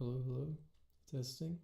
Hello, hello. Testing.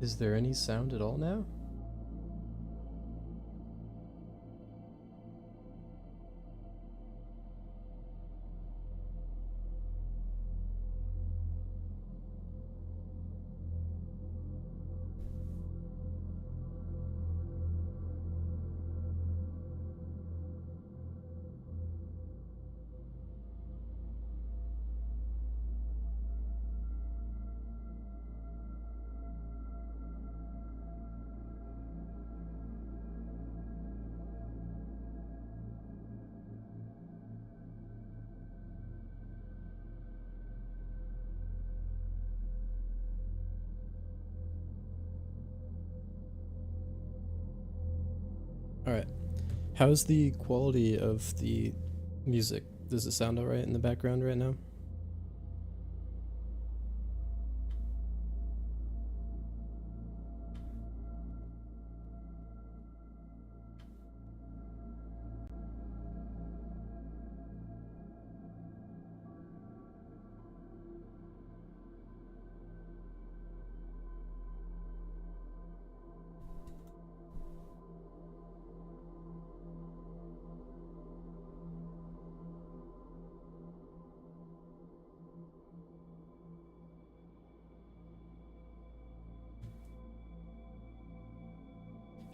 Is there any sound at all now? Alright. How's the quality of the music? Does it sound alright in the background right now?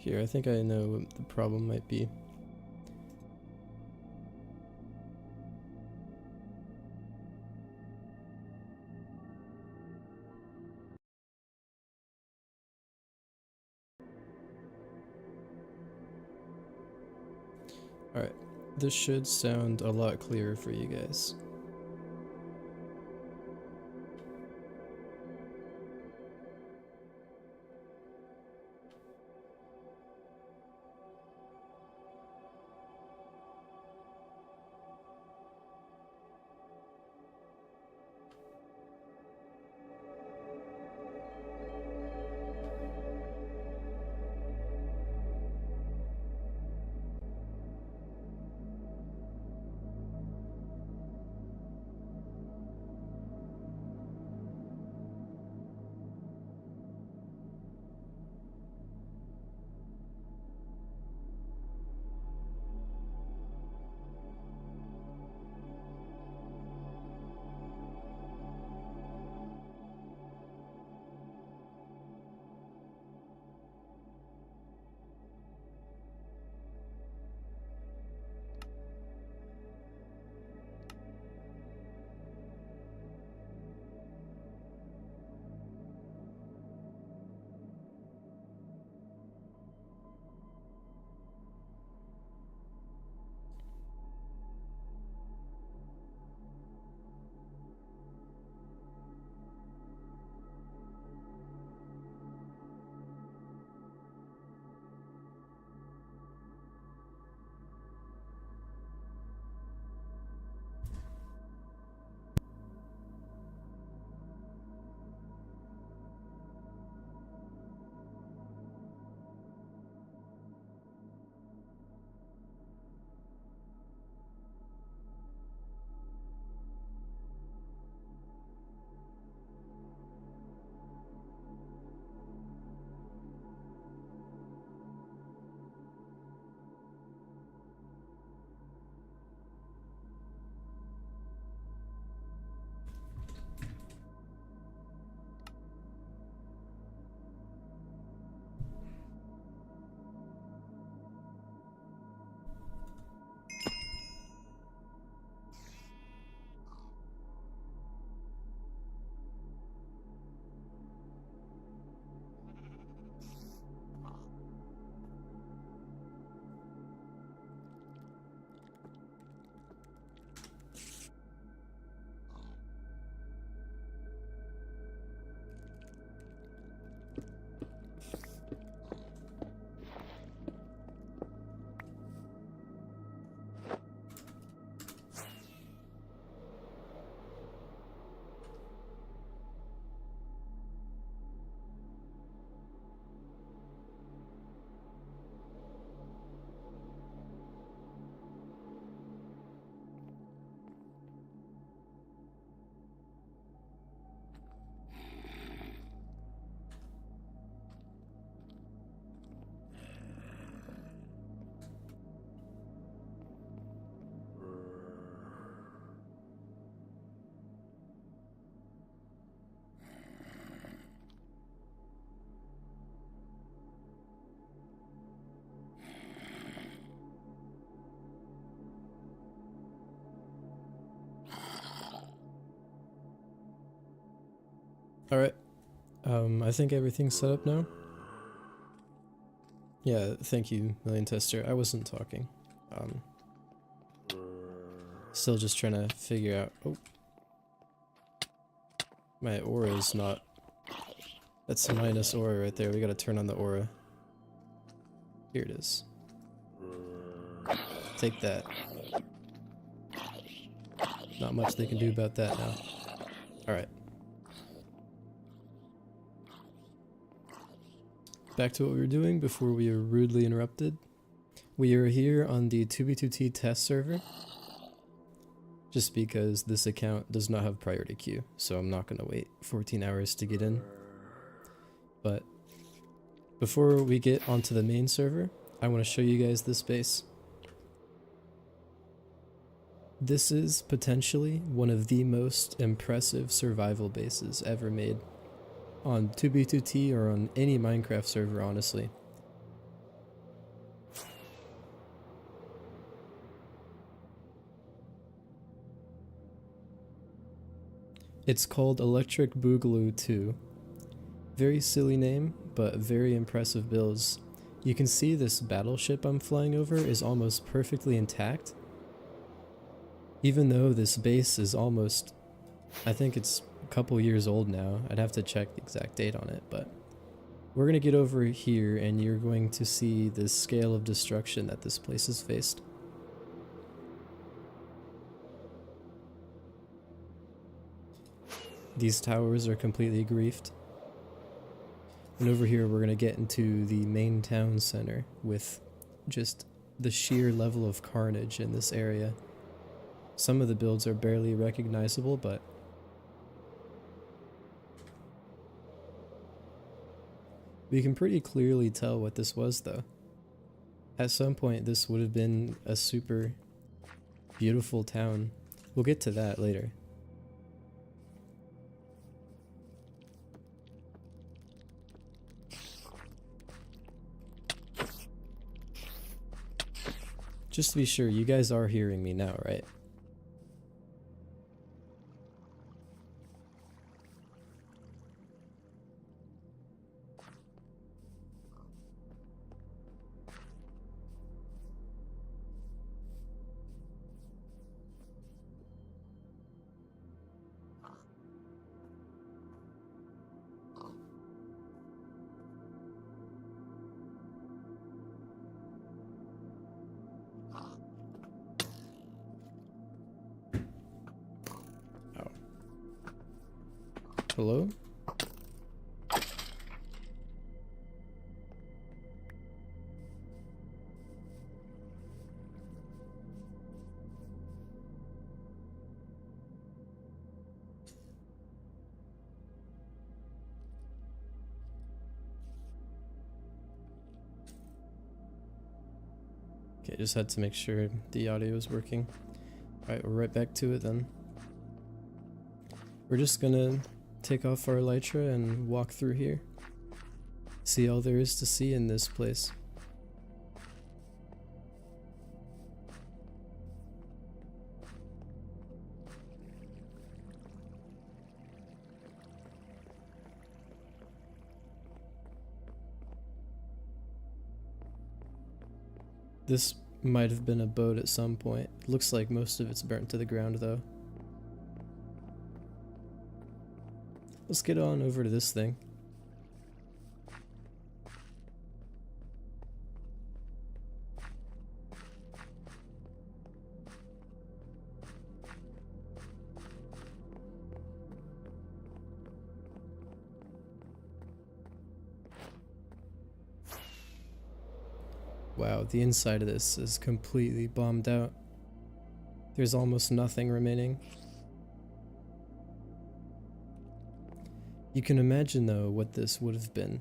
Here, I think I know what the problem might be. Alright, this should sound a lot clearer for you guys. Alright. I think everything's set up now. Yeah, thank you, Million Tester. I wasn't talking. Still just trying to figure out... Oh. My aura is not... That's a minus aura right there. We gotta turn on the aura. Here it is. Take that. Not much they can do about that now. Alright. Back to what we were doing before we were rudely interrupted. We are here on the 2b2t test server. Just because this account does not have priority queue, so I'm not going to wait 14 hours to get in. But before we get onto the main server, I want to show you guys this base. This is potentially one of the most impressive survival bases ever made on 2b2t or on any Minecraft server, honestly. It's called Electric Boogaloo 2. Very silly name, but very impressive builds. You can see this battleship I'm flying over is almost perfectly intact. Even though this base is almost, I think it's a couple years old now. I'd have to check the exact date on it, but we're going to get over here and you're going to see the scale of destruction that this place has faced. These towers are completely griefed. And over here we're going to get into the main town center with just the sheer level of carnage in this area. Some of the builds are barely recognizable, but we can pretty clearly tell what this was though. At some point this would have been a super beautiful town. We'll get to that later. Just to be sure, you guys are hearing me now, right? Hello? Okay, just had to make sure the audio is working. Alright, we're right back to it then. We're just gonna take off our elytra and walk through here. See all there is to see in this place. This might have been a boat at some point. Looks like most of it's burnt to the ground though. Let's get on over to this thing. Wow, the inside of this is completely bombed out. There's almost nothing remaining. You can imagine though what this would have been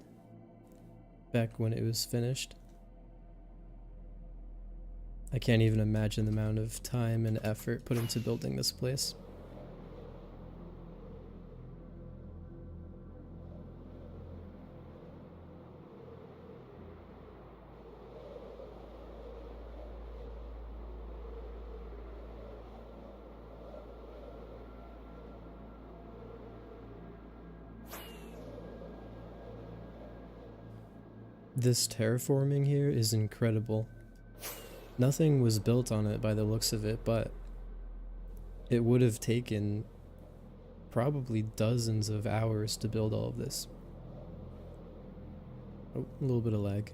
back when it was finished. I can't even imagine the amount of time and effort put into building this place. This terraforming here is incredible. Nothing was built on it by the looks of it, but it would have taken probably dozens of hours to build all of this. Oh, a little bit of lag.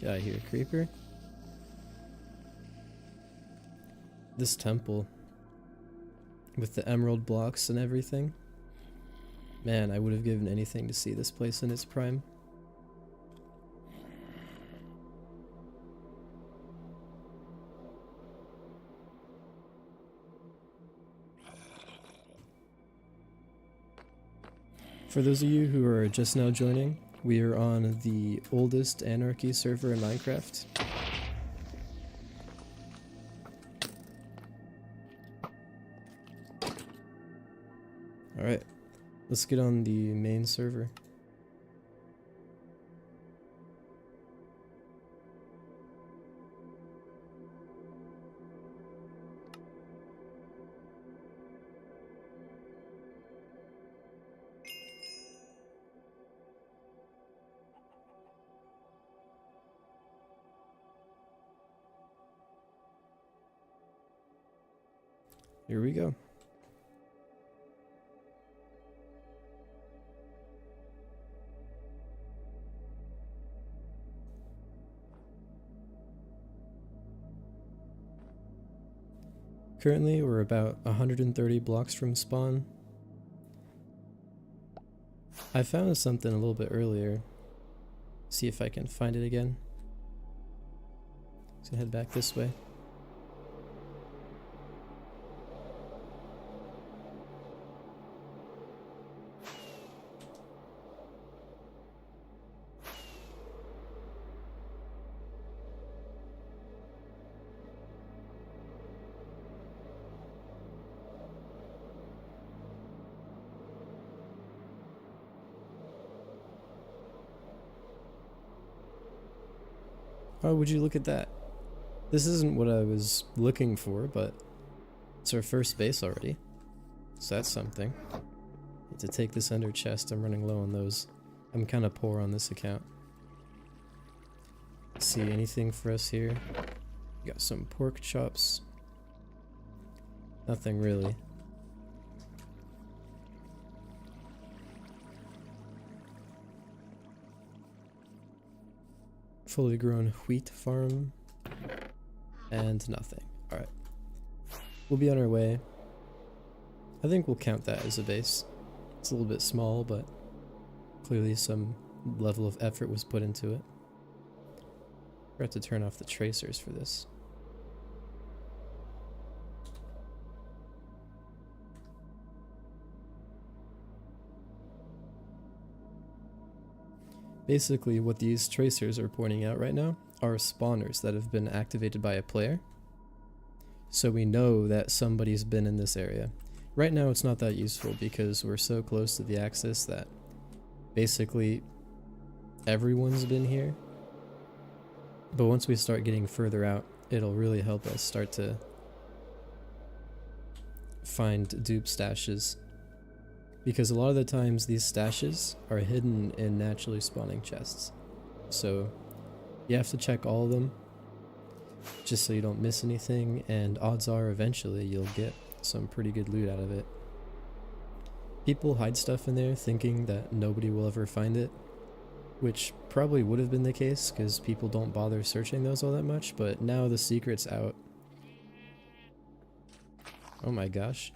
Get out of here, creeper. This temple with the emerald blocks and everything. Man, I would have given anything to see this place in its prime. For those of you who are just now joining, we are on the oldest anarchy server in Minecraft. Alright, let's get on the main server. Here we go. Currently, we're about 130 blocks from spawn. I found something a little bit earlier. See if I can find it again. So head back this way. Oh, would you look at that? This isn't what I was looking for, but it's our first base already. So that's something. Need to take this ender chest, I'm running low on those. I'm kind of poor on this account. See anything for us here? Got some pork chops. Nothing really. Fully grown wheat farm. And nothing. Alright. We'll be on our way. I think we'll count that as a base. It's a little bit small, but clearly some level of effort was put into it. Forgot to turn off the tracers for this. Basically, what these tracers are pointing out right now are spawners that have been activated by a player. So we know that somebody's been in this area. Right now it's not that useful because we're so close to the axis that basically everyone's been here. But once we start getting further out, it'll really help us start to find dupe stashes. Because a lot of the times these stashes are hidden in naturally spawning chests. So you have to check all of them just so you don't miss anything, and odds are eventually you'll get some pretty good loot out of it. People hide stuff in there thinking that nobody will ever find it, which probably would have been the case because people don't bother searching those all that much, but now the secret's out. Oh my gosh.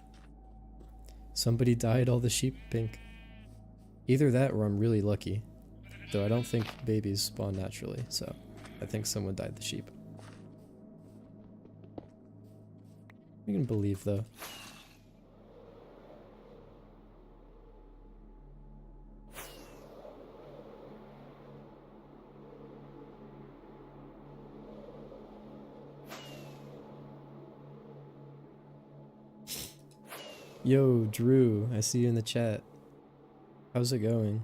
Somebody dyed all the sheep pink. Either that or I'm really lucky. Though I don't think babies spawn naturally, so I think someone dyed the sheep. You can believe though. Yo, Drew, I see you in the chat. How's it going?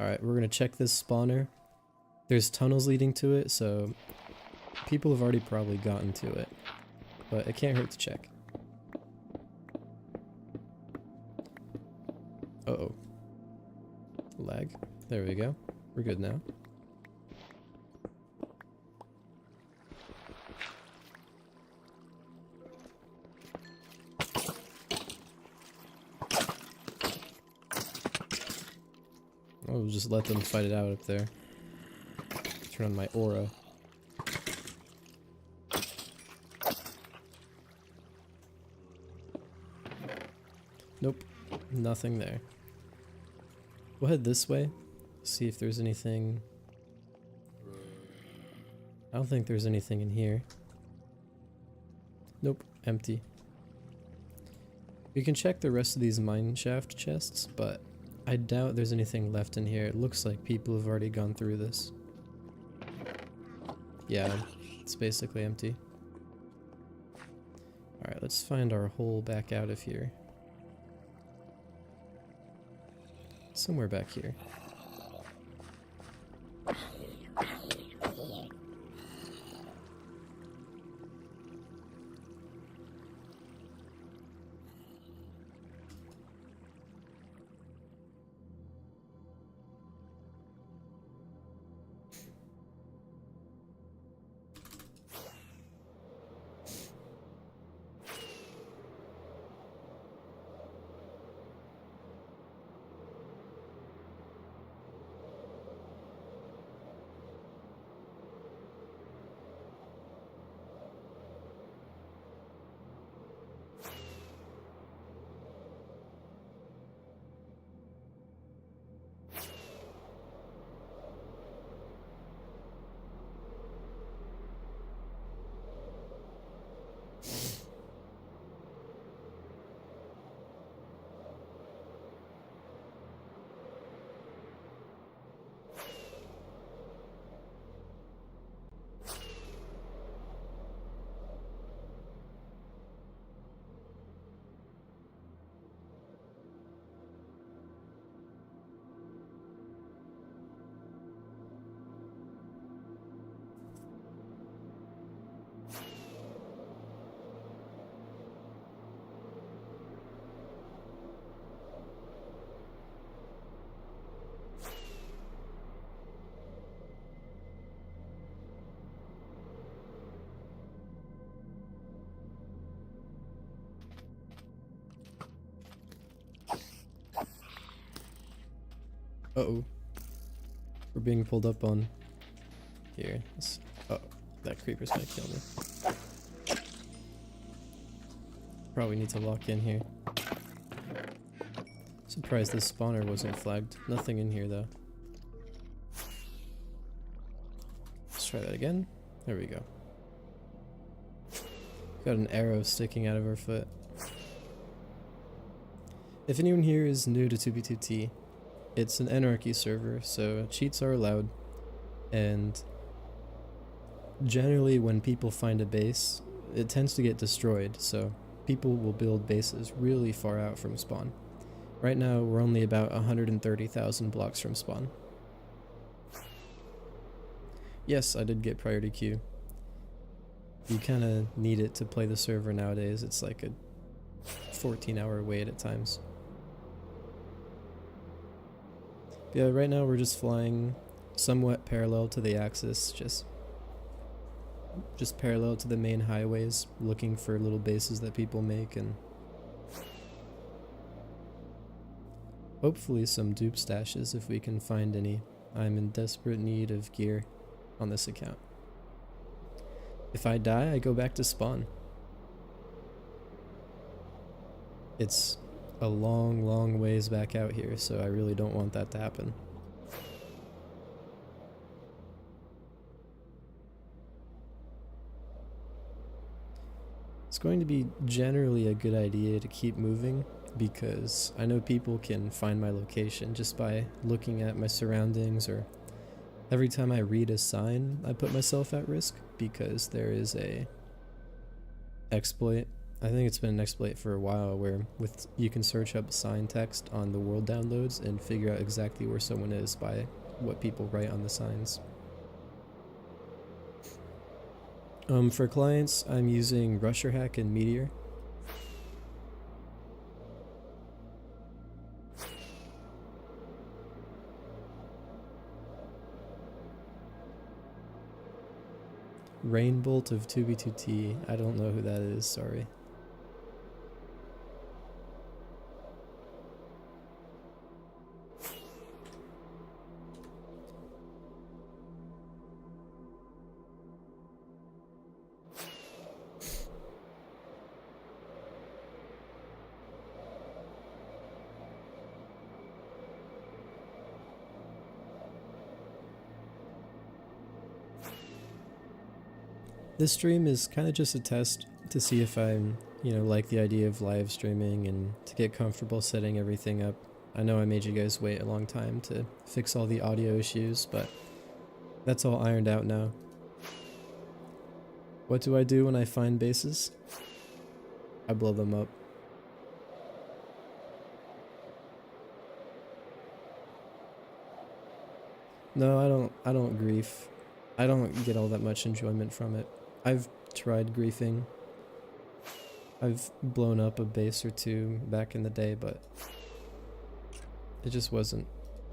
Alright, we're gonna check this spawner. There's tunnels leading to it, so people have already probably gotten to it. But it can't hurt to check. Uh-oh. Lag. There we go. We're good now. Oh, just let them fight it out up there. Turn on my aura. Nope, nothing there. We'll head this way, see if there's anything. I don't think there's anything in here. Nope, empty. We can check the rest of these mine shaft chests, but I doubt there's anything left in here. It looks like people have already gone through this. Yeah, it's basically empty. Alright, let's find our hole back out of here. Somewhere back here. Uh-oh. We're being pulled up on. Here. Oh, that creeper's gonna kill me. Probably need to lock in here. Surprised this spawner wasn't flagged. Nothing in here though. Let's try that again. There we go. Got an arrow sticking out of our foot. If anyone here is new to 2b2t, it's an anarchy server, so cheats are allowed, and generally when people find a base, it tends to get destroyed, so people will build bases really far out from spawn. Right now we're only about 130,000 blocks from spawn. Yes, I did get priority queue. You kinda need it to play the server nowadays. It's like a 14-hour wait at times. Yeah, right now we're just flying somewhat parallel to the axis, just parallel to the main highways, looking for little bases that people make, and hopefully some dupe stashes if we can find any. I'm in desperate need of gear on this account. If I die, I go back to spawn. It's a long ways back out here, so I really don't want that to happen. It's going to be generally a good idea to keep moving, because I know people can find my location just by looking at my surroundings, or every time I read a sign I put myself at risk, because there is a exploit I think it's been an exploit for a while where you can search up sign text on the world downloads and figure out exactly where someone is by what people write on the signs. For clients, I'm using Rusher Hack and Meteor. Rainbolt of 2B2T. I don't know who that is, sorry. This stream is kind of just a test to see if I'm, like the idea of live streaming and to get comfortable setting everything up. I know I made you guys wait a long time to fix all the audio issues, but that's all ironed out now. What do I do when I find bases? I blow them up. No, I don't grief. I don't get all that much enjoyment from it. I've tried griefing. I've blown up a base or two back in the day, but it just wasn't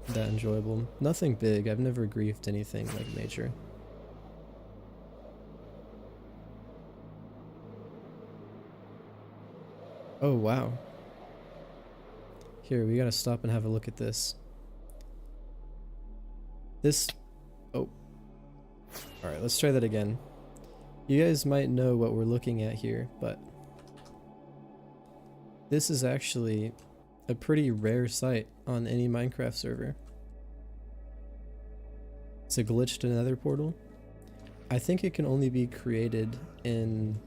that enjoyable. Nothing big. I've never griefed anything like major. Oh, wow. Here, we gotta stop and have a look at this. Oh. Alright, let's try that again. You guys might know what we're looking at here, but this is actually a pretty rare sight on any Minecraft server. It's a glitched nether portal. I think it can only be created in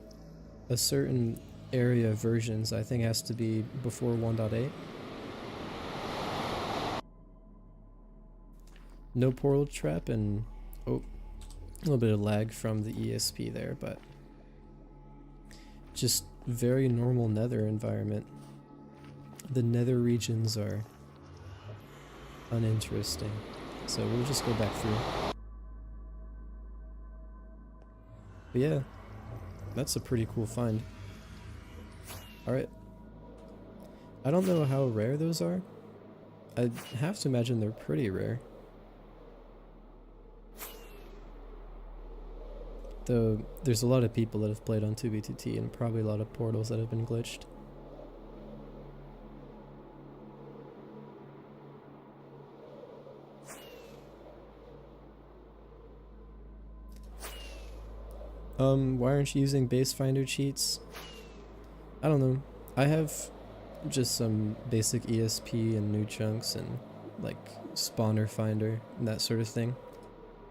a certain area of versions. I think it has to be before 1.8. No portal trap and oh, a little bit of lag from the ESP there, but just very normal nether environment. The nether regions are uninteresting, so we'll just go back through. But yeah, that's a pretty cool find. Alright. I don't know how rare those are. I have to imagine they're pretty rare. Though there's a lot of people that have played on 2B2T and probably a lot of portals that have been glitched. Why aren't you using base finder cheats? I don't know. I have just some basic ESP and new chunks and like spawner finder and that sort of thing.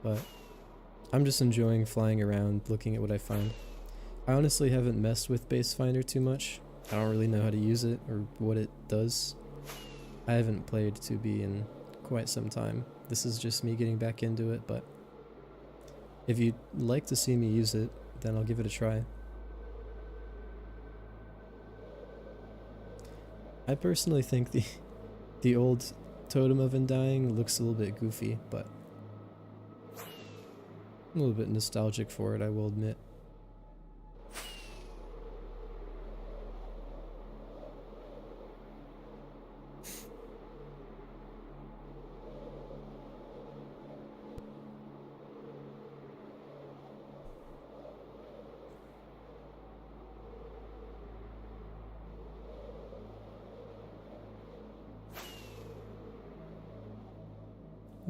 But I'm just enjoying flying around, looking at what I find. I honestly haven't messed with base finder too much. I don't really know how to use it or what it does. I haven't played 2B in quite some time. This is just me getting back into it, but if you'd like to see me use it, then I'll give it a try. I personally think the old Totem of Undying looks a little bit goofy, but a little bit nostalgic for it, I will admit.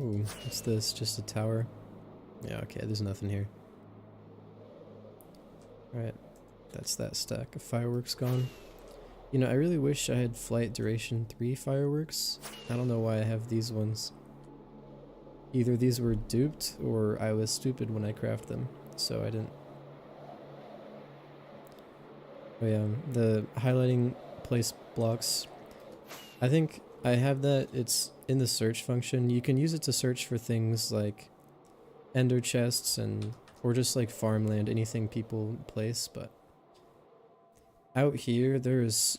Ooh, what's this? Just a tower? Yeah, okay, there's nothing here. Alright, that's that stack of fireworks gone. You know, I really wish I had flight duration 3 fireworks. I don't know why I have these ones. Either these were duped, or I was stupid when I crafted them, so I didn't. Oh yeah, the highlighting place blocks. I think I have that, it's in the search function. You can use it to search for things like ender chests and or just like farmland, anything people place, but Out here, there's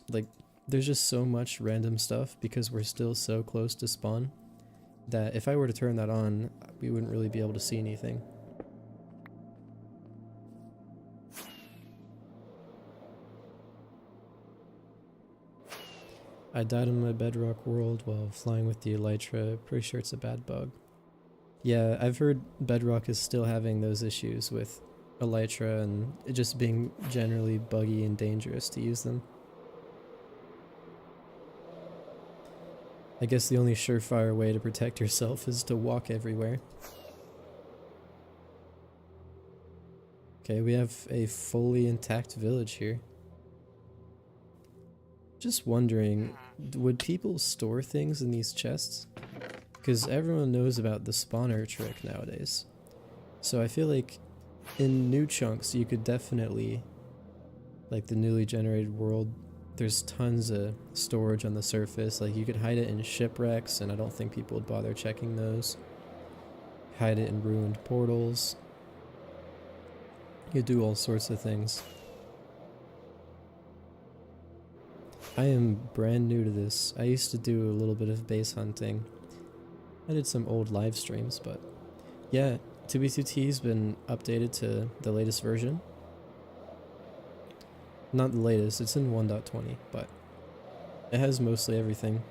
just so much random stuff because we're still so close to spawn that if I were to turn that on, we wouldn't really be able to see anything. I died in my bedrock world while flying with the elytra. Pretty sure it's a bad bug. Yeah, I've heard bedrock is still having those issues with elytra and it just being generally buggy and dangerous to use them. I guess the only surefire way to protect yourself is to walk everywhere. Okay, we have a fully intact village here. Just wondering, would people store things in these chests? Because everyone knows about the spawner trick nowadays. So I feel like in new chunks you could definitely, like the newly generated world, there's tons of storage on the surface. Like you could hide it in shipwrecks and I don't think people would bother checking those. Hide it in ruined portals. You do all sorts of things. I am brand new to this. I used to do a little bit of base hunting. I did some old live streams, but yeah, 2B2T's been updated to the latest version. Not the latest, it's in 1.20, but it has mostly everything.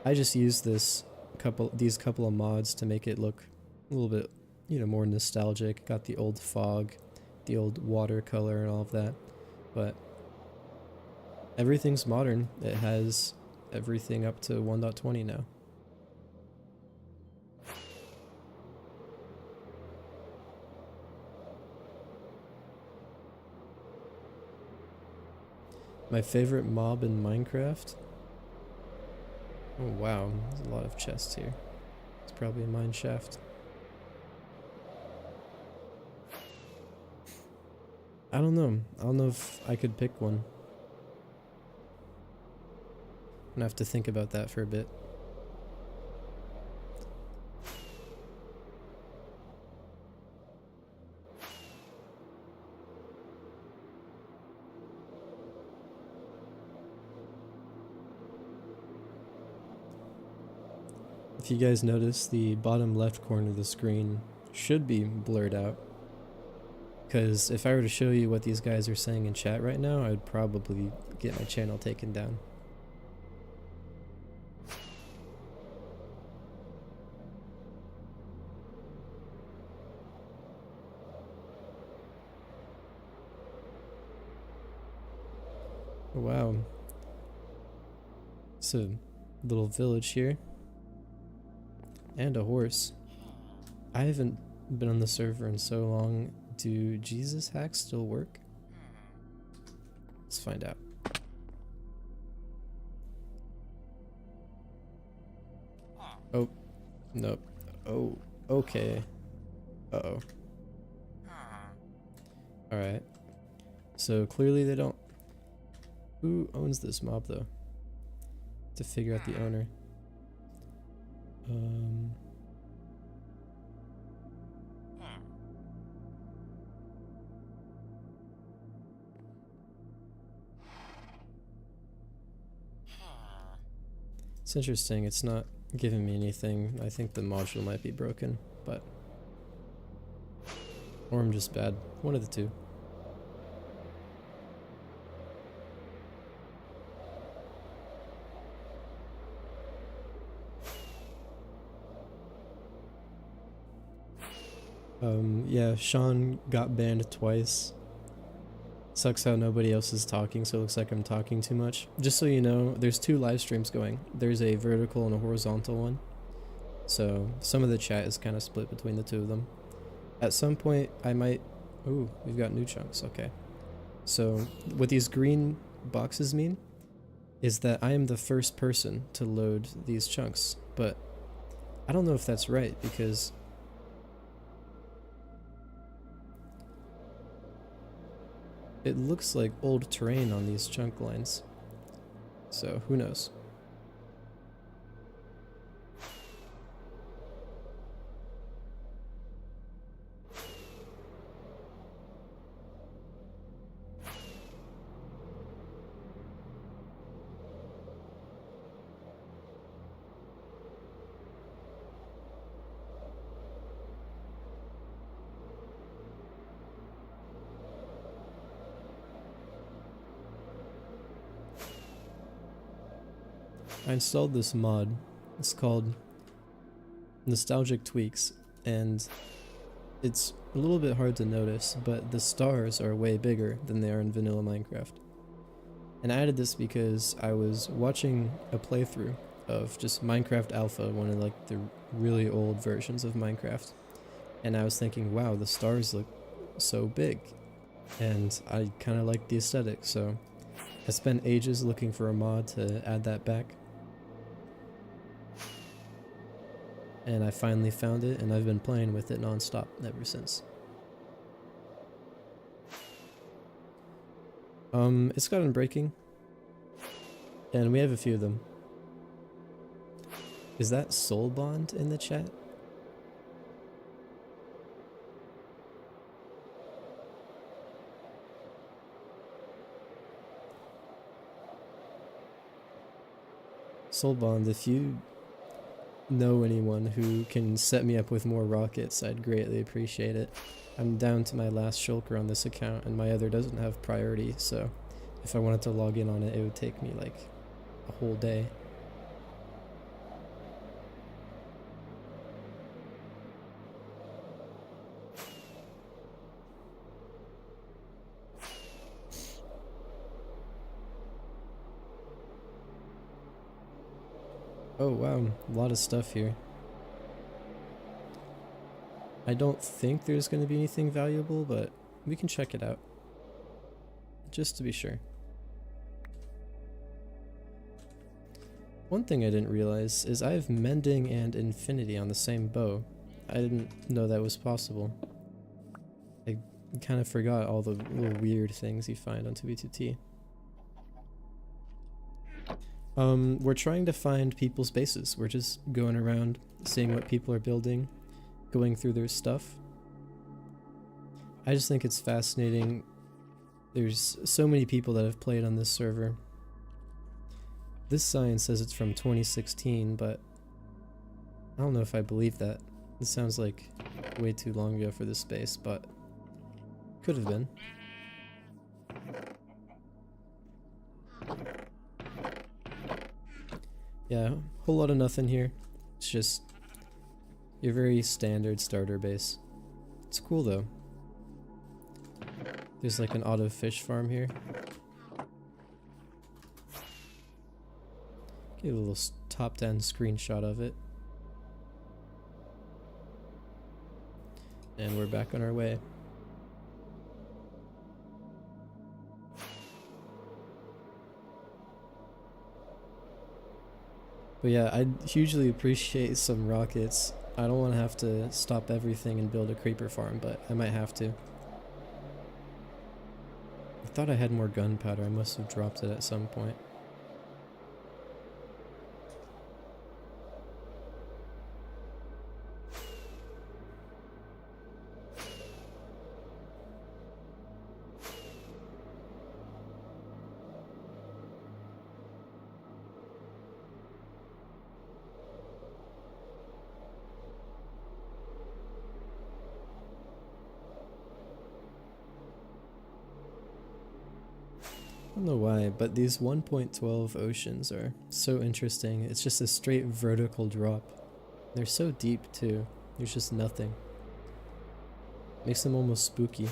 I just used these couple of mods to make it look a little bit, more nostalgic. Got the old fog, the old watercolor and all of that, but everything's modern. It has everything up to 1.20 now. My favorite mob in Minecraft? Oh wow, there's a lot of chests here. It's probably a mine shaft. I don't know. I don't know if I could pick one. I'm gonna have to think about that for a bit. If you guys notice, the bottom left corner of the screen should be blurred out. Because if I were to show you what these guys are saying in chat right now, I'd probably get my channel taken down. Wow. It's a little village here. And a horse. I haven't been on the server in so long. Do Jesus hacks still work? Let's find out. Oh, nope. Oh, okay. Uh-oh. Alright. So clearly they don't. Who owns this mob though? To figure out the owner. It's interesting, it's not giving me anything. I think the module might be broken, but... Or I'm just bad. One of the two. Yeah, Sean got banned twice. Sucks how nobody else is talking, so it looks like I'm talking too much. Just so you know, there's two live streams going. There's a vertical and a horizontal one. So some of the chat is kind of split between the two of them. At some point, I might... Ooh, we've got new chunks, okay. So what these green boxes mean is that I am the first person to load these chunks, but I don't know if that's right because... It looks like old terrain on these chunk lines, so who knows. I installed this mod. It's called Nostalgic Tweaks, and it's a little bit hard to notice, but the stars are way bigger than they are in vanilla Minecraft. And I added this because I was watching a playthrough of just Minecraft Alpha, one of like the really old versions of Minecraft, and I was thinking, wow, the stars look so big, and I kind of like the aesthetic, so I spent ages looking for a mod to add that back. And I finally found it, and I've been playing with it non-stop ever since. It's got unbreaking, and we have a few of them. Is that Soul Bond in the chat? Soul Bond, if you know anyone who can set me up with more rockets, I'd greatly appreciate it. I'm down to my last shulker on this account, and my other doesn't have priority, so if I wanted to log in on it, it would take me like a whole day. Oh wow, a lot of stuff here. I don't think there's going to be anything valuable, but we can check it out, just to be sure. One thing I didn't realize is I have Mending and Infinity on the same bow. I didn't know that was possible. I kind of forgot all the little weird things you find on 2b2t. We're trying to find people's bases. We're just going around, seeing what people are building, going through their stuff. I just think it's fascinating. There's so many people that have played on this server. This sign says it's from 2016, but I don't know if I believe that. It sounds like way too long ago for this space, but could have been. Yeah, whole lot of nothing here. It's just your very standard starter base. It's cool though. There's like an auto fish farm here. Get a little top-down screenshot of it. And we're back on our way. But yeah, I'd hugely appreciate some rockets. I don't want to have to stop everything and build a creeper farm, but I might have to. I thought I had more gunpowder. I must have dropped it at some point. I don't know why, but these 1.12 oceans are so interesting. It's just a straight vertical drop. They're so deep too. There's just nothing. Makes them almost spooky.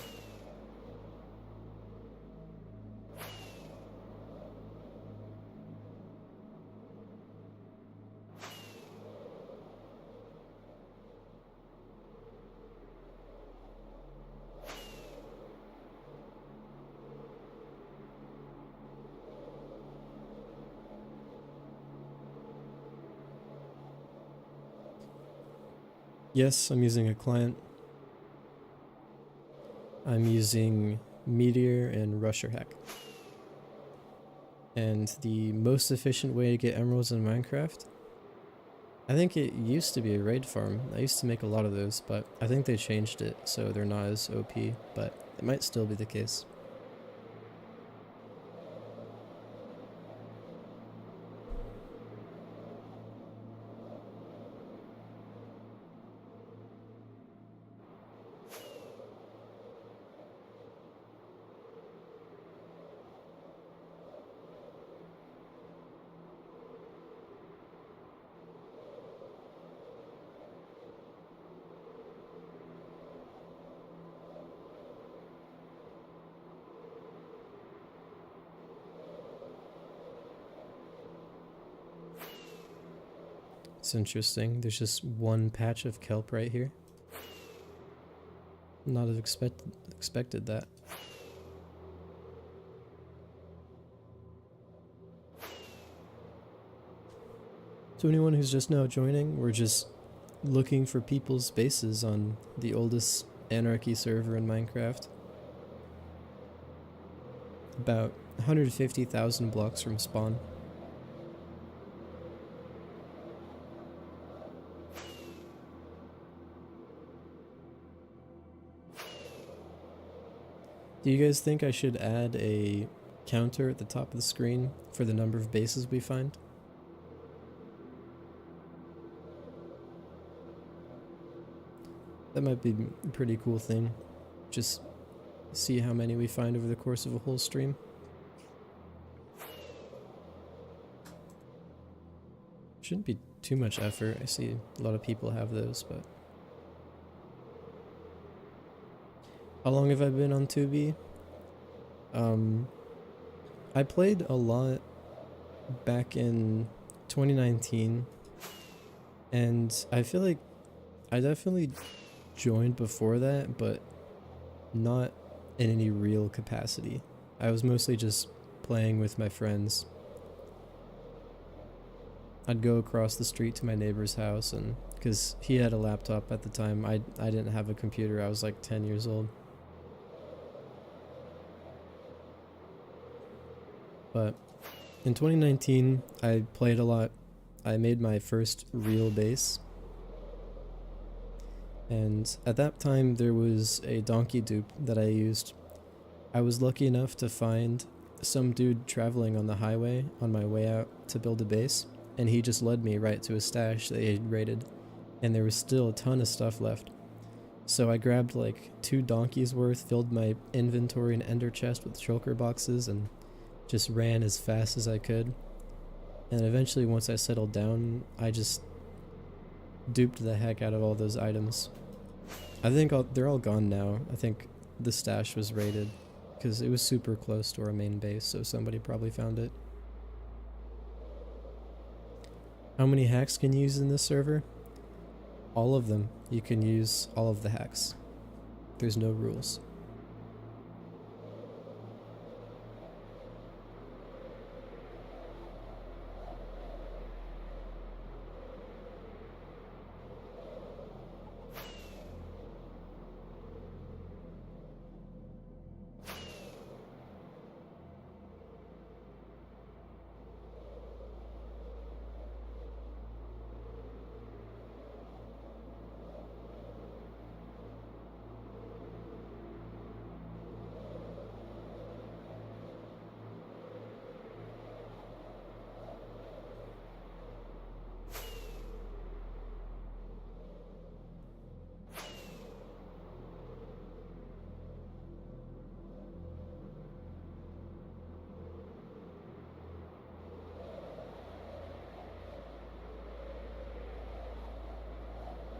Yes, I'm using a client. I'm using Meteor and Rusher Hack. And the most efficient way to get emeralds in Minecraft? I think it used to be a raid farm. I used to make a lot of those, but I think they changed it so they're not as OP, but it might still be the case. It's interesting. There's just one patch of kelp right here. Not have expected that. To anyone who's just now joining, we're just looking for people's bases on the oldest anarchy server in Minecraft. About 150,000 blocks from spawn. Do you guys think I should add a counter at the top of the screen for the number of bases we find? That might be a pretty cool thing. Just see how many we find over the course of a whole stream. Shouldn't be too much effort. I see a lot of people have those, but... How long have I been on 2B? I played a lot back in 2019, and I feel like I definitely joined before that, but not in any real capacity. I was mostly just playing with my friends. I'd go across the street to my neighbor's house, and because he had a laptop at the time, I didn't have a computer. I was like 10 years old. But in 2019, I played a lot. I made my first real base. And at that time, there was a donkey dupe that I used. I was lucky enough to find some dude traveling on the highway on my way out to build a base, and he just led me right to a stash that he had raided, and there was still a ton of stuff left. So I grabbed like 2 donkeys worth, filled my inventory and ender chest with shulker boxes, and just ran as fast as I could. And eventually, once I settled down, I just duped the heck out of all those items. I think they're all gone now. I think the stash was raided because it was super close to our main base, so somebody probably found it. How many hacks can you use in this server? All of them. You can use all of the hacks. There's no rules.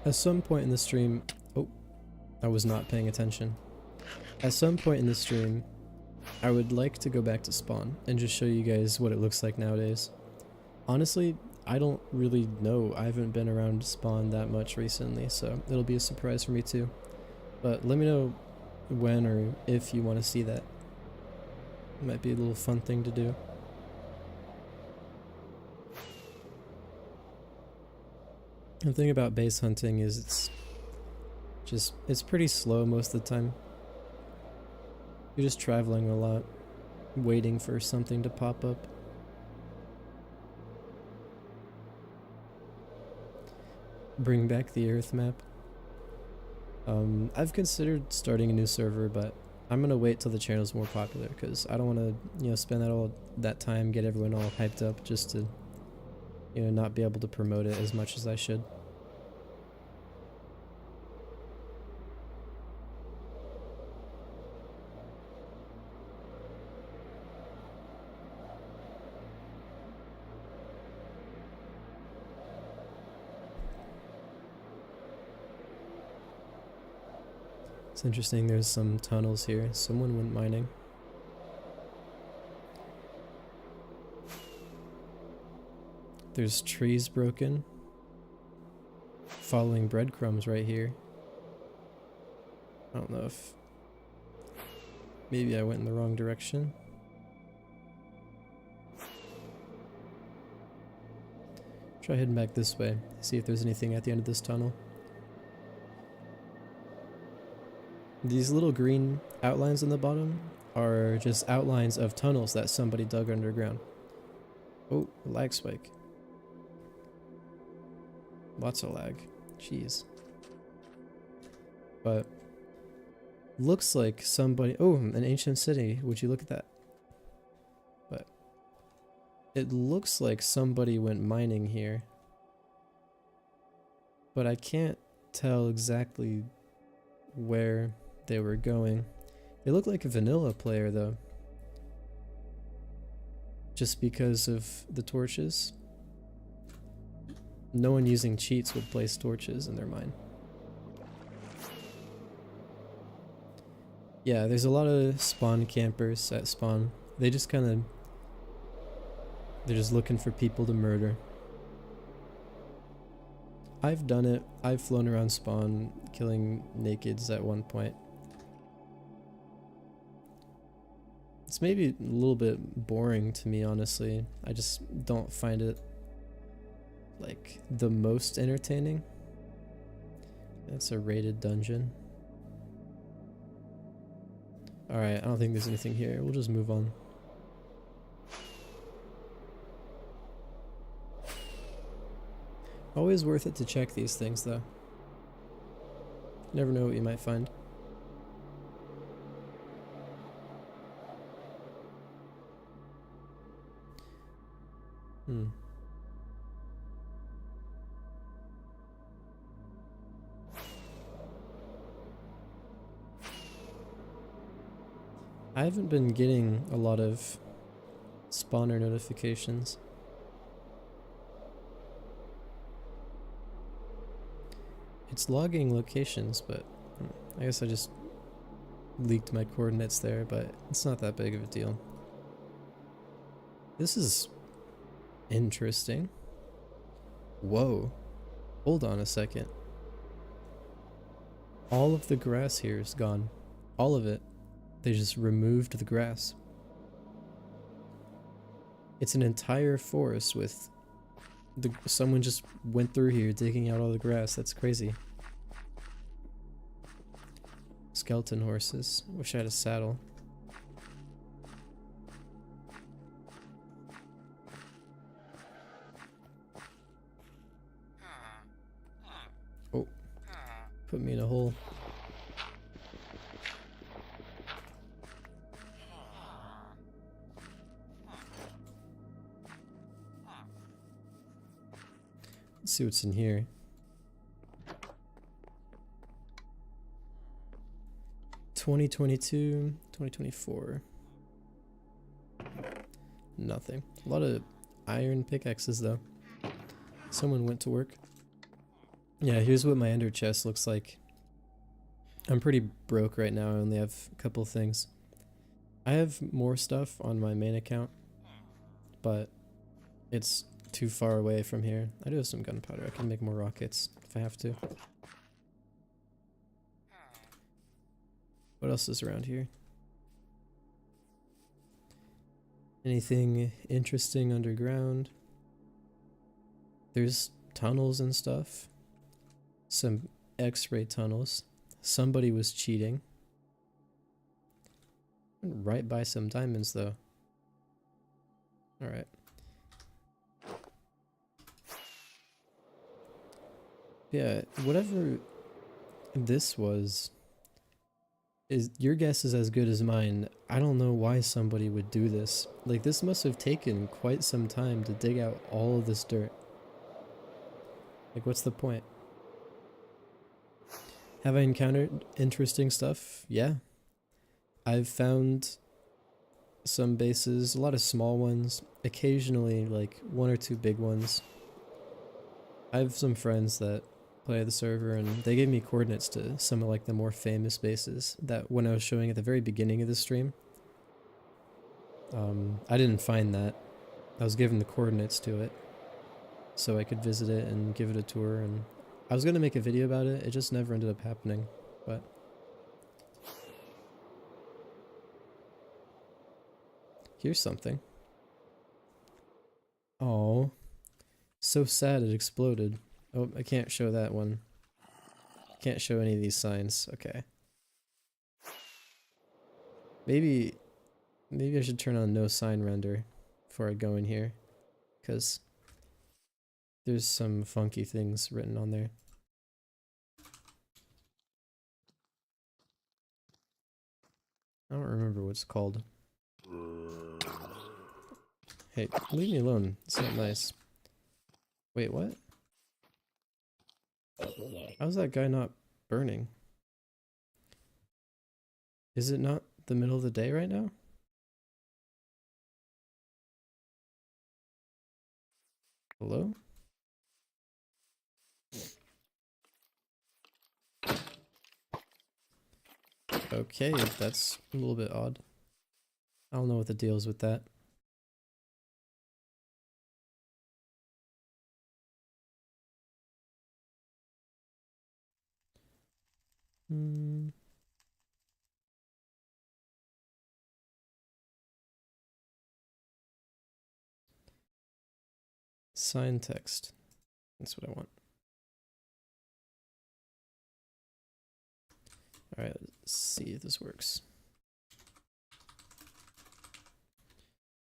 At some point in the stream... Oh, I was not paying attention. At some point in the stream, I would like to go back to spawn and just show you guys what it looks like nowadays. Honestly, I don't really know. I haven't been around spawn that much recently, so it'll be a surprise for me too. But let me know when or if you want to see that. It might be a little fun thing to do. The thing about base hunting is it's pretty slow most of the time. You're just traveling a lot, waiting for something to pop up. Bring back the Earth map. I've considered starting a new server, but I'm gonna wait till the channel's more popular because I don't want to, spend all that time, get everyone all hyped up just to, not be able to promote it as much as I should. It's interesting, there's some tunnels here. Someone went mining. There's trees broken. following breadcrumbs right here. I don't know if maybe I went in the wrong direction. Try heading back this way, see if there's anything at the end of this tunnel. These little green outlines on the bottom are just outlines of tunnels that somebody dug underground. Oh, lag spike. Lots of lag. Jeez. But looks like somebody... Oh, an ancient city. Would you look at that? But it looks like somebody went mining here. But I can't tell exactly where they were going. It looked like a vanilla player though. Just because of the torches. No one using cheats would place torches in their mine. Yeah, there's a lot of spawn campers at spawn. They just kind of... They're just looking for people to murder. I've done it. I've flown around spawn killing nakeds at one point. It's maybe a little bit boring to me, honestly. I just don't find it like the most entertaining. That's a raided dungeon. Alright, I don't think there's anything here. We'll just move on. Always worth it to check these things though. Never know what you might find. I haven't been getting a lot of spawner notifications. It's logging locations, but I guess I just leaked my coordinates there, but it's not that big of a deal. This is interesting. Whoa. Hold on a second. All of the grass here is gone. All of it. They just removed the grass. It's an entire forest with... someone just went through here digging out all the grass. That's crazy. Skeleton horses. Wish I had a saddle. Oh. Put me in a hole. Let's see what's in here. (2022, 2024). Nothing. A lot of iron pickaxes though. Someone went to work. Yeah, here's what my ender chest looks like. I'm pretty broke right now. I only have a couple things. I have more stuff on my main account, but it's too far away from here. I do have some gunpowder. I can make more rockets if I have to. What else is around here? Anything interesting underground? There's tunnels and stuff. Some X-ray tunnels. Somebody was cheating. Right by some diamonds though. Alright. Yeah, whatever this was, is your guess is as good as mine. I don't know why somebody would do this. Like, this must have taken quite some time to dig out all of this dirt. Like, what's the point? Have I encountered interesting stuff? Yeah. I've found some bases, a lot of small ones, occasionally like one or two big ones. I have some friends that play the server and they gave me coordinates to some of like the more famous bases that when I was showing at the very beginning of the stream. I didn't find that. I was given the coordinates to it so I could visit it and give it a tour, and I was gonna make a video about it, it just never ended up happening, but... Here's something. Oh, so sad it exploded. Oh, I can't show that one. Can't show any of these signs. Okay. Maybe I should turn on no sign render before I go in here, because there's some funky things written on there. I don't remember what it's called. Hey, leave me alone. It's not nice. Wait, what? How's that guy not burning? Is it not the middle of the day right now? Hello? Okay, that's a little bit odd. I don't know what the deal is with that. Sign text. That's what I want. Alright, let's see if this works.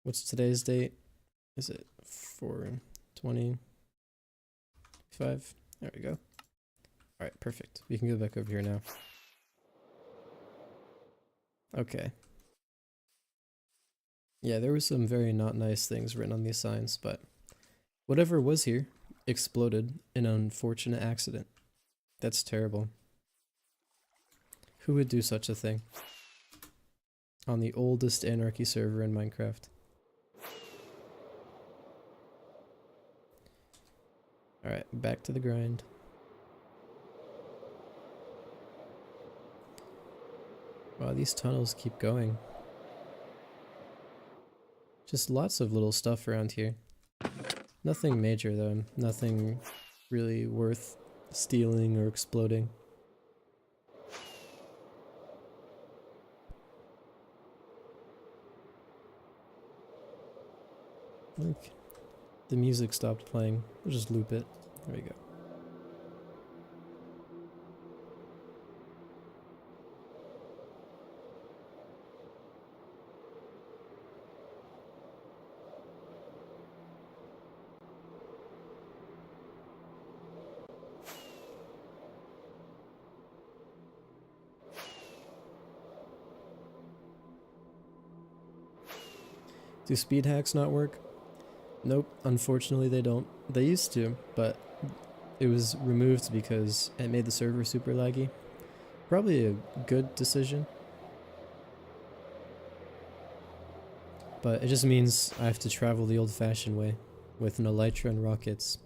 What's today's date? Is it 4/20/5? There we go. Alright, perfect. We can go back over here now. Okay. Yeah, there were some very not nice things written on these signs, but whatever was here exploded in an unfortunate accident. That's terrible. Who would do such a thing? On the oldest anarchy server in Minecraft. Alright, back to the grind. Wow, these tunnels keep going. Just lots of little stuff around here. Nothing major though, nothing really worth stealing or exploding. Look, the music stopped playing. We'll just loop it. There we go. Do speed hacks not work? Nope, unfortunately they don't. They used to, but it was removed because it made the server super laggy. Probably a good decision. But it just means I have to travel the old-fashioned way, with an elytra and rockets.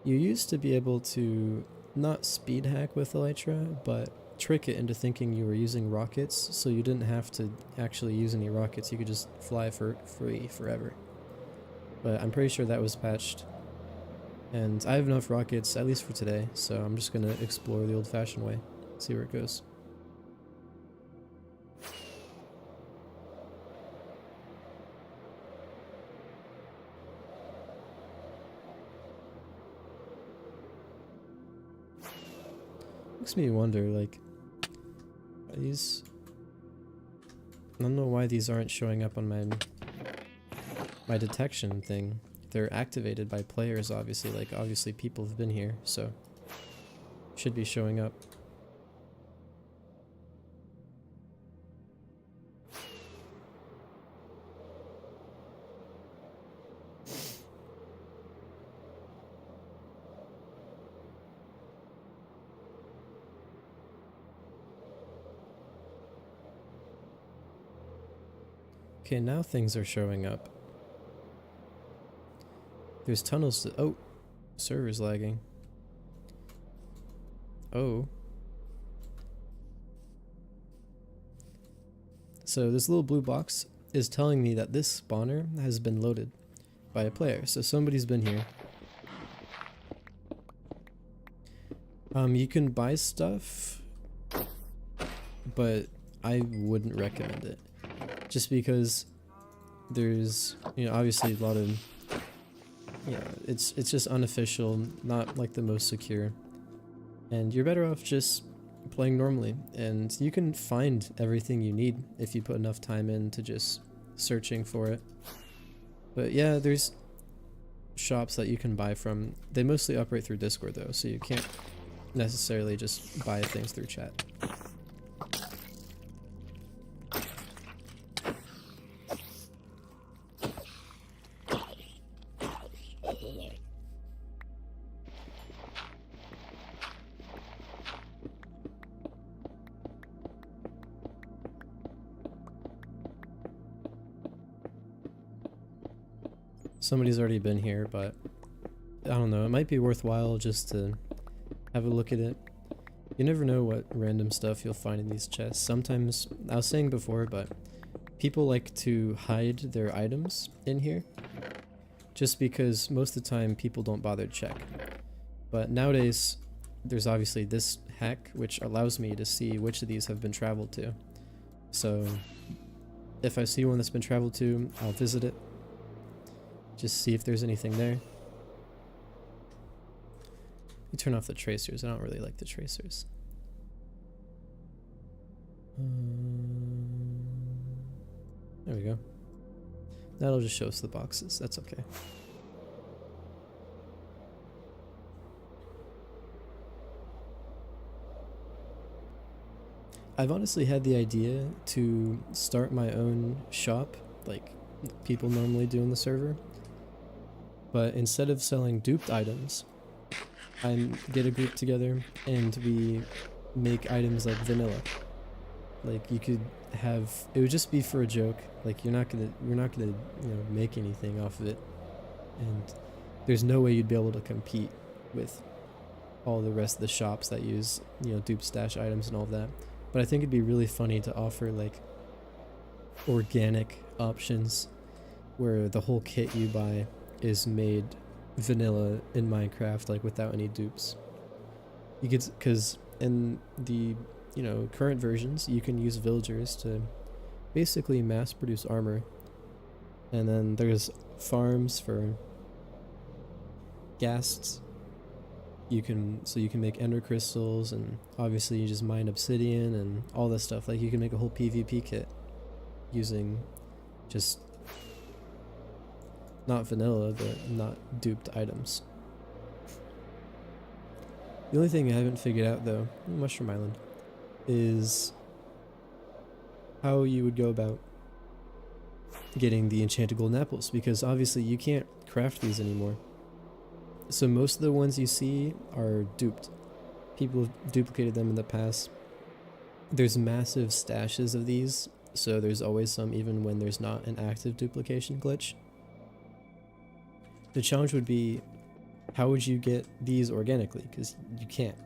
You used to be able to not speed hack with elytra, but trick it into thinking you were using rockets, so you didn't have to actually use any rockets, you could just fly for free forever. But I'm pretty sure that was patched. And I have enough rockets, at least for today, so I'm just gonna explore the old-fashioned way, see where it goes. Makes me wonder, like, are these... I don't know why these aren't showing up on my detection thing. They're activated by players, obviously, like, obviously people have been here, so should be showing up. Okay, now things are showing up. There's tunnels to... Oh! Server's lagging. Oh. So this little blue box is telling me that this spawner has been loaded by a player. So somebody's been here. You can buy stuff, but I wouldn't recommend it. Just because there's, you know, obviously a lot of, yeah, it's just unofficial, not like the most secure. And you're better off just playing normally, and you can find everything you need if you put enough time into just searching for it. But yeah, there's shops that you can buy from. They mostly operate through Discord though, so you can't necessarily just buy things through chat. Somebody's already been here, but I don't know, it might be worthwhile just to have a look at it. You never know what random stuff you'll find in these chests. Sometimes, I was saying before, but people like to hide their items in here just because most of the time people don't bother to check. But nowadays, there's obviously this hack which allows me to see which of these have been traveled to. So if I see one that's been traveled to, I'll visit it. Just see if there's anything there. You turn off the tracers. I don't really like the tracers. There we go. That'll just show us the boxes. That's okay. I've honestly had the idea to start my own shop, like people normally do in the server. But instead of selling duped items, I get a group together and we make items like vanilla. Like you could have, it would just be for a joke. Like we're not gonna, you know, make anything off of it. And there's no way you'd be able to compete with all the rest of the shops that use, you know, dupe stash items and all of that. But I think it'd be really funny to offer like organic options where the whole kit you buy is made vanilla in Minecraft, like without any dupes. You could, because in the, you know, current versions, you can use villagers to basically mass produce armor, and then there's farms for ghasts. You can, so you can make ender crystals, and obviously you just mine obsidian and all this stuff. Like you can make a whole PvP kit using just not vanilla, but not duped items. The only thing I haven't figured out though, Mushroom Island, is how you would go about getting the enchanted golden apples, because obviously you can't craft these anymore. So most of the ones you see are duped. People have duplicated them in the past. There's massive stashes of these, so there's always some even when there's not an active duplication glitch. The challenge would be, how would you get these organically? Because you can't.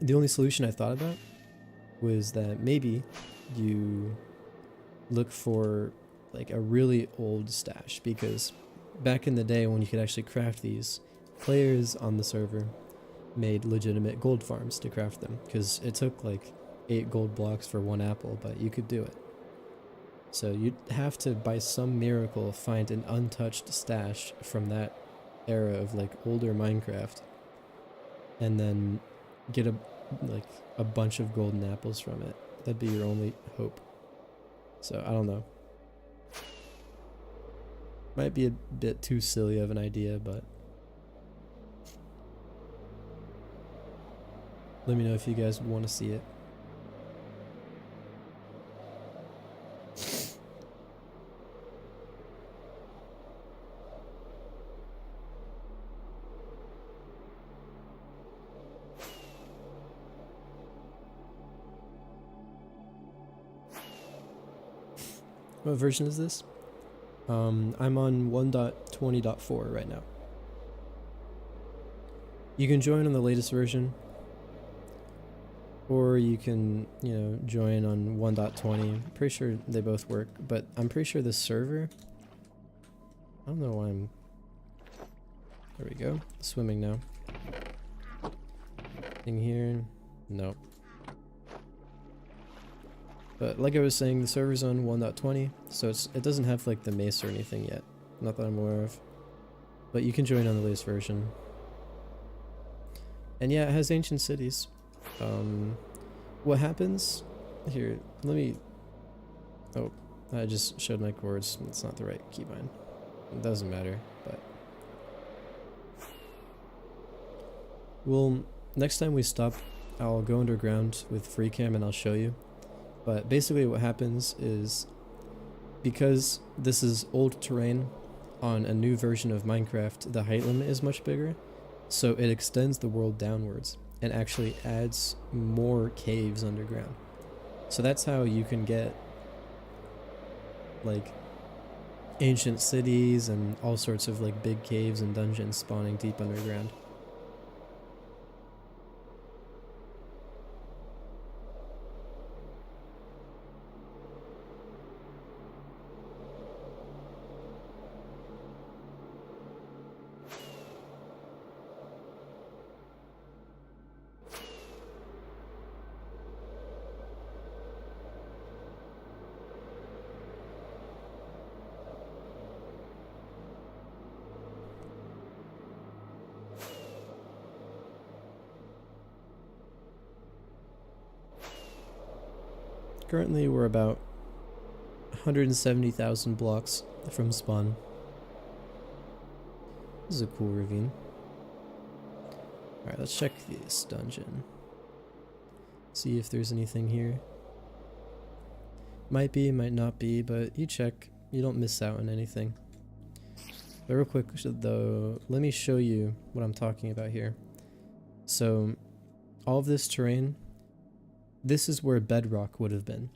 The only solution I thought about was that maybe you look for like a really old stash, because back in the day when you could actually craft these, players on the server made legitimate gold farms to craft them, because it took like 8 gold blocks for 1 apple, but you could do it. So you'd have to, by some miracle, find an untouched stash from that era of like older Minecraft, and then get a bunch of golden apples from it. That'd be your only hope. So I don't know. Might be a bit too silly of an idea, but let me know if you guys want to see it. What version is this? I'm on 1.20.4 right now. You can join on the latest version, or you can, you know, join on 1.20. I'm pretty sure they both work, but I'm pretty sure the server, I don't know why I'm, there we go, swimming now. Thing here? Nope. But like I was saying, the server's on 1.20, so it doesn't have like the mace or anything yet. Not that I'm aware of. But you can join on the latest version. And yeah, it has ancient cities. What happens? Here, let me... Oh, I just showed my chords. It's not the right keybind. It doesn't matter, but... Well, next time we stop, I'll go underground with free cam and I'll show you. But basically what happens is, because this is old terrain on a new version of Minecraft, the height limit is much bigger, so it extends the world downwards and actually adds more caves underground. So that's how you can get like ancient cities and all sorts of like big caves and dungeons spawning deep underground. Currently we're about 170,000 blocks from spawn. This is a cool ravine. Alright, let's check this dungeon. See if there's anything here. Might be, might not be, but you check. You don't miss out on anything. But real quick though, let me show you what I'm talking about here. So, all of this terrain, this is where bedrock would have been,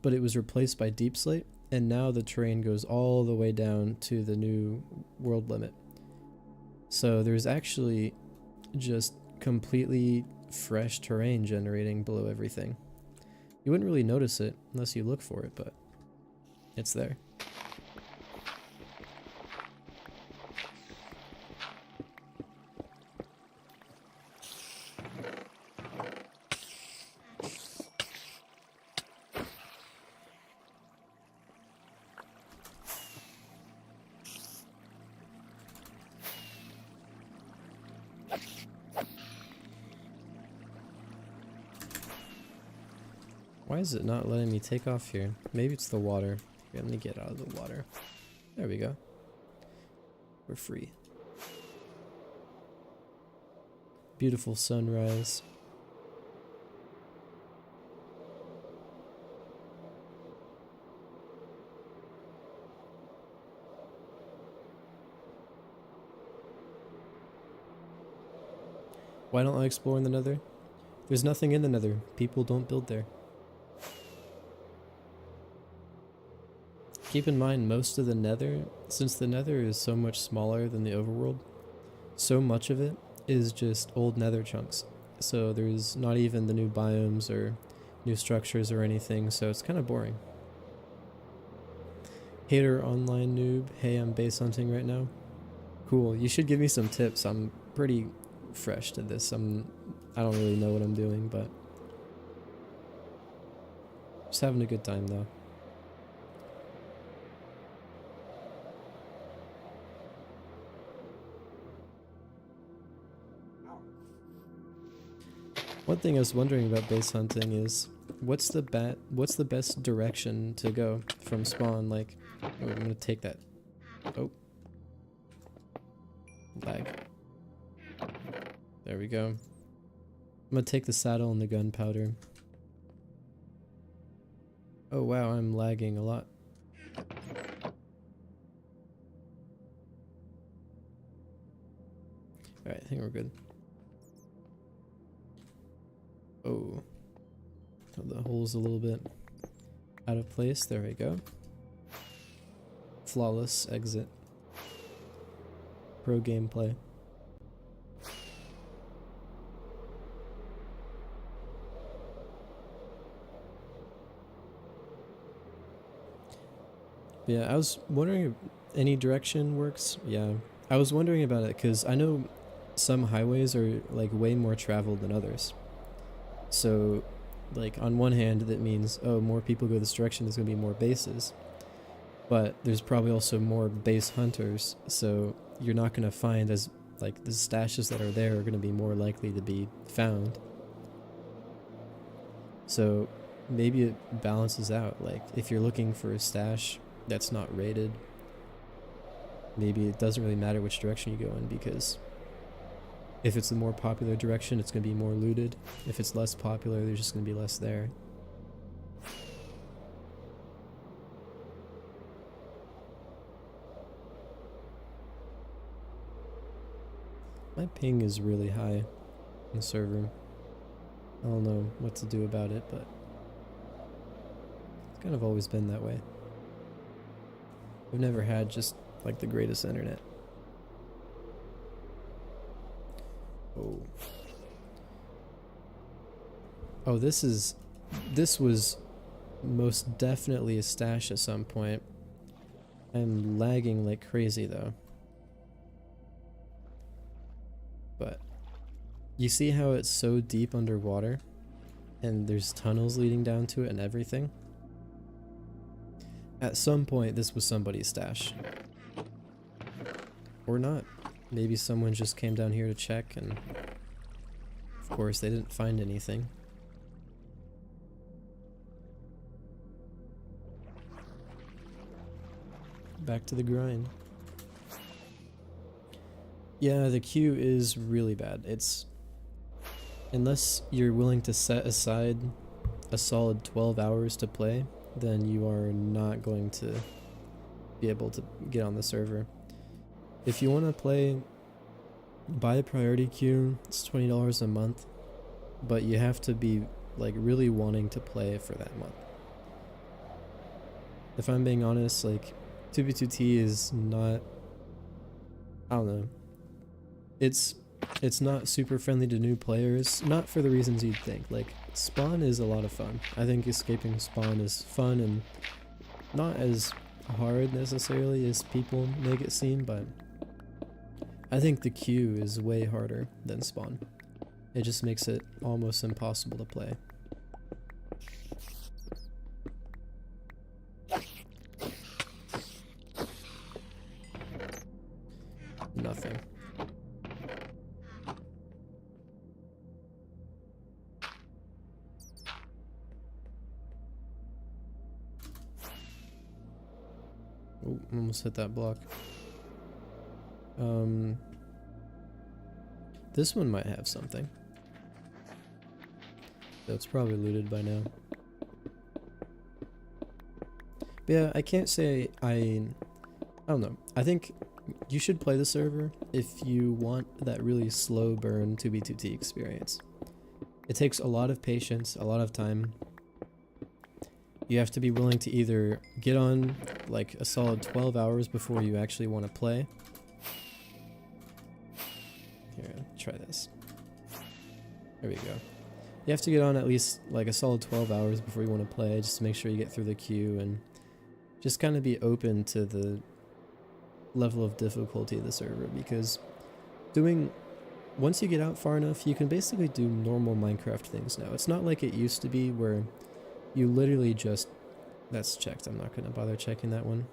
but it was replaced by deep slate, and now the terrain goes all the way down to the new world limit. So there's actually just completely fresh terrain generating below everything. You wouldn't really notice it unless you look for it, but it's there. Why is it not letting me take off here? Maybe it's the water. Here, let me get out of the water. There we go. We're free. Beautiful sunrise. Why don't I explore in the Nether? There's nothing in the Nether. People don't build there. Keep in mind, most of the Nether, since the Nether is so much smaller than the overworld, so much of it is just old Nether chunks. So there's not even the new biomes or new structures or anything, so it's kind of boring. Hater online noob, hey, I'm base hunting right now. Cool, you should give me some tips. I'm pretty fresh to this. I don't really know what I'm doing, but just having a good time though. One thing I was wondering about base hunting is what's the best direction to go from spawn? Like, oh, I'm gonna take that. Oh, lag. There we go. I'm gonna take the saddle and the gunpowder. Oh wow, I'm lagging a lot. Alright, I think we're good. Oh, the hole's a little bit out of place. There we go. Flawless exit. Pro gameplay. Yeah, I was wondering if any direction works. Yeah, I was wondering about it because I know some highways are like way more traveled than others. So like on one hand that means, oh, more people go this direction, there's gonna be more bases. But there's probably also more base hunters, so you're not gonna find as like the stashes that are there are gonna be more likely to be found. So maybe it balances out. Like if you're looking for a stash that's not rated, maybe it doesn't really matter which direction you go in, because if it's the more popular direction, it's going to be more looted. If it's less popular, there's just going to be less there. My ping is really high on the server. I don't know what to do about it, but it's kind of always been that way. I've never had just like the greatest internet. Oh. Oh, this was most definitely a stash at some point. I'm lagging like crazy though. But you see how it's so deep underwater and there's tunnels leading down to it and everything? At some point this was somebody's stash. Or not. Maybe someone just came down here to check and of course they didn't find anything. Back to the grind. Yeah, the queue is really bad. It's... unless you're willing to set aside a solid 12 hours to play, then you are not going to be able to get on the server. If you want to play, buy a priority queue. It's $20 a month, but you have to be like really wanting to play for that month. If I'm being honest, like 2b2t is not, I don't know, it's not super friendly to new players, not for the reasons you'd think. Like spawn is a lot of fun. I think escaping spawn is fun and not as hard necessarily as people make it seem, but I think the queue is way harder than spawn. It just makes it almost impossible to play. Nothing. Oh, almost hit that block. This one might have something. So it's probably looted by now. But yeah, I can't say I don't know. I think you should play the server if you want that really slow burn 2b2t experience. It takes a lot of patience, a lot of time. You have to be willing to either get on like a solid 12 hours before you actually want to play. Here, try this. There we go. You have to get on at least like a solid 12 hours before you want to play, just to make sure you get through the queue and just kind of be open to the level of difficulty of the server, because once you get out far enough, you can basically do normal Minecraft things now. It's not like it used to be where you literally just... that's checked. I'm not going to bother checking that one.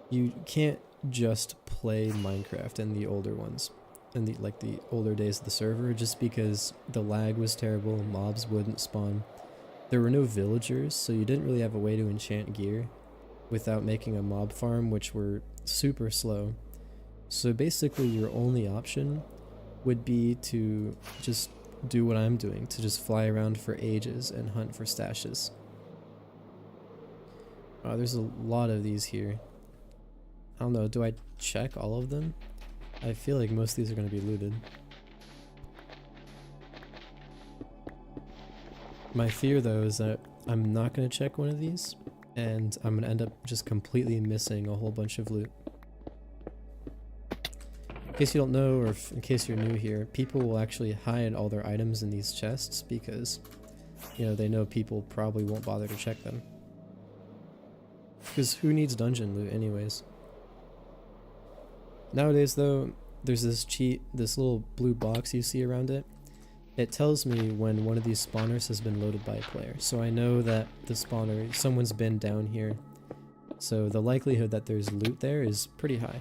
You can't just play Minecraft in the older ones, in the older days of the server, just because the lag was terrible, mobs wouldn't spawn. There were no villagers, so you didn't really have a way to enchant gear without making a mob farm, which were super slow. So basically your only option would be to just do what I'm doing, to just fly around for ages and hunt for stashes. Oh, there's a lot of these here. I don't know, do I check all of them? I feel like most of these are going to be looted. My fear though is that I'm not going to check one of these, and I'm going to end up just completely missing a whole bunch of loot. In case you don't know, or in case you're new here, people will actually hide all their items in these chests because, you know, they know people probably won't bother to check them. Because who needs dungeon loot anyways? Nowadays though, there's this little blue box you see around it. It tells me when one of these spawners has been loaded by a player, so I know that the spawner, someone's been down here. So the likelihood that there's loot there is pretty high.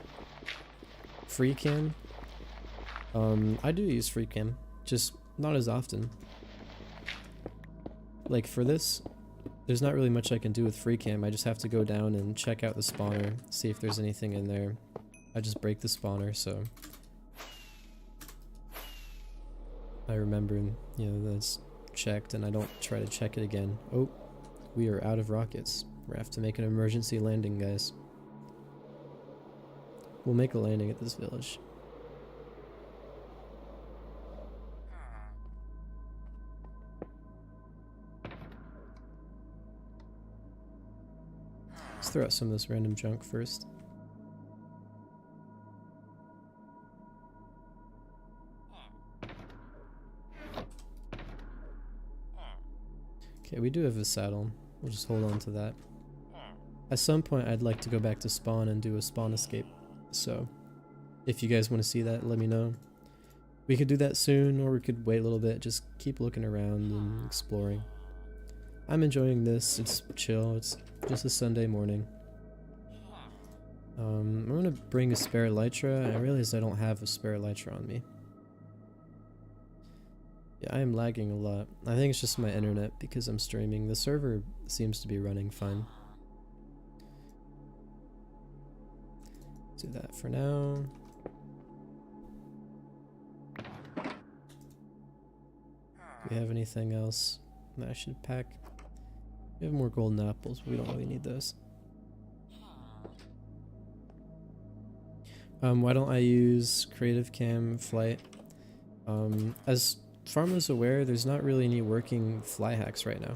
Free cam. I do use free cam, just not as often. Like for this, there's not really much I can do with free cam. I just have to go down and check out the spawner, see if there's anything in there. I just break the spawner, so I remember, you know, that's checked and I don't try to check it again. Oh, we are out of rockets. We have to make an emergency landing, guys. We'll make a landing at this village. Let's throw out some of this random junk first. Okay, we do have a saddle. We'll just hold on to that. At some point, I'd like to go back to spawn and do a spawn escape. So, if you guys want to see that, let me know. We could do that soon, or we could wait a little bit. Just keep looking around and exploring. I'm enjoying this. It's chill. It's just a Sunday morning. I'm gonna bring a spare elytra. I realize I don't have a spare elytra on me. Yeah, I am lagging a lot. I think it's just my internet because I'm streaming. The server seems to be running fine. Do that for now. Do we have anything else that I should pack? We have more golden apples, but we don't really need those. Why don't I use Creative Cam Flight? As Farmer's aware, there's not really any working fly hacks right now.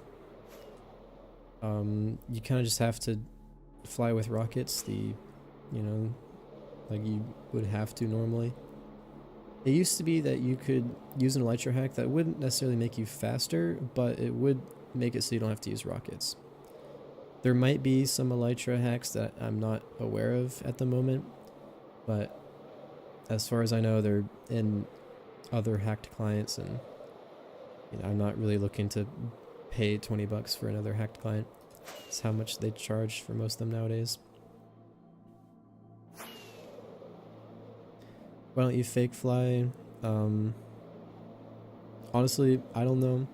You kind of just have to fly with rockets, you know, like you would have to normally. It used to be that you could use an elytra hack that wouldn't necessarily make you faster, but it would make it so you don't have to use rockets. There might be some elytra hacks that I'm not aware of at the moment, but as far as I know, they're in other hacked clients, and you know, I'm not really looking to pay 20 bucks for another hacked client. It's how much they charge for most of them nowadays. Why don't you fake fly? Honestly, I don't know.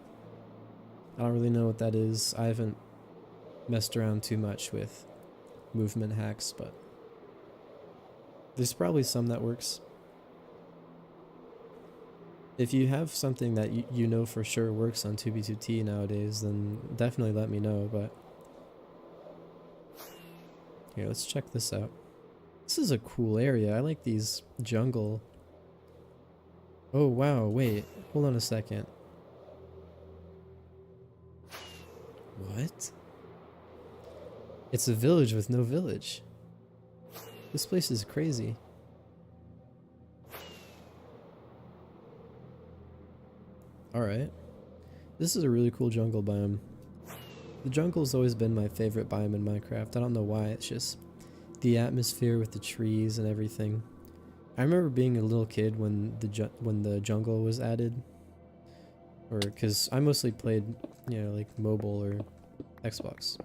I don't really know what that is. I haven't messed around too much with movement hacks, but there's probably some that works. If you have something that you know for sure works on 2B2T nowadays, then definitely let me know, but here, let's check this out. This is a cool area. I like these jungle. Oh wow, wait, hold on a second. What? It's a village with no village. This place is crazy. Alright. This is a really cool jungle biome. The jungle's always been my favorite biome in Minecraft. I don't know why, it's just the atmosphere with the trees and everything. I remember being a little kid when the jungle was added. Or, cause I mostly played, you know, like mobile or Xbox.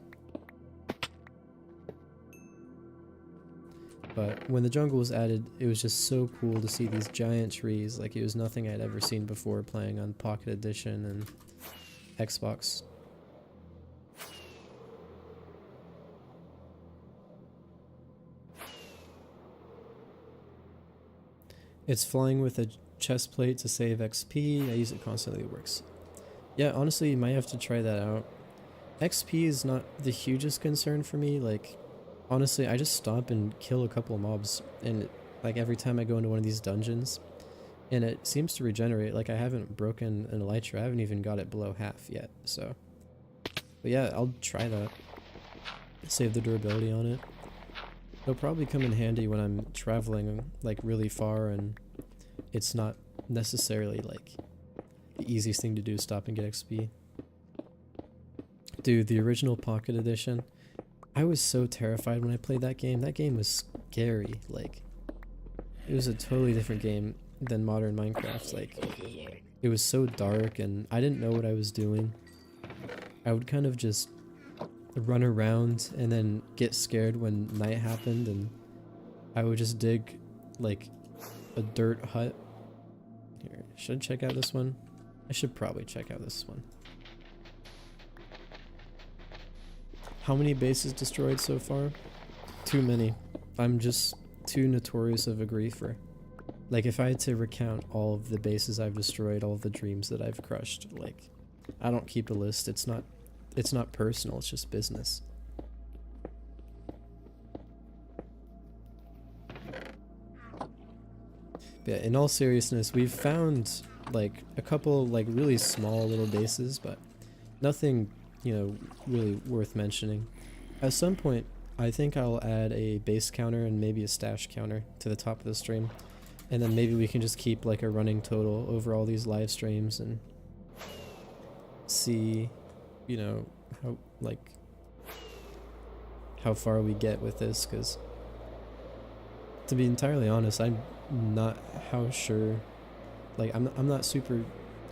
But when the jungle was added, it was just so cool to see these giant trees. Like, it was nothing I'd ever seen before playing on Pocket Edition and Xbox. It's flying with a chest plate to save XP. I use it constantly, it works. Yeah, honestly, you might have to try that out. XP is not the hugest concern for me. Like, honestly, I just stop and kill a couple of mobs, and like every time I go into one of these dungeons, and it seems to regenerate. Like, I haven't broken an elytra. I haven't even got it below half yet, so. But yeah, I'll try that. Save the durability on it. It'll probably come in handy when I'm traveling like really far and it's not necessarily like the easiest thing to do, stop and get XP. Dude, the original Pocket Edition, I was so terrified when I played that game. That game was scary. Like, it was a totally different game than modern Minecraft. Like, it was so dark and I didn't know what I was doing. I would kind of just run around and then get scared when night happened, and I would just dig like a dirt hut. Here, should I check out this one? I should probably check out this one. How many bases destroyed so far? Too many. I'm just too notorious of a griefer. Like, if I had to recount all of the bases I've destroyed, all of the dreams that I've crushed, like, I don't keep a list. It's not personal, it's just business. But yeah, in all seriousness, we've found like a couple like really small little bases, but nothing, you know, really worth mentioning. At some point, I think I'll add a base counter and maybe a stash counter to the top of the stream. And then maybe we can just keep like a running total over all these live streams and see, you know, how far we get with this, because to be entirely honest, I'm not I'm not super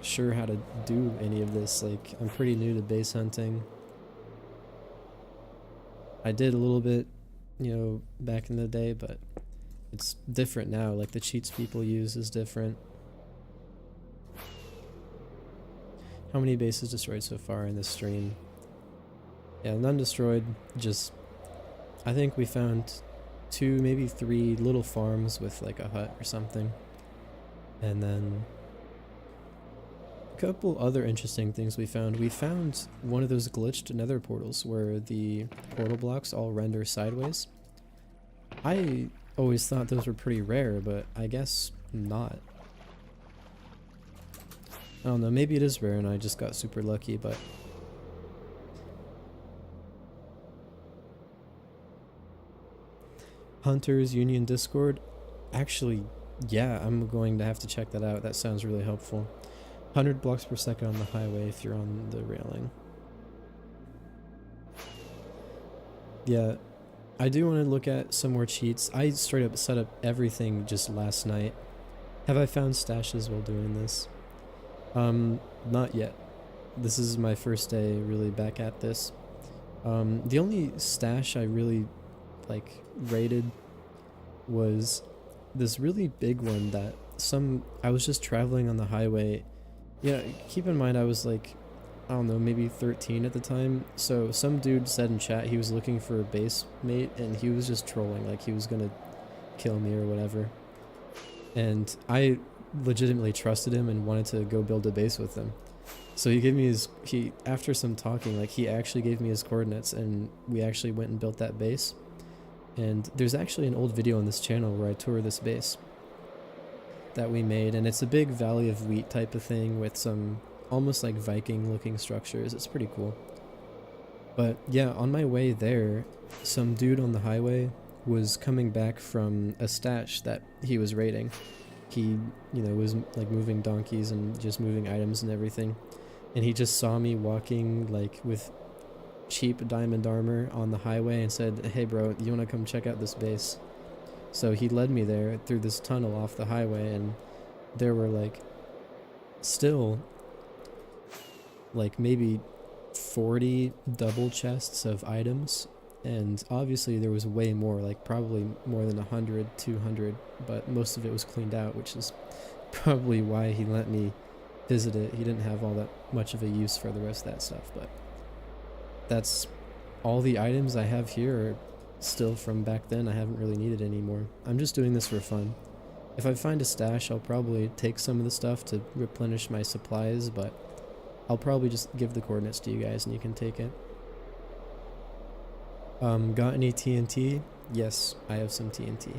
sure how to do any of this. Like, I'm pretty new to base hunting. I did a little bit, you know, back in the day, but it's different now. Like, the cheats people use is different. How many bases destroyed so far in this stream? Yeah, none destroyed. Just, I think we found 2, maybe 3 little farms with like a hut or something. And then a couple other interesting things we found. We found one of those glitched nether portals where the portal blocks all render sideways. I always thought those were pretty rare, but I guess not. I don't know, maybe it is rare and I just got super lucky, but Hunters Union Discord? Actually, yeah, I'm going to have to check that out. That sounds really helpful. 100 blocks per second on the highway if you're on the railing. Yeah, I do want to look at some more cheats. I straight up set up everything just last night. Have I found stashes while doing this? Not yet. This is my first day really back at this. The only stash I really like raided was this really big one that I was just traveling on the highway. Yeah, keep in mind I was like, I don't know, maybe 13 at the time. So some dude said in chat he was looking for a base mate and he was just trolling, like he was gonna kill me or whatever. And I legitimately trusted him and wanted to go build a base with him. So he gave me after some talking, like he actually gave me his coordinates and we actually went and built that base. And there's actually an old video on this channel where I tour this base that we made, and it's a big valley of wheat type of thing with some almost like Viking looking structures. It's pretty cool. But yeah, on my way there, some dude on the highway was coming back from a stash that he was raiding. He, you know, was like moving donkeys and just moving items and everything. And he just saw me walking like with cheap diamond armor on the highway and said, "Hey bro, you want to come check out this base?" So he led me there through this tunnel off the highway, and there were like still like maybe 40 double chests of items, and obviously there was way more, like probably more than 100, 200, but most of it was cleaned out, which is probably why he let me visit it. He didn't have all that much of a use for the rest of that stuff, but that's all the items I have here are still from back then. I haven't really needed anymore. I'm just doing this for fun. If I find a stash, I'll probably take some of the stuff to replenish my supplies, but I'll probably just give the coordinates to you guys and you can take it. Got any TNT? Yes, I have some TNT.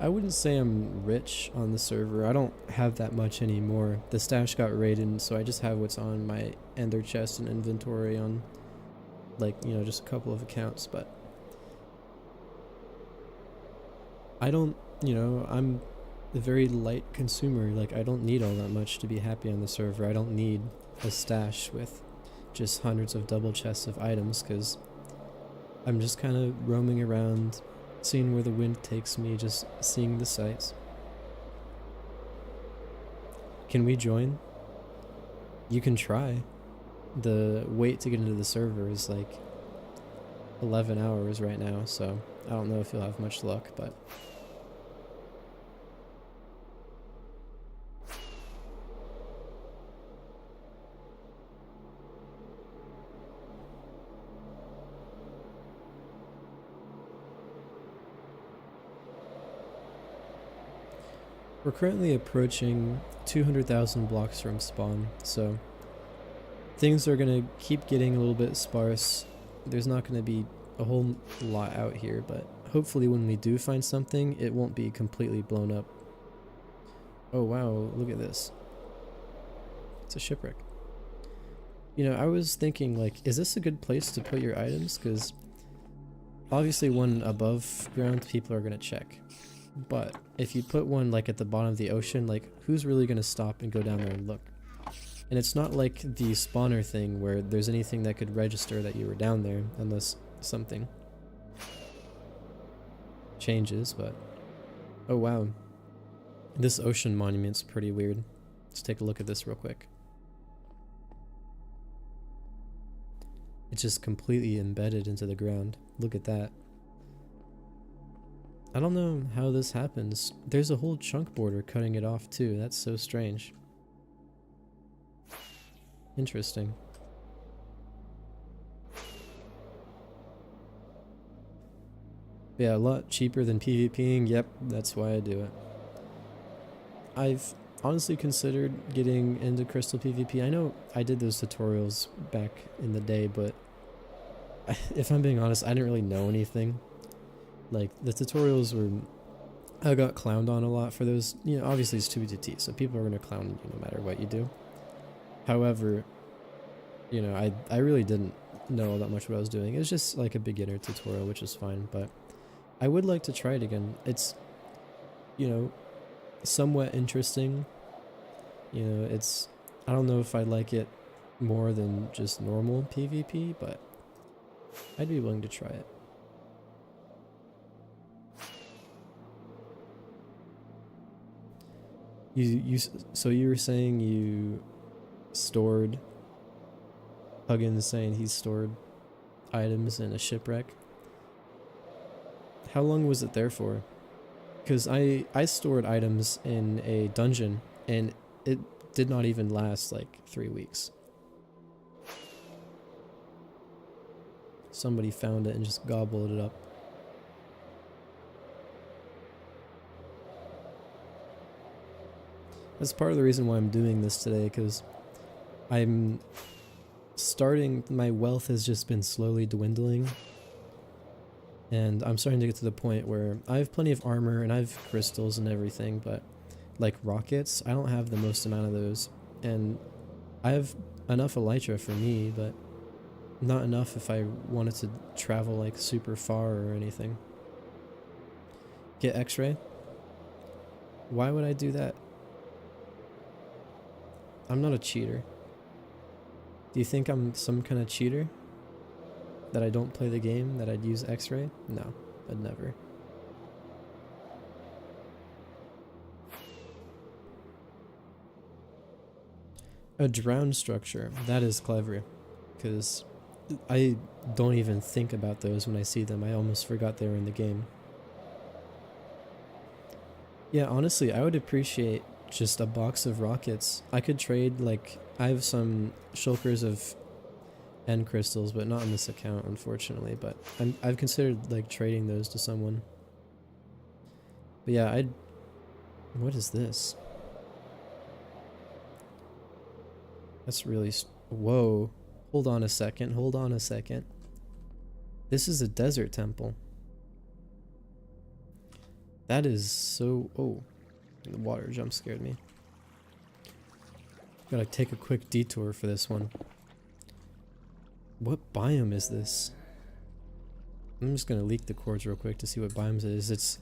I wouldn't say I'm rich on the server. I don't have that much anymore. The stash got raided, so I just have what's on my ender chest and inventory on, like, you know, just a couple of accounts, but I don't, you know, I'm a very light consumer. Like, I don't need all that much to be happy on the server. I don't need a stash with just hundreds of double chests of items, because I'm just kind of roaming around, seeing where the wind takes me, just seeing the sights. Can we join? You can try. The wait to get into the server is like 11 hours right now, so I don't know if you'll have much luck, but we're currently approaching 200,000 blocks from spawn, so things are gonna keep getting a little bit sparse. There's not gonna be a whole lot out here, but hopefully when we do find something, it won't be completely blown up. Oh wow, look at this. It's a shipwreck. You know, I was thinking, like, is this a good place to put your items? Because obviously one above ground, people are gonna check. But if you put one like at the bottom of the ocean, like, who's really gonna stop and go down there and look? And it's not like the spawner thing where there's anything that could register that you were down there unless something changes, but oh wow. This ocean monument's pretty weird. Let's take a look at this real quick. It's just completely embedded into the ground. Look at that. I don't know how this happens. There's a whole chunk border cutting it off too. That's so strange. Interesting. Yeah, a lot cheaper than PvPing. Yep, that's why I do it. I've honestly considered getting into Crystal PvP. I know I did those tutorials back in the day, but if I'm being honest, I didn't really know anything. Like, the tutorials were... I got clowned on a lot for those. You know, obviously it's 2BTT, so people are going to clown you no matter what you do. However, you know, I really didn't know all that much what I was doing. It was just like a beginner tutorial, which is fine, but I would like to try it again. It's, you know, somewhat interesting. You know, it's... I don't know if I like it more than just normal PvP, but I'd be willing to try it. So you were saying you stored... Huggins saying he stored items in a shipwreck. How long was it there for? Because I stored items in a dungeon and it did not even last like 3 weeks. Somebody found it and just gobbled it up. That's part of the reason why I'm doing this today, because I'm starting... my wealth has just been slowly dwindling. And I'm starting to get to the point where I have plenty of armor and I have crystals and everything, but like rockets, I don't have the most amount of those. And I have enough elytra for me, but not enough if I wanted to travel like super far or anything. Get X-ray? Why would I do that? I'm not a cheater. Do you think I'm some kind of cheater? That I don't play the game? That I'd use X-ray? No, I'd never. A drown structure. That is clever. Because I don't even think about those when I see them. I almost forgot they were in the game. Yeah, honestly, I would appreciate just a box of rockets. I could trade, like, I have some shulkers of end crystals, but not on this account, unfortunately, but I've considered, like, trading those to someone. But yeah, what is this? That's really... whoa. Hold on a second, hold on a second. This is a desert temple. That is so... oh. The water jump scared me. Gotta take a quick detour for this one. What biome is this? I'm just gonna leak the coords real quick to see what biomes it is. It's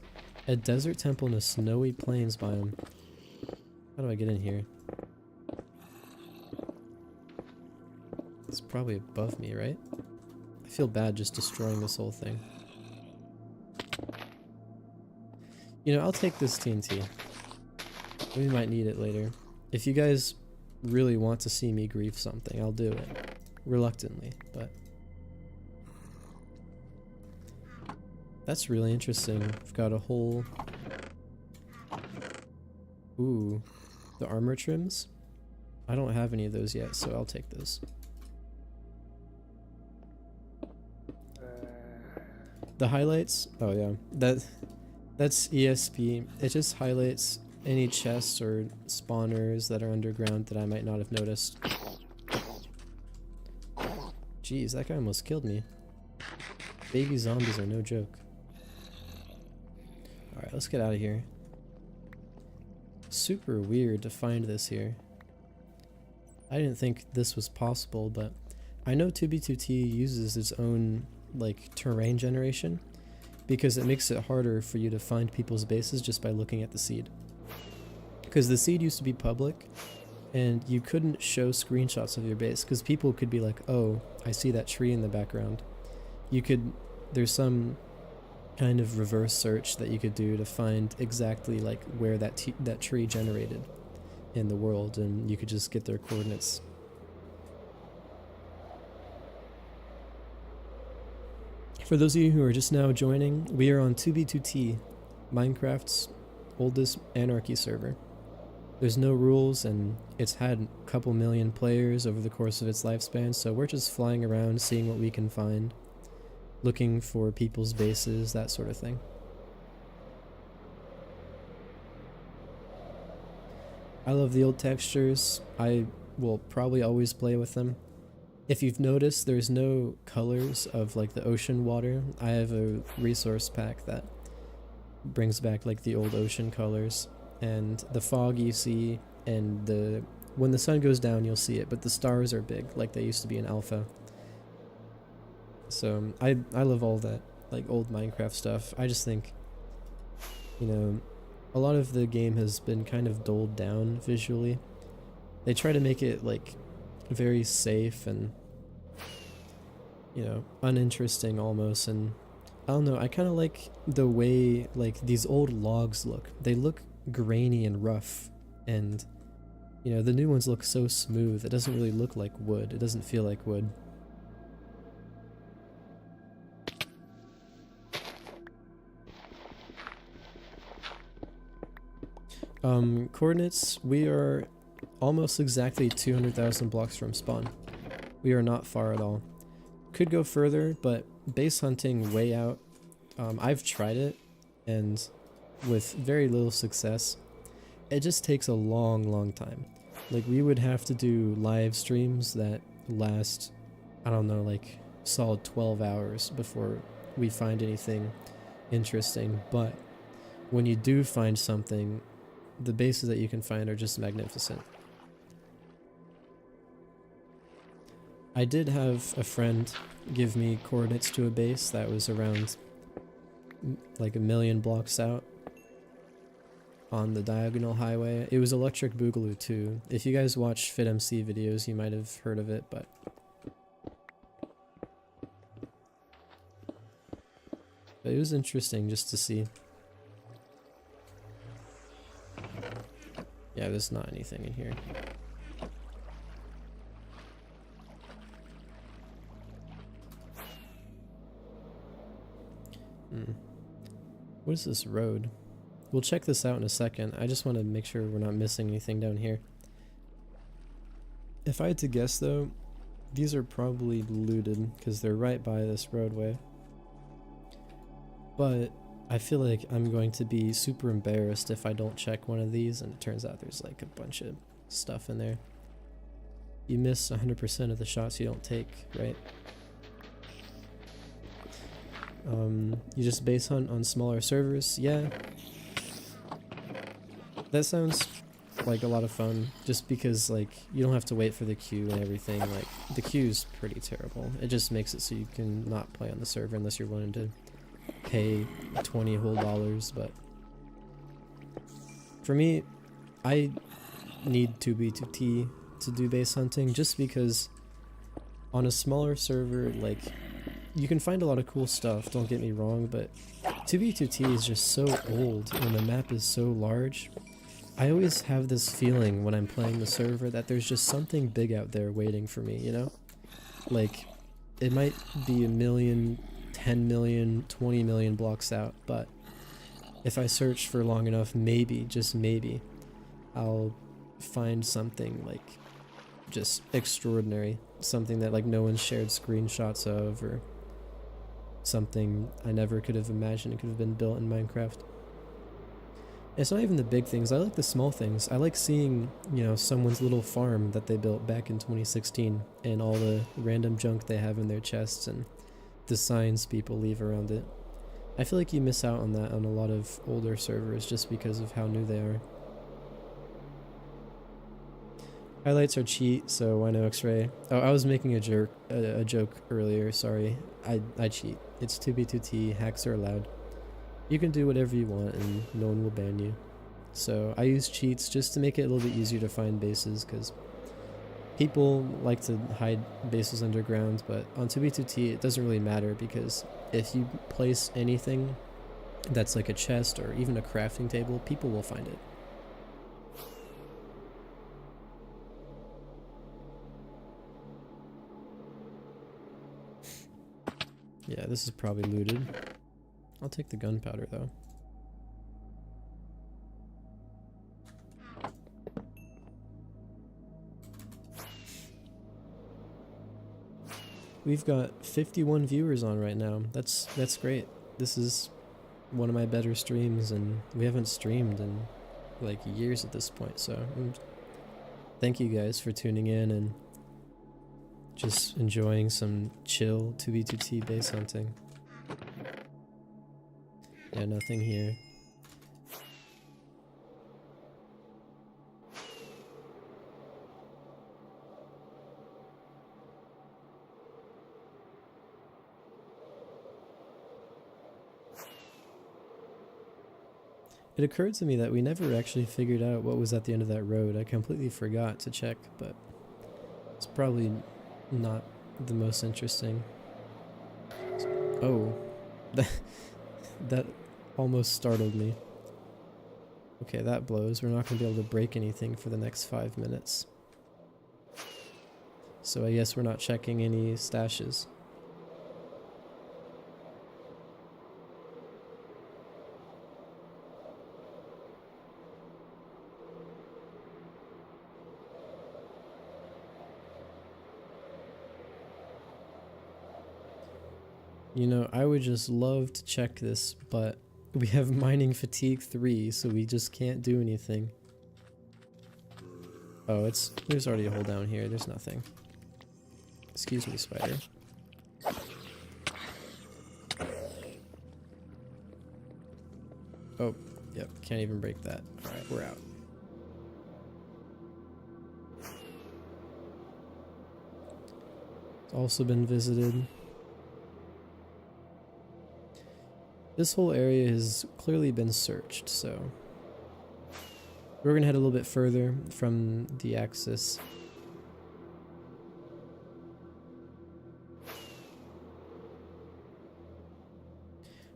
a desert temple in a snowy plains biome. How do I get in here? It's probably above me, right? I feel bad just destroying this whole thing. You know, I'll take this TNT. We might need it later. If you guys really want to see me grief something, I'll do it. Reluctantly, but... That's really interesting. I've got a whole... Ooh. The armor trims? I don't have any of those yet, so I'll take those. The highlights? Oh yeah. That's ESP. It just highlights any chests or spawners that are underground that I might not have noticed. Jeez, that guy almost killed me. Baby zombies are no joke. Alright, let's get out of here. Super weird to find this here. I didn't think this was possible, but I know 2B2T uses its own like terrain generation because it makes it harder for you to find people's bases just by looking at the seed. Because the seed used to be public and you couldn't show screenshots of your base because people could be like, oh, I see that tree in the background. There's some kind of reverse search that you could do to find exactly like where that tree generated in the world, and you could just get their coordinates. For those of you who are just now joining, we are on 2B2T, Minecraft's oldest anarchy server. There's no rules, and it's had a couple million players over the course of its lifespan, so we're just flying around seeing what we can find, looking for people's bases, that sort of thing. I love the old textures. I will probably always play with them. If you've noticed, there's no colors of like the ocean water. I have a resource pack that brings back like the old ocean colors, and the fog you see, and when the sun goes down you'll see it, but the stars are big like they used to be in alpha. So I love all that like old Minecraft stuff. I just think, you know, a lot of the game has been kind of dulled down visually. They try to make it like very safe and, you know, uninteresting almost, and I don't know, I kind of like the way like these old logs look. They look grainy and rough, and you know, the new ones look so smooth. It doesn't really look like wood. It doesn't feel like wood. Coordinates, we are almost exactly 200,000 blocks from spawn. We are not far at all. Could go further, but base hunting way out, I've tried it, and with very little success. It just takes a long time. Like, we would have to do live streams that last, I don't know, like solid 12 hours before we find anything interesting. But when you do find something, the bases that you can find are just magnificent. I did have a friend give me coordinates to a base that was around like 1,000,000 blocks out on the diagonal highway. It was Electric Boogaloo 2. If you guys watch FitMC videos, you might have heard of it, but it was interesting just to see. Yeah, there's not anything in here. What is this road? We'll check this out in a second. I just want to make sure we're not missing anything down here. If I had to guess though, these are probably looted because they're right by this roadway. But I feel like I'm going to be super embarrassed if I don't check one of these and it turns out there's like a bunch of stuff in there. You miss 100% of the shots you don't take, right? You just base hunt on smaller servers? Yeah. That sounds like a lot of fun, just because like you don't have to wait for the queue and everything. Like the queue's pretty terrible. It just makes it so you can not play on the server unless you're willing to pay $20 whole. But for me, I need 2B2T to do base hunting, just because on a smaller server, like, you can find a lot of cool stuff, don't get me wrong, but 2B2T is just so old and the map is so large. I always have this feeling when I'm playing the server that there's just something big out there waiting for me, you know? Like, it might be 1 million, 10 million, 20 million blocks out, but if I search for long enough, maybe, just maybe, I'll find something like just extraordinary, something that like no one shared screenshots of, or something I never could have imagined it could have been built in Minecraft. It's not even the big things, I like the small things. I like seeing, you know, someone's little farm that they built back in 2016 and all the random junk they have in their chests and the signs people leave around it. I feel like you miss out on that on a lot of older servers just because of how new they are. Highlights are cheat, so why no X-ray? Oh, I was making a joke earlier, sorry. I cheat. It's 2B2T, hacks are allowed. You can do whatever you want and no one will ban you. So I use cheats just to make it a little bit easier to find bases, because people like to hide bases underground, but on 2B2T it doesn't really matter, because if you place anything that's like a chest or even a crafting table, people will find it. Yeah, this is probably looted. I'll take the gunpowder though. We've got 51 viewers on right now. That's great. This is one of my better streams, and we haven't streamed in like years at this point, so thank you guys for tuning in and just enjoying some chill 2B2T base hunting. Yeah, nothing here. It occurred to me that we never actually figured out what was at the end of that road. I completely forgot to check, but it's probably not the most interesting. Oh, that almost startled me. Okay, that blows. We're not going to be able to break anything for the next 5 minutes. So I guess we're not checking any stashes. You know, I would just love to check this, but we have mining fatigue 3, so we just can't do anything. Oh, there's already a hole down here. There's nothing. Excuse me, spider. Oh, yep, can't even break that. Alright, we're out. It's also been visited. This whole area has clearly been searched, so we're gonna head a little bit further from the axis.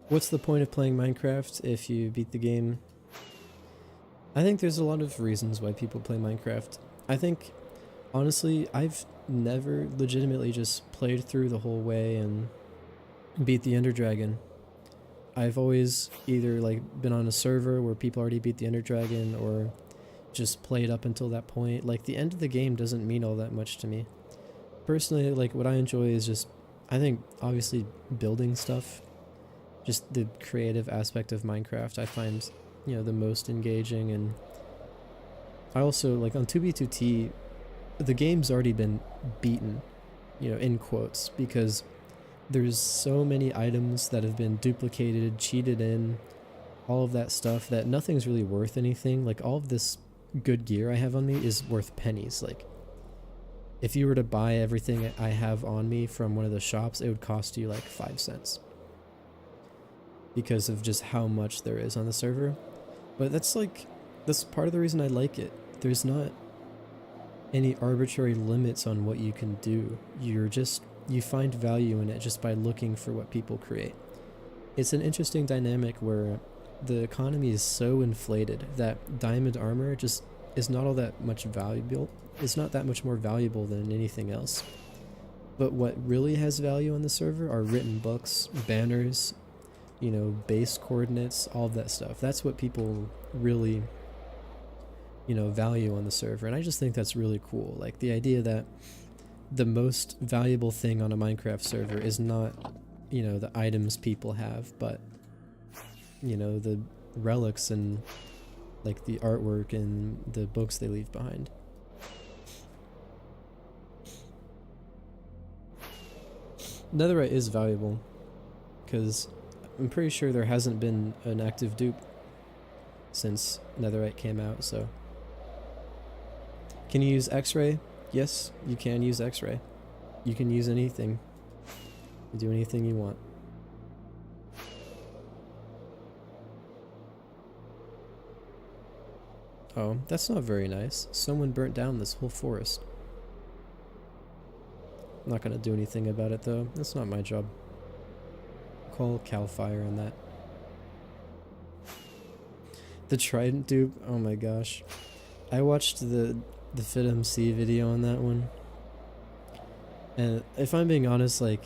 What's the point of playing Minecraft if you beat the game? I think there's a lot of reasons why people play Minecraft. I think, honestly, I've never legitimately just played through the whole way and beat the Ender Dragon. I've always either like been on a server where people already beat the Ender Dragon, or just played up until that point. Like, the end of the game doesn't mean all that much to me. Personally, like, what I enjoy is just, I think, obviously building stuff. Just the creative aspect of Minecraft I find, you know, the most engaging. And I also, like, on 2B2T, the game's already been beaten, you know, in quotes, because there's so many items that have been duplicated, cheated in, all of that stuff, that nothing's really worth anything. Like, all of this good gear I have on me is worth pennies. Like, if you were to buy everything I have on me from one of the shops, it would cost you like 5 cents. Because of just how much there is on the server. But that's part of the reason I like it. There's not any arbitrary limits on what you can do. You find value in it just by looking for what people create. It's an interesting dynamic where the economy is so inflated that diamond armor just is not all that much valuable. It's not that much more valuable than anything else. But what really has value on the server are written books, banners, you know, base coordinates, all of that stuff. That's what people really, you know, value on the server. And I just think that's really cool. Like, the idea that the most valuable thing on a Minecraft server is not, you know, the items people have, but, you know, the relics and, like, the artwork and the books they leave behind. Netherite is valuable, because I'm pretty sure there hasn't been an active dupe since Netherite came out, so. Can you use X-ray? Yes, you can use X-ray. You can use anything. You do anything you want. Oh, that's not very nice. Someone burnt down this whole forest. I'm not gonna do anything about it though. That's not my job. Call Cal Fire on that. The Trident dupe? Oh my gosh. I watched the FitMC video on that one. And if I'm being honest, like,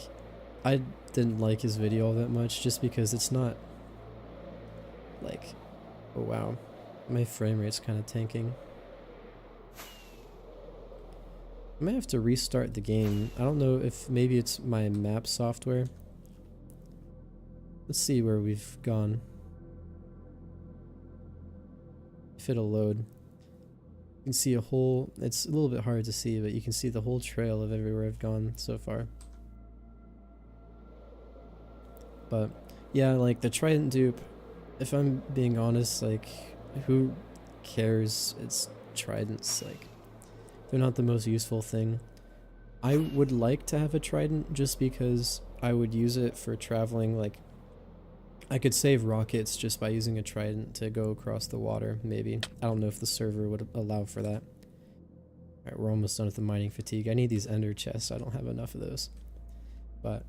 I didn't like his video all that much just because it's not like, oh wow, my frame rate's kind of tanking. I might have to restart the game. I don't know if maybe it's my map software. Let's see where we've gone. If it'll load. You can see a whole, it's a little bit hard to see, but you can see the whole trail of everywhere I've gone so far. But yeah, like the Trident dupe, if I'm being honest, like, who cares? It's Tridents, like, they're not the most useful thing. I would like to have a Trident just because I would use it for traveling. Like, I could save rockets just by using a Trident to go across the water, maybe. I don't know if the server would allow for that. Alright, we're almost done with the mining fatigue. I need these ender chests. I don't have enough of those. But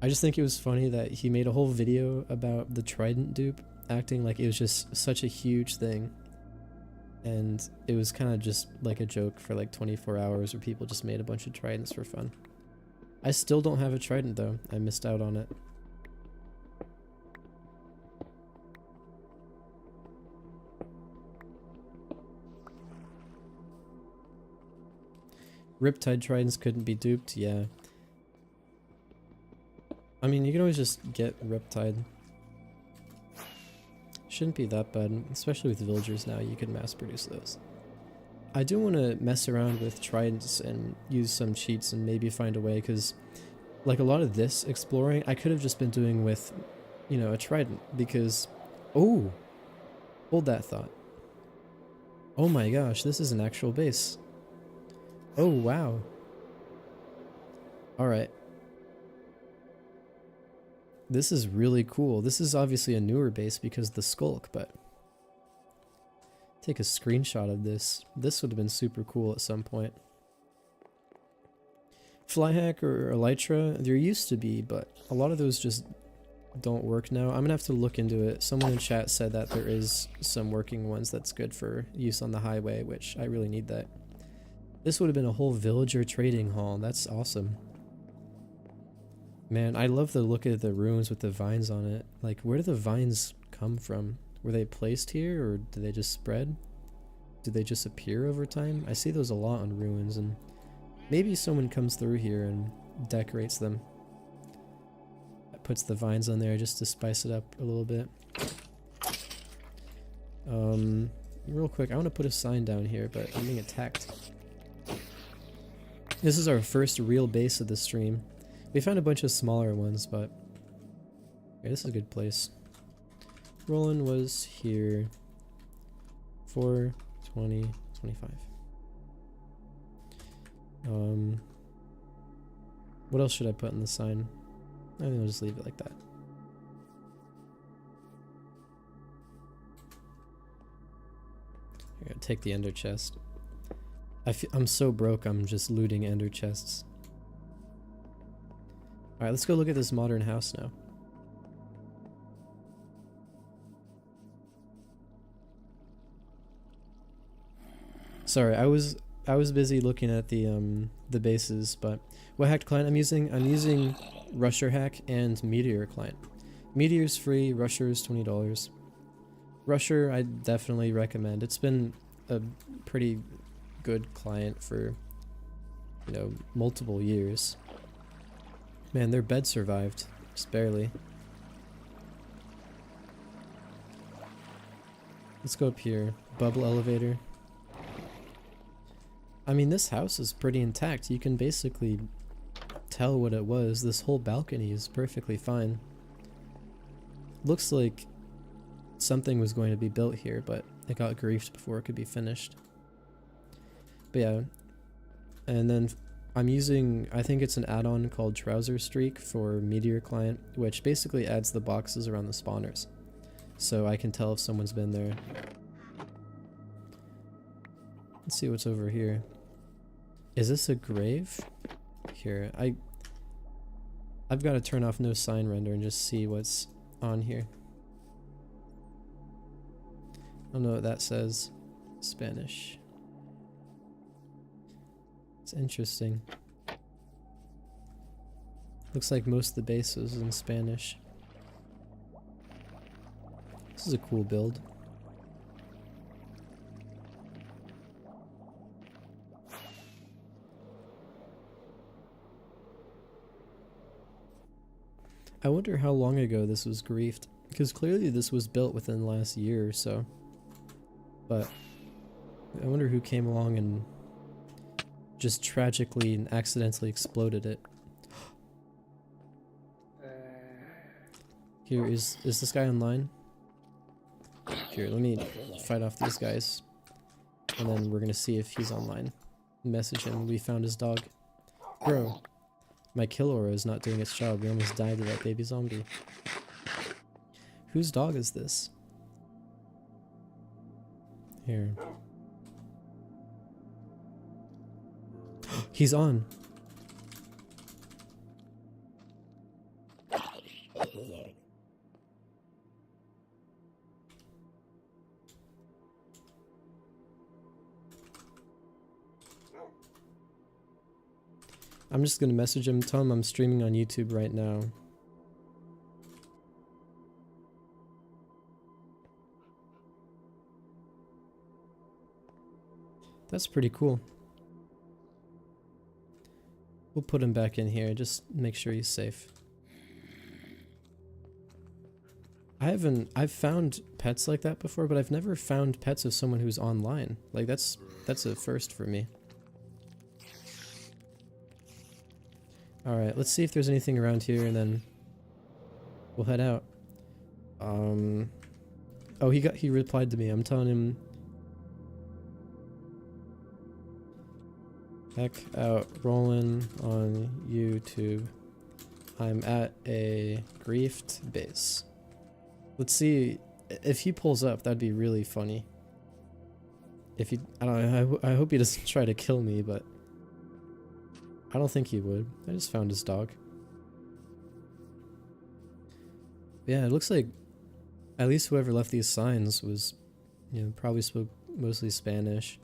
I just think it was funny that he made a whole video about the Trident dupe, acting like it was just such a huge thing. And it was kind of just like a joke for like 24 hours where people just made a bunch of Tridents for fun. I still don't have a Trident though. I missed out on it. Riptide Tridents couldn't be duped, yeah. I mean, you can always just get Riptide. Shouldn't be that bad, especially with villagers now, you can mass produce those. I do want to mess around with Tridents and use some cheats and maybe find a way, because like a lot of this exploring, I could have just been doing with, you know, a Trident, because, oh, hold that thought. Oh my gosh, this is an actual base. Oh wow. Alright. This is really cool. This is obviously a newer base because of the skulk, but take a screenshot of this. This would have been super cool at some point. Flyhack or Elytra, there used to be, but a lot of those just don't work now. I'm gonna have to look into it. Someone in chat said that there is some working ones that's good for use on the highway, which I really need that. This would have been a whole villager trading hall. That's awesome. Man, I love the look of the ruins with the vines on it. Like, where do the vines come from? Were they placed here, or do they just spread? Do they just appear over time? I see those a lot on ruins, and maybe someone comes through here and decorates them. That puts the vines on there just to spice it up a little bit. Real quick, I want to put a sign down here, but I'm being attacked. This is our first real base of the stream. We found a bunch of smaller ones, but okay, this is a good place. Roland was here for 20, 25. What else should I put in the sign? I think I'll just leave it like that. Here, take the ender chest. I'm so broke, I'm just looting ender chests. Alright, let's go look at this modern house now. Sorry, I was busy looking at the bases, but what hacked client I'm using Rusher hack and Meteor client. Meteor's free, Rusher's $20. Rusher I definitely recommend. It's been a pretty good client for, you know, multiple years. Man, their bed survived, just barely. Let's go up here. Bubble elevator. I mean, this house is pretty intact. You can basically tell what it was. This whole balcony is perfectly fine. Looks like something was going to be built here, but it got griefed before it could be finished. But yeah, and then I'm using, I think it's an add-on called Trouser Streak for Meteor Client, which basically adds the boxes around the spawners, so I can tell if someone's been there. Let's see what's over here. Is this a grave? Here, I've got to turn off no sign render and just see what's on here. I don't know what that says. Spanish. It's interesting. Looks like most of the base is in Spanish. This is a cool build. I wonder how long ago this was griefed, because clearly this was built within the last year or so. But I wonder who came along and just tragically and accidentally exploded it. Here, is this guy online? Here, let me fight off these guys, and then we're gonna see if he's online. Message him, we found his dog. Bro, my kill aura is not doing its job, we almost died to that baby zombie. Whose dog is this? Here. He's on. I'm just gonna message him, tell him I'm streaming on YouTube right now. That's pretty cool. We'll put him back in here, just make sure he's safe. I've found pets like that before, but I've never found pets of someone who's online. Like that's a first for me. Alright, let's see if there's anything around here and then we'll head out. Oh, he replied to me. I'm telling him heck out, rolling on YouTube. I'm at a griefed base. Let's see if he pulls up. That'd be really funny. If he, I don't know. I hope he doesn't try to kill me, but I don't think he would. I just found his dog. Yeah, it looks like at least whoever left these signs was, you know, probably spoke mostly Spanish.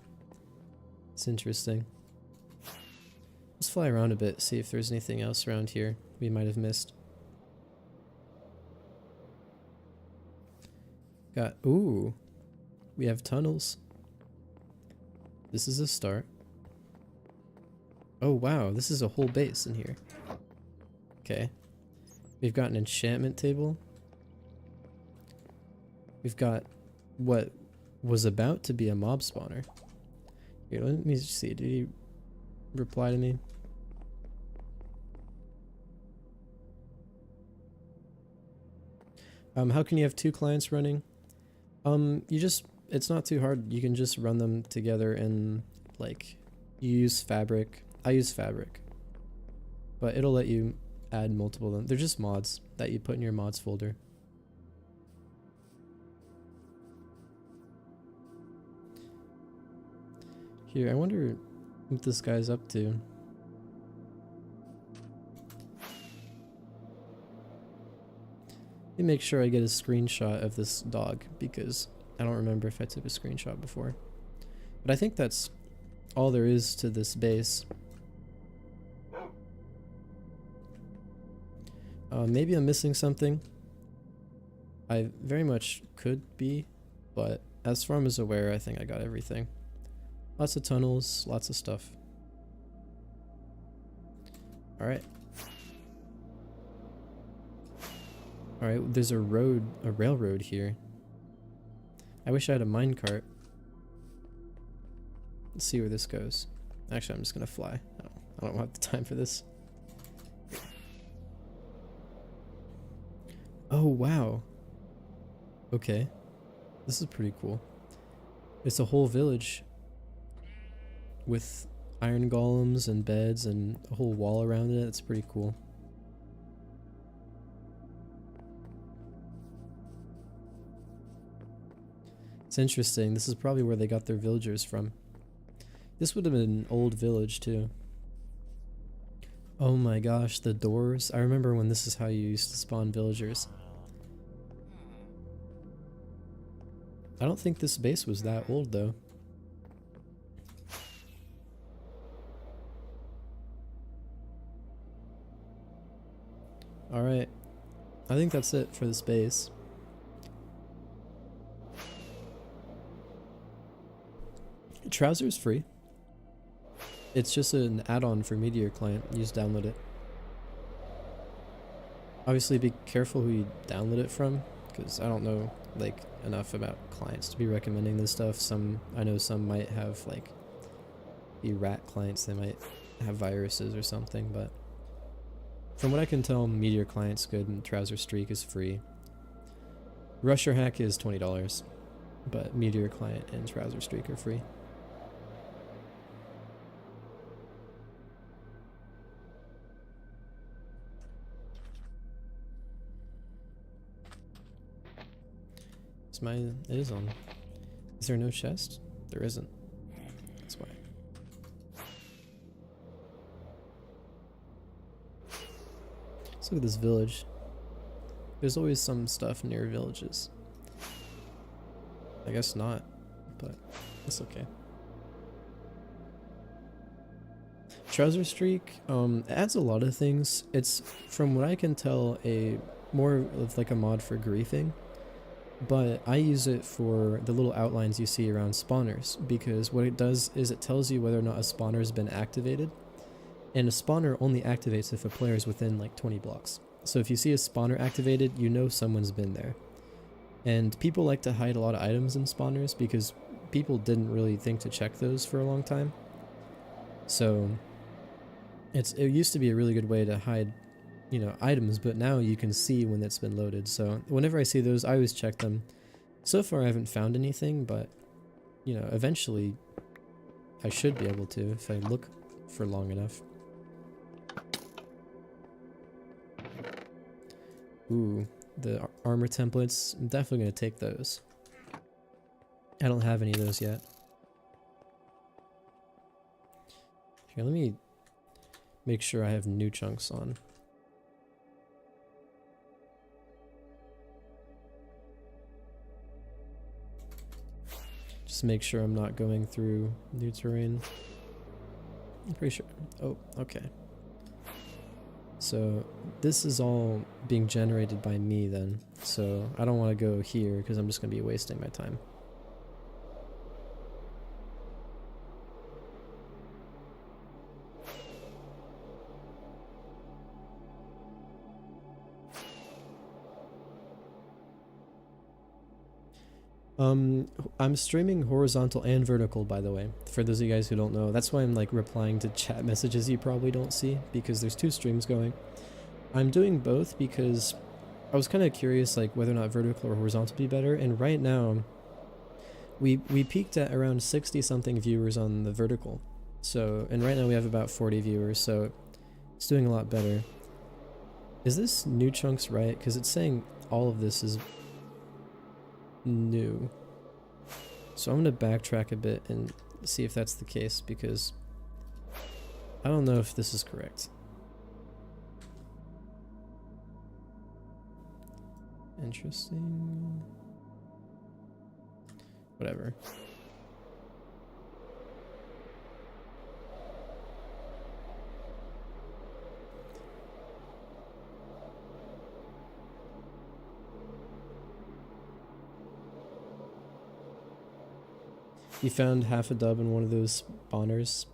It's interesting. Let's fly around a bit, see if there's anything else around here we might have missed. Ooh, we have tunnels. This is a start. Oh wow, this is a whole base in here. Okay. We've got an enchantment table. We've got what was about to be a mob spawner. Here, let me see. Did he reply to me? How can you have two clients running? You just it's not too hard. You can just run them together and like you use fabric. I use fabric, but it'll let you add multiple of them. They're just mods that you put in your mods folder. Here, I wonder what this guy's up to. Let me make sure I get a screenshot of this dog because I don't remember if I took a screenshot before. But I think that's all there is to this base. Maybe I'm missing something. I very much could be, but as far as I'm aware, I think I got everything. Lots of tunnels, lots of stuff. Alright. Alright, there's a railroad here. I wish I had a minecart. Let's see where this goes. Actually, I'm just gonna fly. I don't have the time for this. Oh, wow. Okay. This is pretty cool. It's a whole village with iron golems and beds and a whole wall around it. It's pretty cool. It's interesting. This is probably where they got their villagers from. This would have been an old village too. Oh my gosh, the doors. I remember when this is how you used to spawn villagers. I don't think this base was that old though. Alright, I think that's it for this base. Trouser's free. It's just an add-on for Meteor Client. You just download it. Obviously be careful who you download it from, because I don't know like enough about clients to be recommending this stuff. I know some might have like be rat clients, they might have viruses or something, but from what I can tell, Meteor Client's good and Trouser Streak is free. Rusher Hack is $20, but Meteor Client and Trouser Streak are free. It is on. Is there no chest? There isn't. That's why. Let's look at this village. There's always some stuff near villages. I guess not, but that's okay. Trouser Streak adds a lot of things. It's, from what I can tell, a more of like a mod for griefing. But I use it for the little outlines you see around spawners, because what it does is it tells you whether or not a spawner has been activated, and a spawner only activates if a player is within like 20 blocks. So if you see a spawner activated, you know someone's been there. And people like to hide a lot of items in spawners because people didn't really think to check those for a long time. So it used to be a really good way to hide, you know, items, but now you can see when it's been loaded. So whenever I see those, I always check them. So far I haven't found anything, but you know, eventually I should be able to if I look for long enough. Ooh, the armor templates, I'm definitely going to take those. I don't have any of those yet. Here, let me make sure I have new chunks on. Just make sure I'm not going through new terrain. I'm pretty sure. Oh, okay. So this is all being generated by me then. So I don't want to go here because I'm just going to be wasting my time. I'm streaming horizontal and vertical, by the way, for those of you guys who don't know. That's why I'm like replying to chat messages you probably don't see, because there's two streams going. I'm doing both because I was kind of curious like whether or not vertical or horizontal would be better, and right now We peaked at around 60 something viewers on the vertical. So, and right now we have about 40 viewers, so it's doing a lot better. Is this new chunks right? Because it's saying all of this is new. So I'm going to backtrack a bit and see if that's the case, because I don't know if this is correct. Interesting. Whatever. You found half a dub in one of those spawners?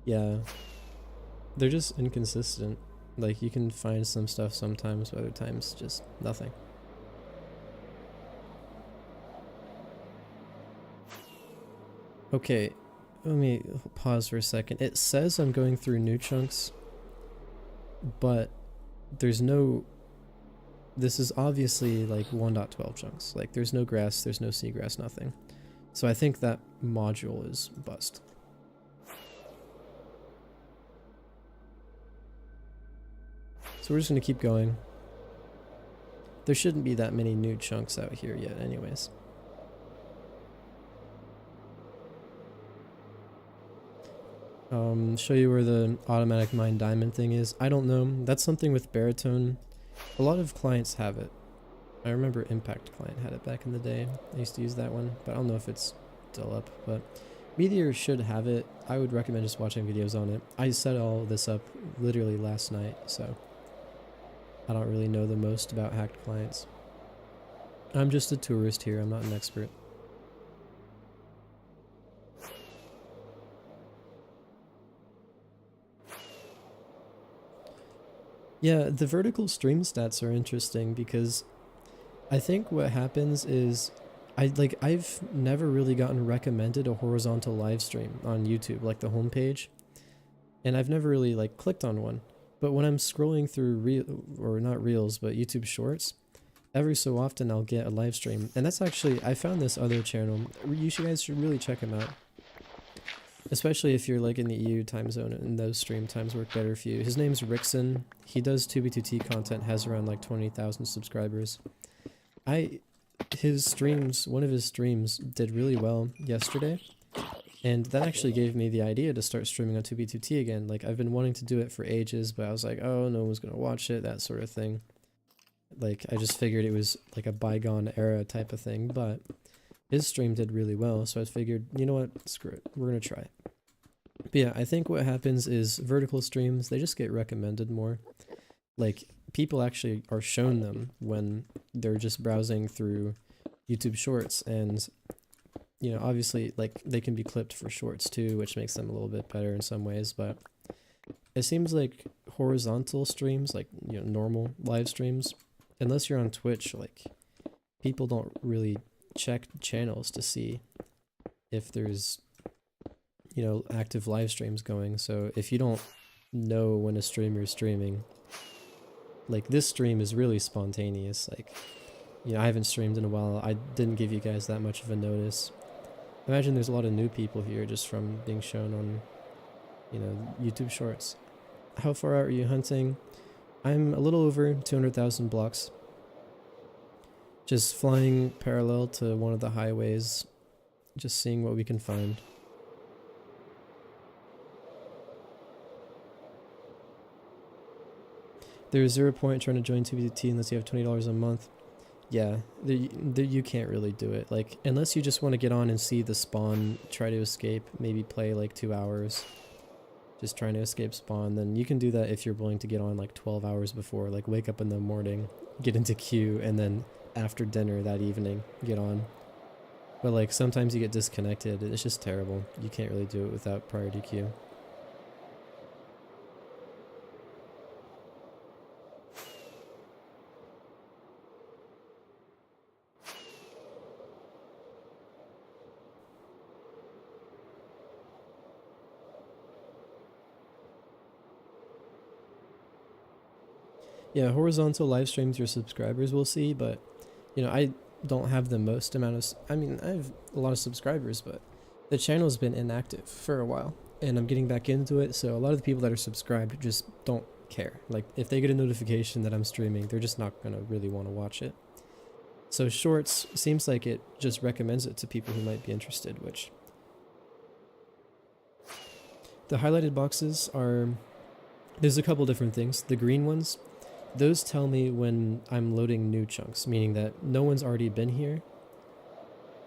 Yeah. They're just inconsistent. Like, you can find some stuff sometimes, but other times just nothing. Okay, let me pause for a second. It says I'm going through new chunks, but there's no... This is obviously like 1.12 chunks. Like, there's no grass, there's no seagrass, nothing. So I think that module is bust. So we're just going to keep going. There shouldn't be that many new chunks out here yet anyways. Show you where the automatic mine diamond thing is. I don't know. That's something with baritone. A lot of clients have it. I remember Impact Client had it back in the day. I used to use that one, but I don't know if it's still up. But Meteor should have it. I would recommend just watching videos on it. I set all this up literally last night, so I don't really know the most about hacked clients. I'm just a tourist here. I'm not an expert. Yeah, the vertical stream stats are interesting because I think what happens is I've never really gotten recommended a horizontal live stream on YouTube, like the homepage, and I've never really like clicked on one. But when I'm scrolling through not reels, but YouTube shorts, every so often I'll get a live stream. And that's actually, I found this other channel. You guys should really check him out. Especially if you're like in the EU time zone and those stream times work better for you. His name's Rickson. He does 2B2T content, has around like 20,000 subscribers. His streams, one of his streams did really well yesterday. And that actually gave me the idea to start streaming on 2B2T again. Like, I've been wanting to do it for ages, but I was like, oh, no one's gonna watch it, that sort of thing. Like, I just figured it was like a bygone era type of thing, but his stream did really well, so I figured, you know what, screw it, we're gonna try it. But yeah, I think what happens is vertical streams, they just get recommended more. Like, people actually are shown them when they're just browsing through YouTube Shorts, and you know, obviously, like, they can be clipped for shorts too, which makes them a little bit better in some ways, but it seems like horizontal streams, like, you know, normal live streams, unless you're on Twitch, like, people don't really check channels to see if there's, you know, active live streams going. So if you don't know when a streamer is streaming, like, this stream is really spontaneous. Like, you know, I haven't streamed in a while. I didn't give you guys that much of a notice. Imagine there's a lot of new people here just from being shown on, you know, YouTube Shorts. How far out are you hunting? I'm a little over 200,000 blocks. Just flying parallel to one of the highways, just seeing what we can find. There's 0 point trying to join 2B2T unless you have $20 a month. Yeah, you can't really do it. Like, unless you just want to get on and see the spawn, try to escape, maybe play like 2 hours, just trying to escape spawn, then you can do that if you're willing to get on like 12 hours before, like wake up in the morning, get into queue, and then after dinner that evening, get on. But like, sometimes you get disconnected, it's just terrible. You can't really do it without priority queue. Yeah, horizontal live streams your subscribers will see, but, you know, don't have the most amount of... I mean, I have a lot of subscribers, but the channel's been inactive for a while, and I'm getting back into it, so a lot of the people that are subscribed just don't care. Like, if they get a notification that I'm streaming, they're just not gonna really want to watch it. So Shorts seems like it just recommends it to people who might be interested, which... The highlighted boxes are... There's a couple different things. The green ones, those tell me when I'm loading new chunks, meaning that no one's already been here,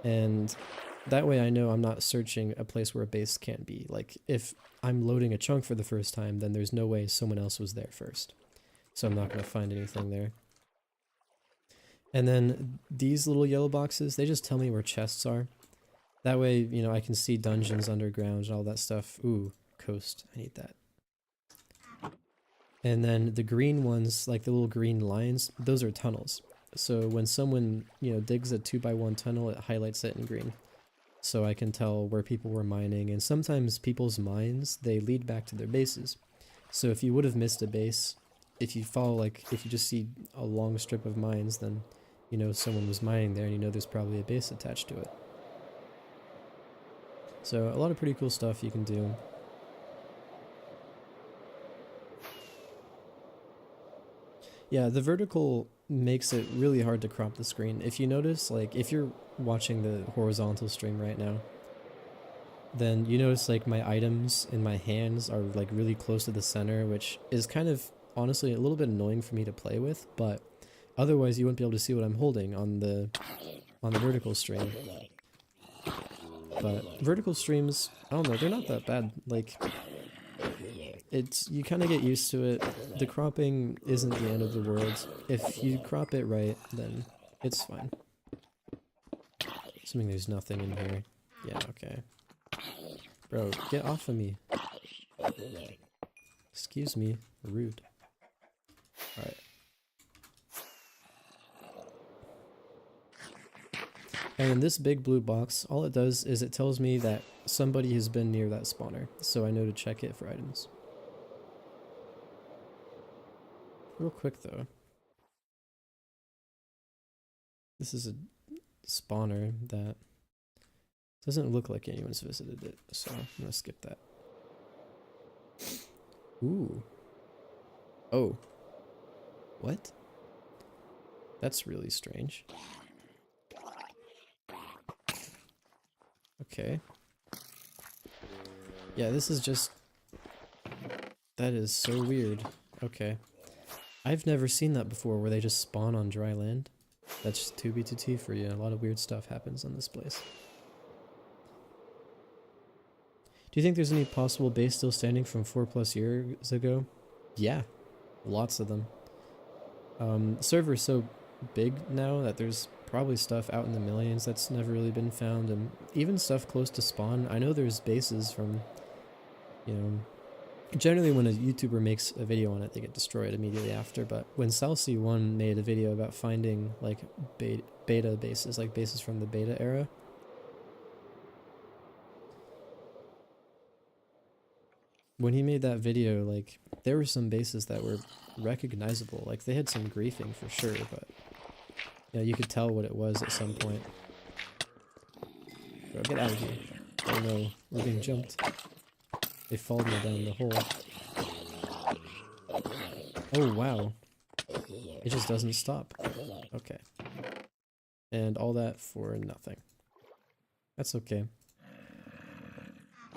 and that way I know I'm not searching a place where a base can't be. Like, if I'm loading a chunk for the first time, then there's no way someone else was there first. So I'm not going to find anything there. And then these little yellow boxes, they just tell me where chests are. That way, you know, I can see dungeons underground and all that stuff. Ooh, coast. I need that. And then the green ones, like the little green lines, those are tunnels. So when someone, you know, digs a 2x1 tunnel, it highlights it in green. So I can tell where people were mining, and sometimes people's mines, they lead back to their bases. So if you would have missed a base, if you follow, like, if you just see a long strip of mines, then you know someone was mining there, and you know there's probably a base attached to it. So a lot of pretty cool stuff you can do. Yeah, the vertical makes it really hard to crop the screen. If you notice, like, if you're watching the horizontal stream right now, then you notice, like, my items in my hands are, like, really close to the center, which is kind of, honestly, a little bit annoying for me to play with, but otherwise you wouldn't be able to see what I'm holding on the vertical stream. But vertical streams, I don't know, they're not that bad. Like, it's, you kind of get used to it. The cropping isn't the end of the world. If you crop it right, then it's fine. Assuming there's nothing in here. Yeah, okay. Bro, get off of me. Excuse me. Rude. Alright. And in this big blue box, all it does is it tells me that somebody has been near that spawner, so I know to check it for items. Real quick though. This is a spawner that doesn't look like anyone's visited it, so I'm gonna skip that. Ooh. Oh. What? That's really strange. Okay. Yeah, this is just... That is so weird. Okay. I've never seen that before, where they just spawn on dry land. That's 2B2T for you. A lot of weird stuff happens on this place. Do you think there's any possible base still standing from 4+ years ago? Yeah. Lots of them. The server's so big now that there's probably stuff out in the millions that's never really been found, and even stuff close to spawn. I know there's bases from, you know, generally when a YouTuber makes a video on it, they get destroyed immediately after, but when Salcy1 made a video about finding, like, beta bases, like bases from the beta era, when he made that video, like, there were some bases that were recognizable. Like, they had some griefing for sure, but yeah, you could tell what it was at some point. Bro, get out of here. Oh no, we're being jumped. They followed me down the hole. Oh wow. It just doesn't stop. Okay. And all that for nothing. That's okay.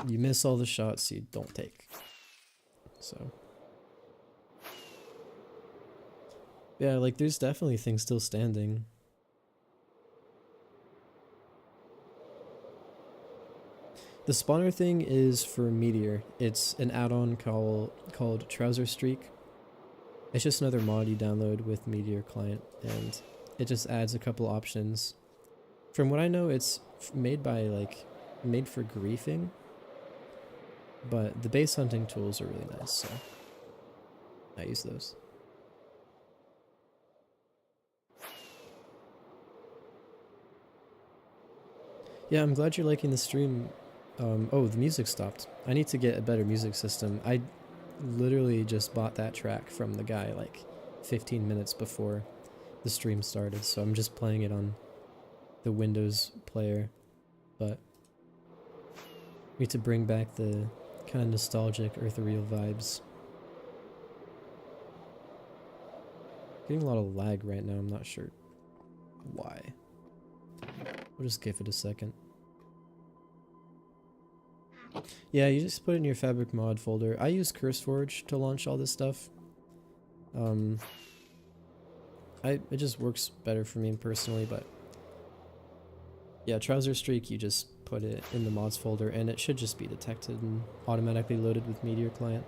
You miss all the shots you don't take. So. Yeah, like, there's definitely things still standing. The spawner thing is for Meteor. It's an add-on called Trouser Streak. It's just another mod you download with Meteor client, and it just adds a couple options. From what I know, it's made by, like, made for griefing, but the base hunting tools are really nice, so I use those. Yeah, I'm glad you're liking the stream. Oh, the music stopped. I need to get a better music system. I literally just bought that track from the guy like 15 minutes before the stream started, so I'm just playing it on the Windows player, but we need to bring back the kind of nostalgic ethereal vibes. Getting a lot of lag right now, I'm not sure why. We'll just give it a second. Yeah, you just put it in your Fabric mod folder. I use CurseForge to launch all this stuff. It just works better for me personally, but yeah, Trouser Streak, you just put it in the mods folder and it should just be detected and automatically loaded with Meteor Client.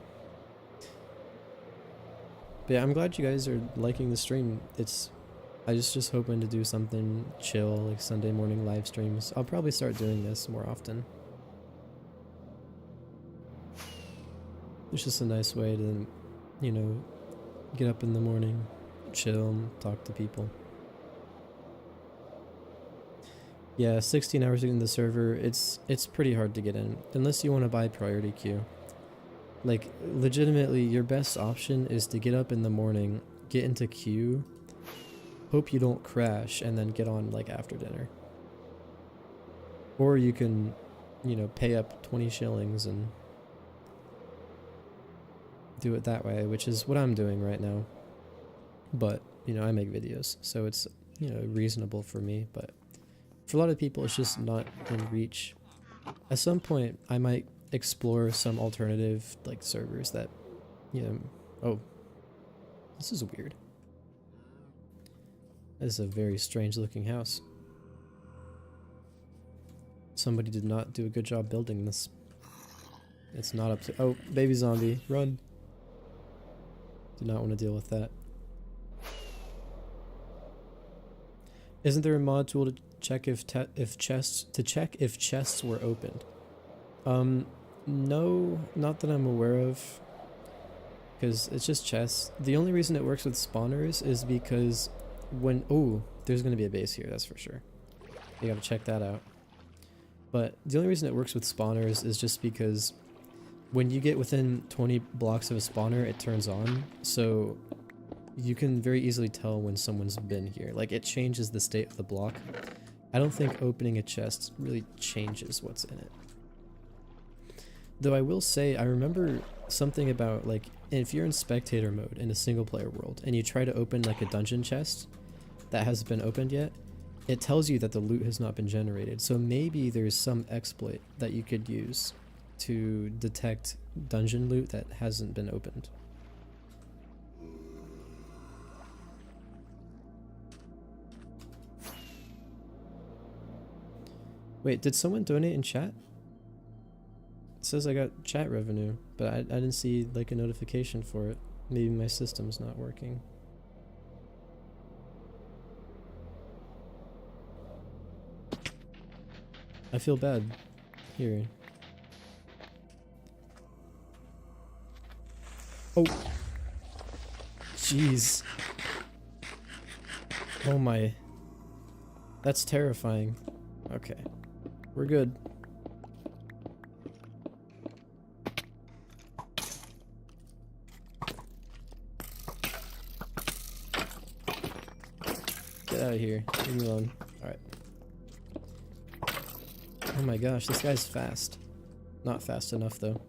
But yeah, I'm glad you guys are liking the stream. I just hoping to do something chill, like Sunday morning live streams. I'll probably start doing this more often. It's just a nice way to, you know, get up in the morning, chill, talk to people. Yeah, 16 hours in the server, it's pretty hard to get in, unless you want to buy priority queue. Like, legitimately, your best option is to get up in the morning, get into queue, hope you don't crash, and then get on, like, after dinner. Or you can, you know, pay up 20 shillings and do it that way, which is what I'm doing right now. But, you know, I make videos, so it's, you know, reasonable for me, but for a lot of people, it's just not in reach. At some point, I might explore some alternative, like, servers that, you know... Oh. This is weird. This is a very strange looking house. Somebody did not do a good job building this. It's not up to... Oh, baby zombie, run! Do not want to deal with that. Isn't there a mod tool to check if chests were opened? No, not that I'm aware of. Because it's just chests. The only reason it works with spawners is because when... Oh, there's going to be a base here, that's for sure. You gotta check that out. But the only reason it works with spawners is just because when you get within 20 blocks of a spawner, it turns on. So you can very easily tell when someone's been here. Like, it changes the state of the block. I don't think opening a chest really changes what's in it. Though I will say, I remember something about, like, if you're in spectator mode in a single player world and you try to open, like, a dungeon chest that hasn't been opened yet, it tells you that the loot has not been generated. So maybe there's some exploit that you could use to detect dungeon loot that hasn't been opened. Wait, did someone donate in chat? It says I got chat revenue, but I didn't see, like, a notification for it. Maybe my system's not working. I feel bad. Here. Oh! Jeez. Oh my. That's terrifying. Okay. We're good. Get out of here. Leave me alone. Alright. Oh my gosh, this guy's fast. Not fast enough, though.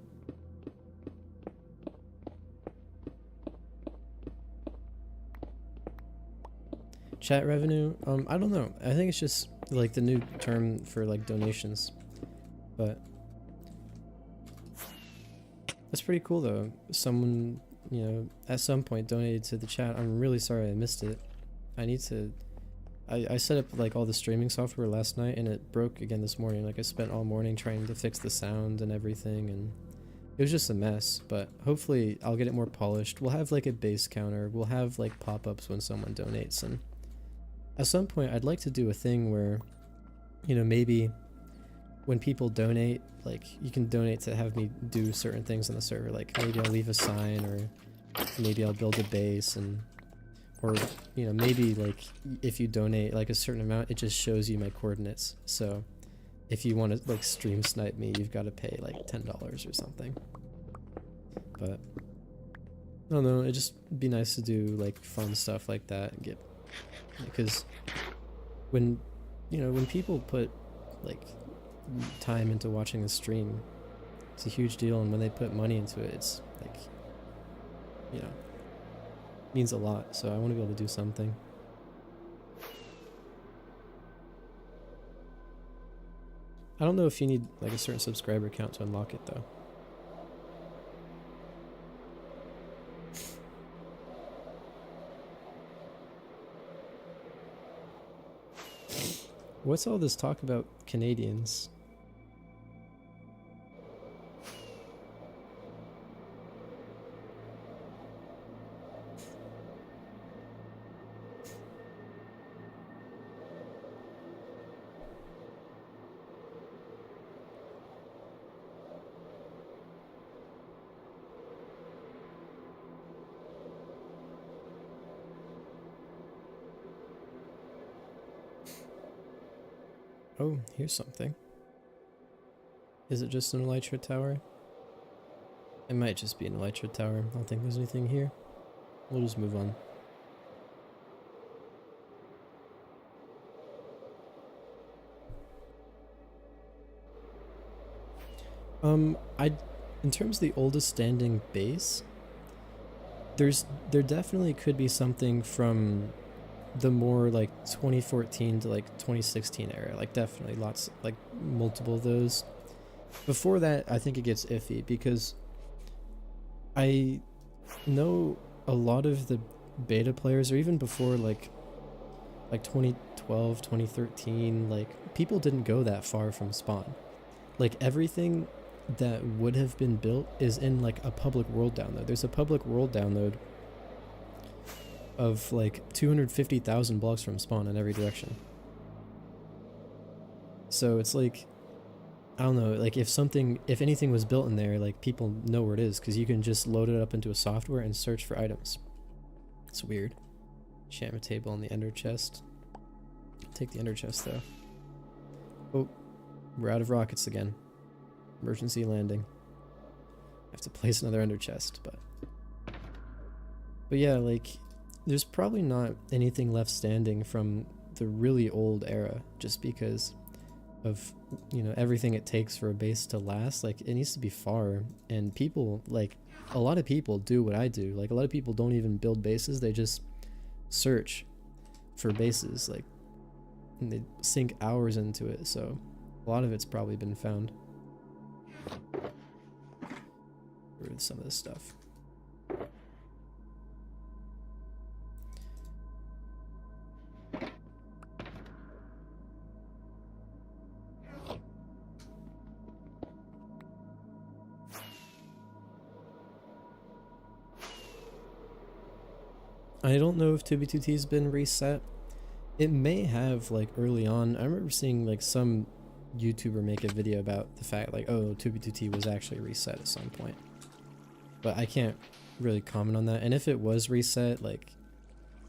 Chat revenue? I don't know. I think it's just, like, the new term for, like, donations. But that's pretty cool, though. Someone, you know, at some point donated to the chat. I'm really sorry I missed it. I need to... I set up, like, all the streaming software last night, and it broke again this morning. Like, I spent all morning trying to fix the sound and everything, and it was just a mess. But hopefully I'll get it more polished. We'll have, like, a base counter. We'll have, like, pop-ups when someone donates, and at some point I'd like to do a thing where, you know, maybe when people donate, like, you can donate to have me do certain things on the server. Like, maybe I'll leave a sign, or maybe I'll build a base, and... Or, you know, maybe, like, if you donate, like, a certain amount, it just shows you my coordinates. So, if you want to, like, stream snipe me, you've got to pay, like, $10 or something. But, I don't know, it'd just be nice to do, like, fun stuff like that. And get... Because when you know, when people put like time into watching the stream, it's a huge deal, and when they put money into it, it's like, you know, means a lot. So I want to be able to do something. I don't know if you need like a certain subscriber count to unlock it though. What's all this talk about Canadians? Oh, here's something. Is it just an elytra tower? It might just be an elytra tower. I don't think there's anything here. We'll just move on. In terms of the oldest standing base, there definitely could be something from the more like 2014 to like 2016 era. Like definitely lots, like multiple of those. Before that, I think it gets iffy because I know a lot of the beta players, or even before like 2012, 2013, like people didn't go that far from spawn. Like everything that would have been built is in like a public world download. There's a public world download of like 250,000 blocks from spawn in every direction. So it's like, I don't know, like if anything was built in there, like people know where it is because you can just load it up into a software and search for items. It's weird. Enchantment table and the ender chest. Take the ender chest though. Oh, we're out of rockets again. Emergency landing. I have to place another ender chest, but yeah, like there's probably not anything left standing from the really old era just because of, you know, everything it takes for a base to last. Like it needs to be far, and people, like a lot of people do what I do. Like a lot of people don't even build bases, they just search for bases, like, and they sink hours into it, so a lot of it's probably been found. Get rid of some of this stuff. I don't know if 2b2t's been reset. It may have, like early on. I remember seeing like some YouTuber make a video about the fact like, oh, 2b2t was actually reset at some point. But I can't really comment on that. And if it was reset, like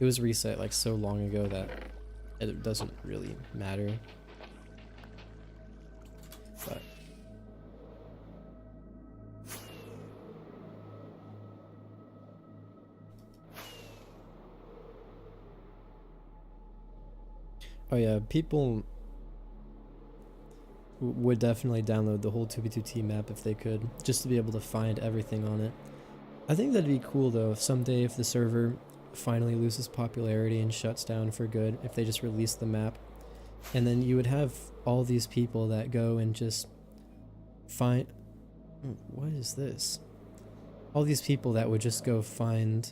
it was reset like so long ago that it doesn't really matter. But oh yeah, people would definitely download the whole 2b2t map if they could, just to be able to find everything on it. I think that'd be cool though, if someday if the server finally loses popularity and shuts down for good, if they just release the map, and then you would have all these people that go and just find... What is this? All these people that would just go find,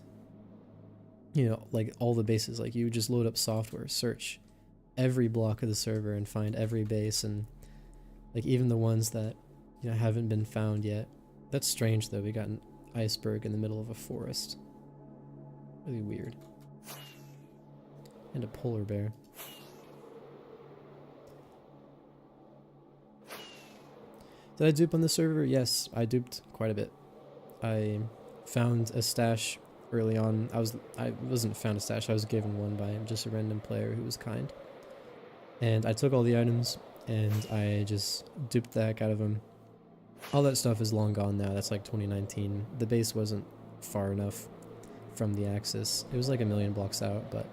you know, like all the bases. Like you would just load up software, search every block of the server and find every base, and like even the ones that, you know, haven't been found yet. That's strange though, we got an iceberg in the middle of a forest. Really weird. And a polar bear. Did I dupe on the server? Yes, I duped quite a bit. I found a stash early on. I wasn't found a stash, I was given one by just a random player who was kind. And I took all the items and I just duped the heck out of them. All that stuff is long gone now. That's like 2019. The base wasn't far enough from the axis. It was like a million blocks out, but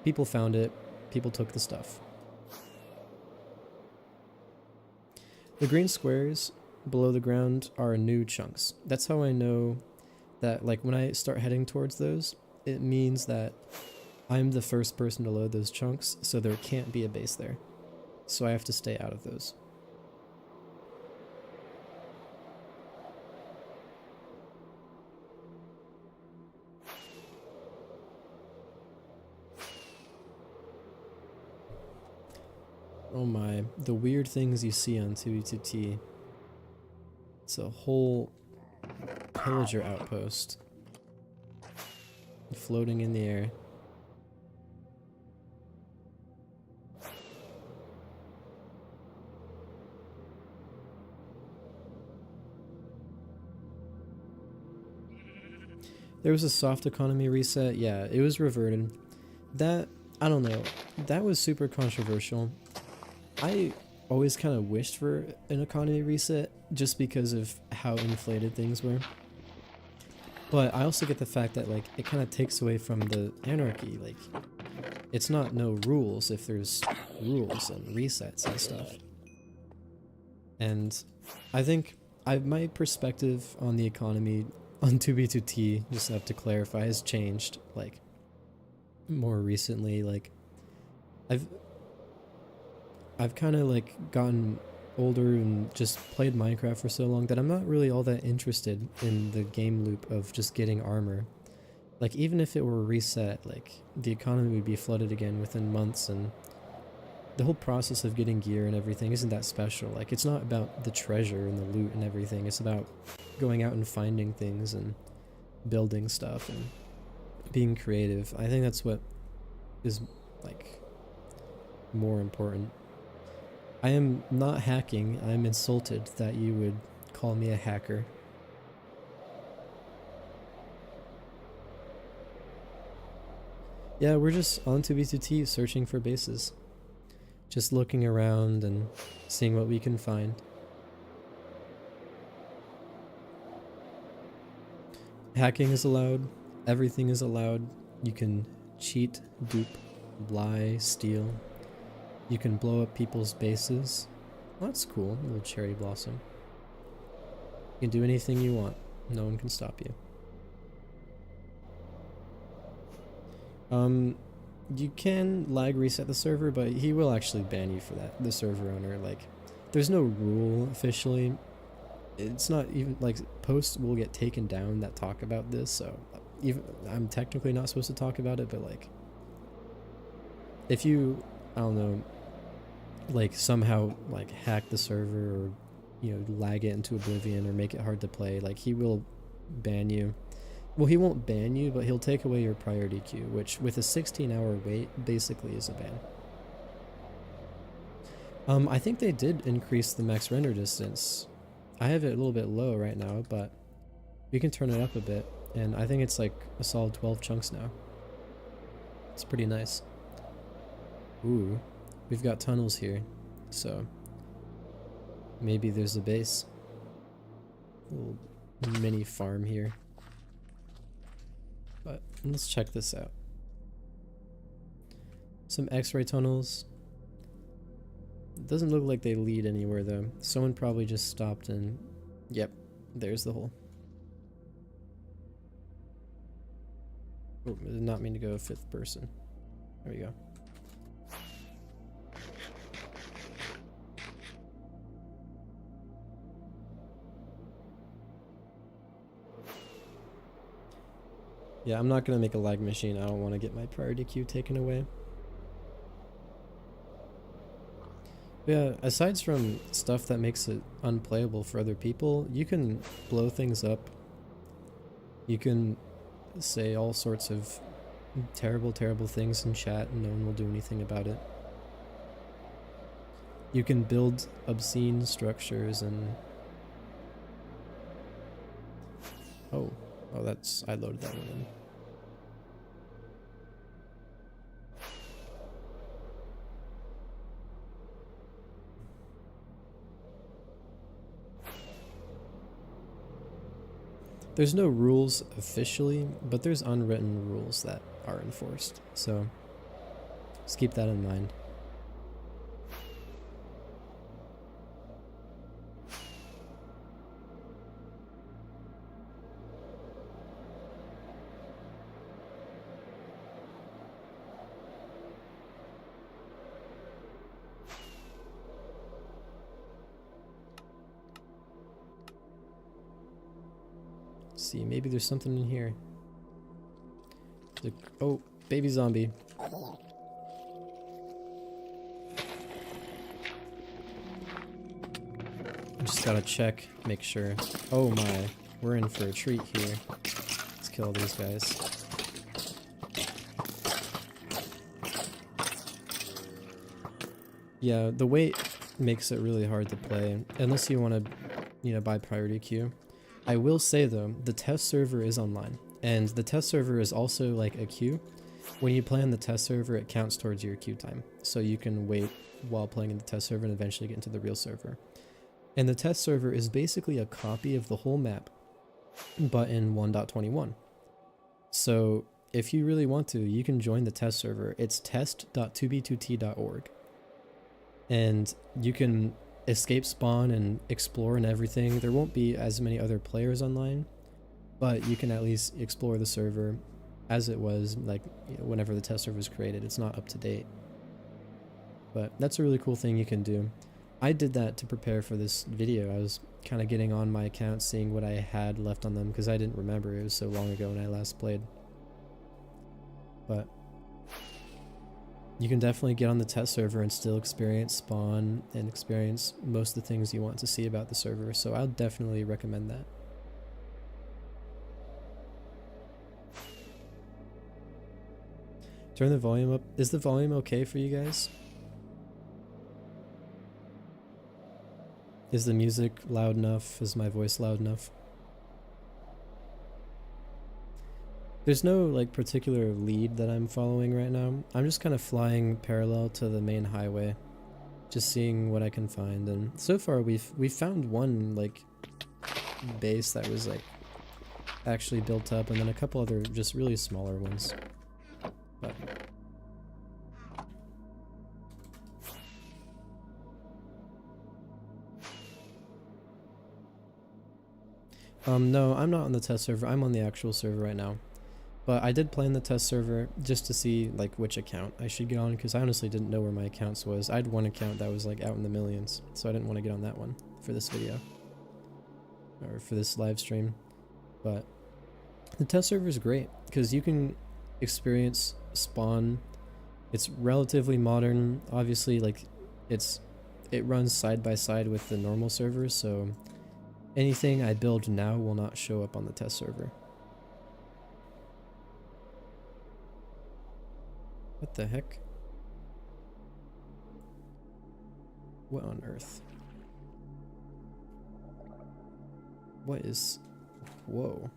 people found it. People took the stuff. The green squares below the ground are new chunks. That's how I know that, like, when I start heading towards those, it means that I'm the first person to load those chunks, so there can't be a base there. So I have to stay out of those. Oh my, the weird things you see on 2e2t. It's a whole pillager outpost floating in the air. There was a soft economy reset. Yeah, it was reverted. That, I don't know, that was super controversial. I always kind of wished for an economy reset just because of how inflated things were. But I also get the fact that, like, it kind of takes away from the anarchy. Like, it's not no rules if there's rules and resets and stuff. And I think my perspective on the economy on 2b2t, just have to clarify, has changed, like, more recently. Like, I've kind of, like, gotten older and just played Minecraft for so long that I'm not really all that interested in the game loop of just getting armor. Like, even if it were reset, like, the economy would be flooded again within months, and the whole process of getting gear and everything isn't that special. Like, it's not about the treasure and the loot and everything. It's about going out and finding things and building stuff and being creative. I think that's what is, like, more important. I am not hacking. I'm insulted that you would call me a hacker. Yeah, we're just on 2b2t searching for bases. Just looking around and seeing what we can find. Hacking is allowed. Everything is allowed. You can cheat, dupe, lie, steal. You can blow up people's bases. Well, that's cool, little cherry blossom. You can do anything you want. No one can stop you. You can lag reset the server, but he will actually ban you for that, the server owner. Like, there's no rule officially. It's not even, like, posts will get taken down that talk about this, so even I'm technically not supposed to talk about it, but, like, if you, I don't know, like, somehow, like, hack the server or, you know, lag it into oblivion or make it hard to play, like, he will ban you. Well, he won't ban you, but he'll take away your priority queue, which with a 16-hour wait basically is a ban. I think they did increase the max render distance. I have it a little bit low right now, but we can turn it up a bit, and I think it's like a solid 12 chunks now. It's pretty nice. Ooh, we've got tunnels here, so maybe there's a base. A little mini farm here. But let's check this out. Some X-ray tunnels. It doesn't look like they lead anywhere though. Someone probably just stopped and... Yep, there's the hole. Oh, I did not mean to go fifth person. There we go. Yeah, I'm not gonna make a lag machine. I don't want to get my priority queue taken away. Yeah, aside from stuff that makes it unplayable for other people, you can blow things up. You can say all sorts of terrible, terrible things in chat and no one will do anything about it. You can build obscene structures and... Oh, that's... I loaded that one in. There's no rules officially, but there's unwritten rules that are enforced, so just keep that in mind. see, maybe there's something in here. Oh, baby zombie. Just gotta check, make sure. Oh my, we're in for a treat here. Let's kill these guys. Yeah, the weight makes it really hard to play, unless you want to, you know, buy priority queue. I will say though, the test server is online, and the test server is also like a queue. When you play on the test server, it counts towards your queue time, so you can wait while playing in the test server and eventually get into the real server. And the test server is basically a copy of the whole map, but in 1.21. So if you really want to, you can join the test server. It's test.2b2t.org. And you can escape spawn and explore and everything. There won't be as many other players online, but you can at least explore the server as it was, like, you know, whenever the test server was created. It's not up to date. But that's a really cool thing you can do. I did that to prepare for this video. I was kind of getting on my account, seeing what I had left on them, because I didn't remember. It was so long ago when I last played. But you can definitely get on the test server and still experience spawn and experience most of the things you want to see about the server, so I'll definitely recommend that. Turn the volume up. Is the volume okay for you guys? Is the music loud enough? Is my voice loud enough? There's no like particular lead that I'm following right now. I'm just kind of flying parallel to the main highway, just seeing what I can find. And so far we've found one like base that was like actually built up, and then a couple other just really smaller ones. But no, I'm not on the test server. I'm on the actual server right now. But I did play in the test server just to see like which account I should get on, because I honestly didn't know where my accounts was. I had one account that was like out in the millions, so I didn't want to get on that one for this video or for this live stream. But the test server is great because you can experience spawn. It's relatively modern. Obviously, like it runs side by side with the normal server, so anything I build now will not show up on the test server. What the heck? What on earth? What is... Whoa.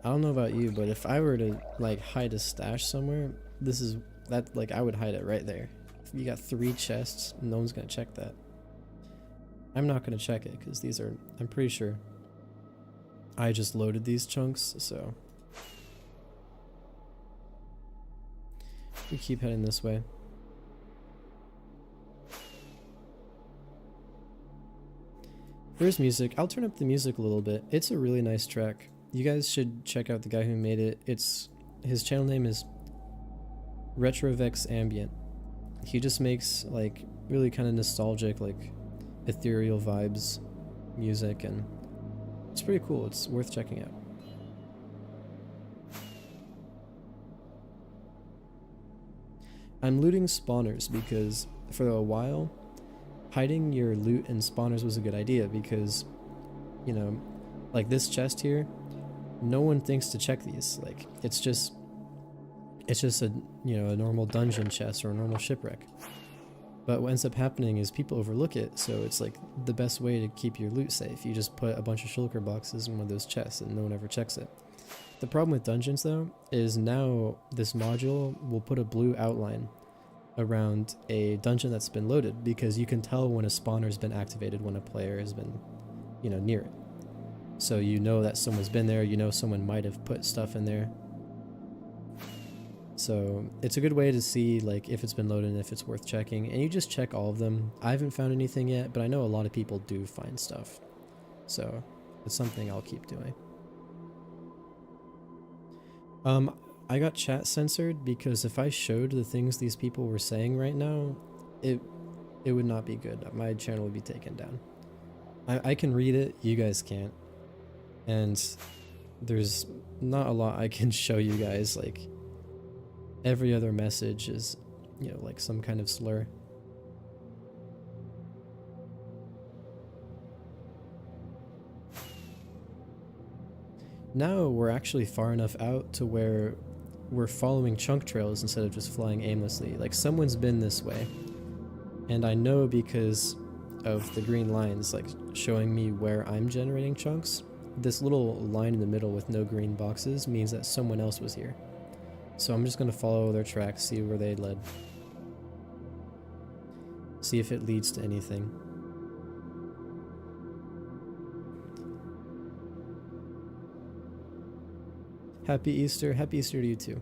I don't know about you, but if I were to like hide a stash somewhere, this is that, like, I would hide it right there. If you got 3 chests, no one's gonna check that. I'm not gonna check it because these are, I'm pretty sure I just loaded these chunks, so we keep heading this way. There's music. I'll turn up the music a little bit. It's a really nice track. You guys should check out the guy who made it. His channel name is Retrovex Ambient. He just makes like really kind of nostalgic, like ethereal vibes music, and it's pretty cool. It's worth checking out. I'm looting spawners because for a while hiding your loot in spawners was a good idea, because, you know, like this chest here, no one thinks to check these. Like it's just a, you know, a normal dungeon chest or a normal shipwreck. But what ends up happening is people overlook it, so it's like the best way to keep your loot safe. You just put a bunch of shulker boxes in one of those chests and no one ever checks it. The problem with dungeons though is now this module will put a blue outline around a dungeon that's been loaded, because you can tell when a spawner's been activated when a player has been, you know, near it. So you know that someone's been there, you know someone might have put stuff in there. So it's a good way to see like if it's been loaded and if it's worth checking, and you just check all of them. I haven't found anything yet, but I know a lot of people do find stuff. So it's something I'll keep doing. I got chat censored because if I showed the things these people were saying right now, it would not be good. My channel would be taken down. I can read it, you guys can't. And there's not a lot I can show you guys, like every other message is, you know, like some kind of slur. Now we're actually far enough out to where we're following chunk trails instead of just flying aimlessly. Like someone's been this way. And I know because of the green lines like showing me where I'm generating chunks. This little line in the middle with no green boxes means that someone else was here. So I'm just going to follow their tracks, see where they led. See if it leads to anything. Happy Easter. Happy Easter to you too.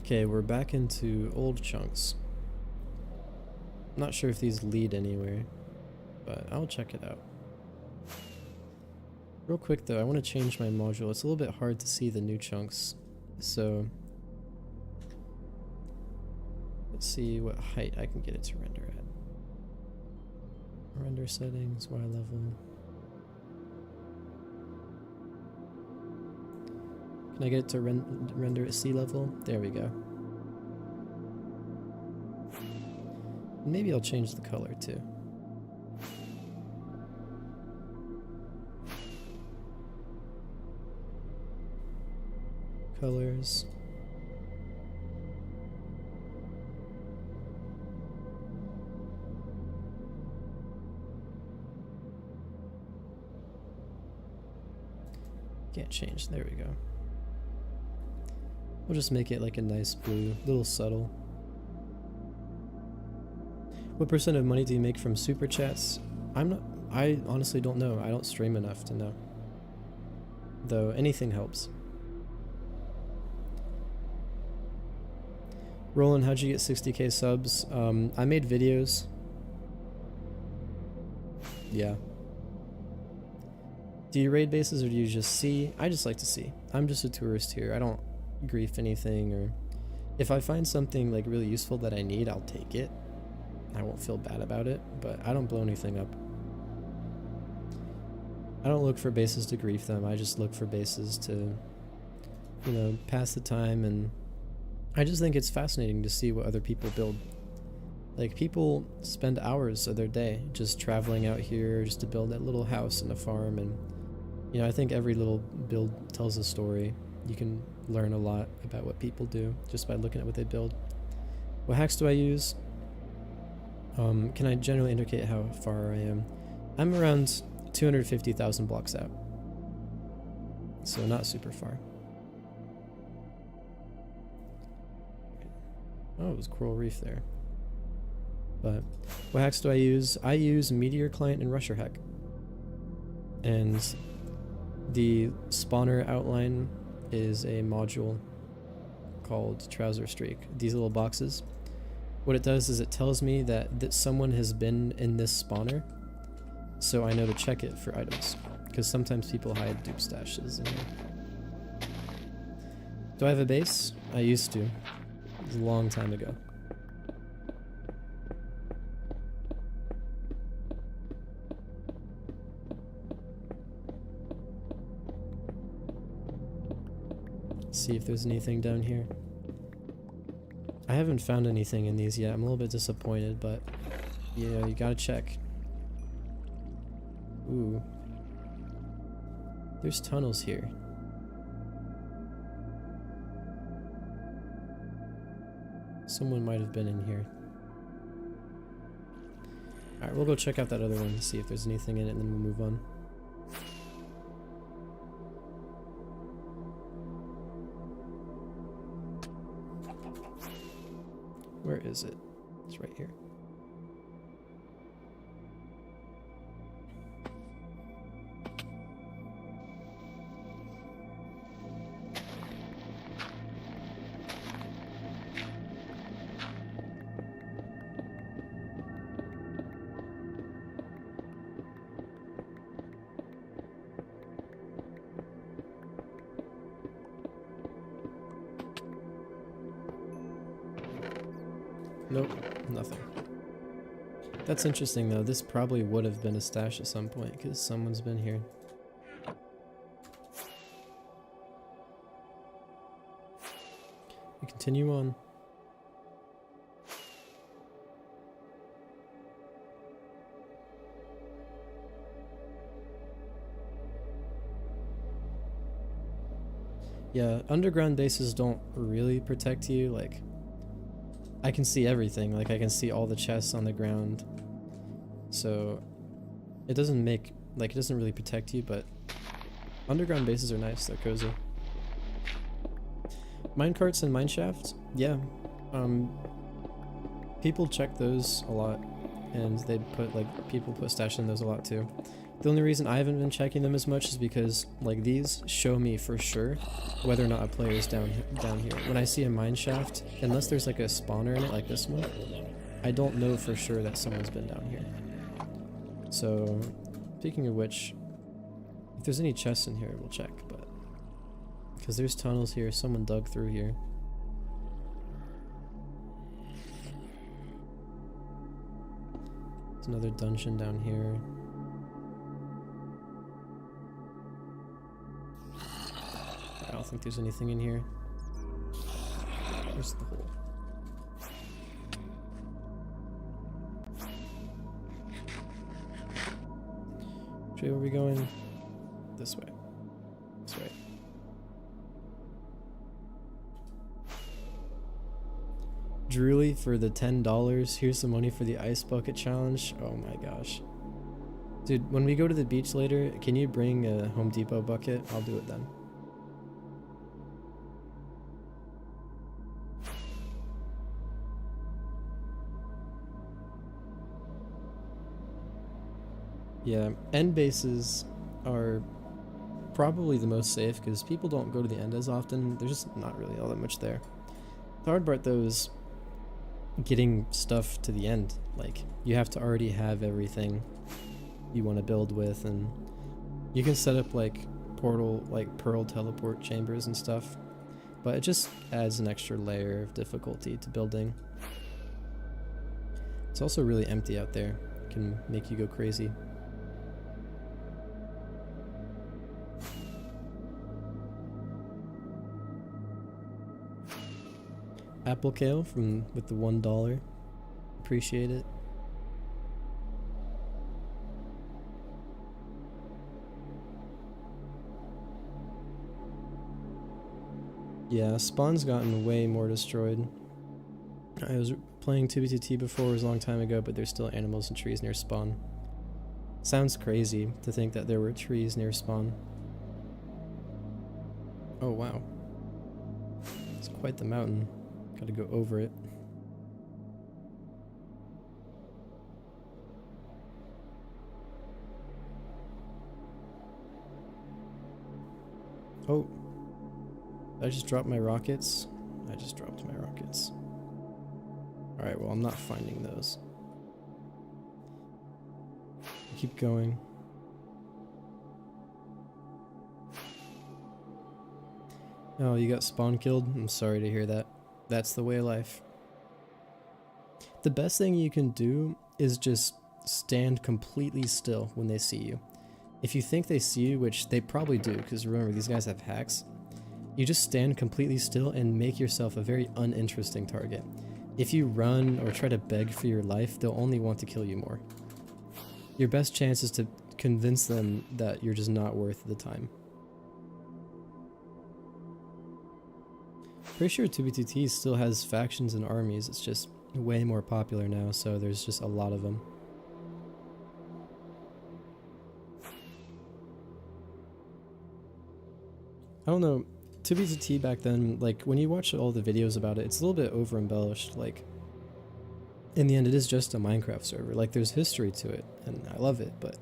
Okay, we're back into old chunks. Not sure if these lead anywhere, but I'll check it out. Real quick though, I want to change my module. It's a little bit hard to see the new chunks, so let's see what height I can get it to render at. Render settings, Y level. Can I get it to render at sea level? There we go. Maybe I'll change the color too. Colors. Can't change. There we go. We'll just make it like a nice blue, little subtle. What percent of money do you make from super chats? I honestly don't know. I don't stream enough to know. Though anything helps. Roland, how'd you get 60k subs? I made videos. Yeah. Do you raid bases or do you just see? I just like to see. I'm just a tourist here. I don't grief anything, or if I find something like really useful that I need, I'll take it. I won't feel bad about it, but I don't blow anything up. I don't look for bases to grief them. I just look for bases to, you know, pass the time, and I just think it's fascinating to see what other people build. Like, people spend hours of their day just traveling out here just to build that little house and a farm, and, you know, I think every little build tells a story. You can learn a lot about what people do just by looking at what they build. What hacks do I use? Can I generally indicate how far I am? I'm around 250,000 blocks out, so not super far. Oh, it was coral reef there. But what hacks do I use? I use Meteor Client and Rusher Hack. And the spawner outline is a module called Trouser Streak. These little boxes. What it does is it tells me that someone has been in this spawner, so I know to check it for items, because sometimes people hide dupe stashes in here. Do I have a base? I used to. It was a long time ago. See if there's anything down here. I haven't found anything in these yet. I'm a little bit disappointed, but yeah, you gotta check. Ooh. There's tunnels here. Someone might have been in here. Alright, we'll go check out that other one and see if there's anything in it, and then we'll move on. Where is it? It's right here. Nope, nothing. That's interesting though, this probably would have been a stash at some point, because someone's been here. We continue on. Yeah, underground bases don't really protect you, like, I can see everything, like I can see all the chests on the ground, so it doesn't make, like, it doesn't really protect you, but underground bases are nice, they're cozy. Minecarts and mineshafts, yeah, people check those a lot, and they put, like, people put stash in those a lot too. The only reason I haven't been checking them as much is because, like, these show me for sure whether or not a player is down here. When I see a mineshaft, unless there's like a spawner in it, like this one, I don't know for sure that someone's been down here. So, speaking of which, if there's any chests in here, we'll check, but because there's tunnels here, someone dug through here. There's another dungeon down here. I don't think there's anything in here. Where's the hole? Which way are we going? This way. This way. Drooly for the $10. Here's some money for the ice bucket challenge. Oh my gosh. Dude, when we go to the beach later, can you bring a Home Depot bucket? I'll do it then. Yeah, end bases are probably the most safe because people don't go to the end as often. There's just not really all that much there. The hard part though is getting stuff to the end. Like, you have to already have everything you want to build with, and you can set up like portal, like pearl teleport chambers and stuff, but it just adds an extra layer of difficulty to building. It's also really empty out there. It can make you go crazy. Apple Kale with the $1. Appreciate it. Yeah, Spawn's gotten way more destroyed. I was playing 2B2T before, it was a long time ago, but there's still animals and trees near Spawn. Sounds crazy to think that there were trees near Spawn. Oh wow. It's quite the mountain. Gotta go over it. Oh. I just dropped my rockets. I just dropped my rockets. Alright, well, I'm not finding those. Keep going. Oh, you got spawn killed? I'm sorry to hear that. That's the way of life. The best thing you can do is just stand completely still when they see you. If you think they see you, which they probably do, because remember, these guys have hacks, you just stand completely still and make yourself a very uninteresting target. If you run or try to beg for your life, they'll only want to kill you more. Your best chance is to convince them that you're just not worth the time. Pretty sure 2B2T still has factions and armies, it's just way more popular now, so there's just a lot of them. I don't know, 2B2T back then, like, when you watch all the videos about it, it's a little bit over embellished. Like, in the end, it is just a Minecraft server. Like, there's history to it, and I love it, but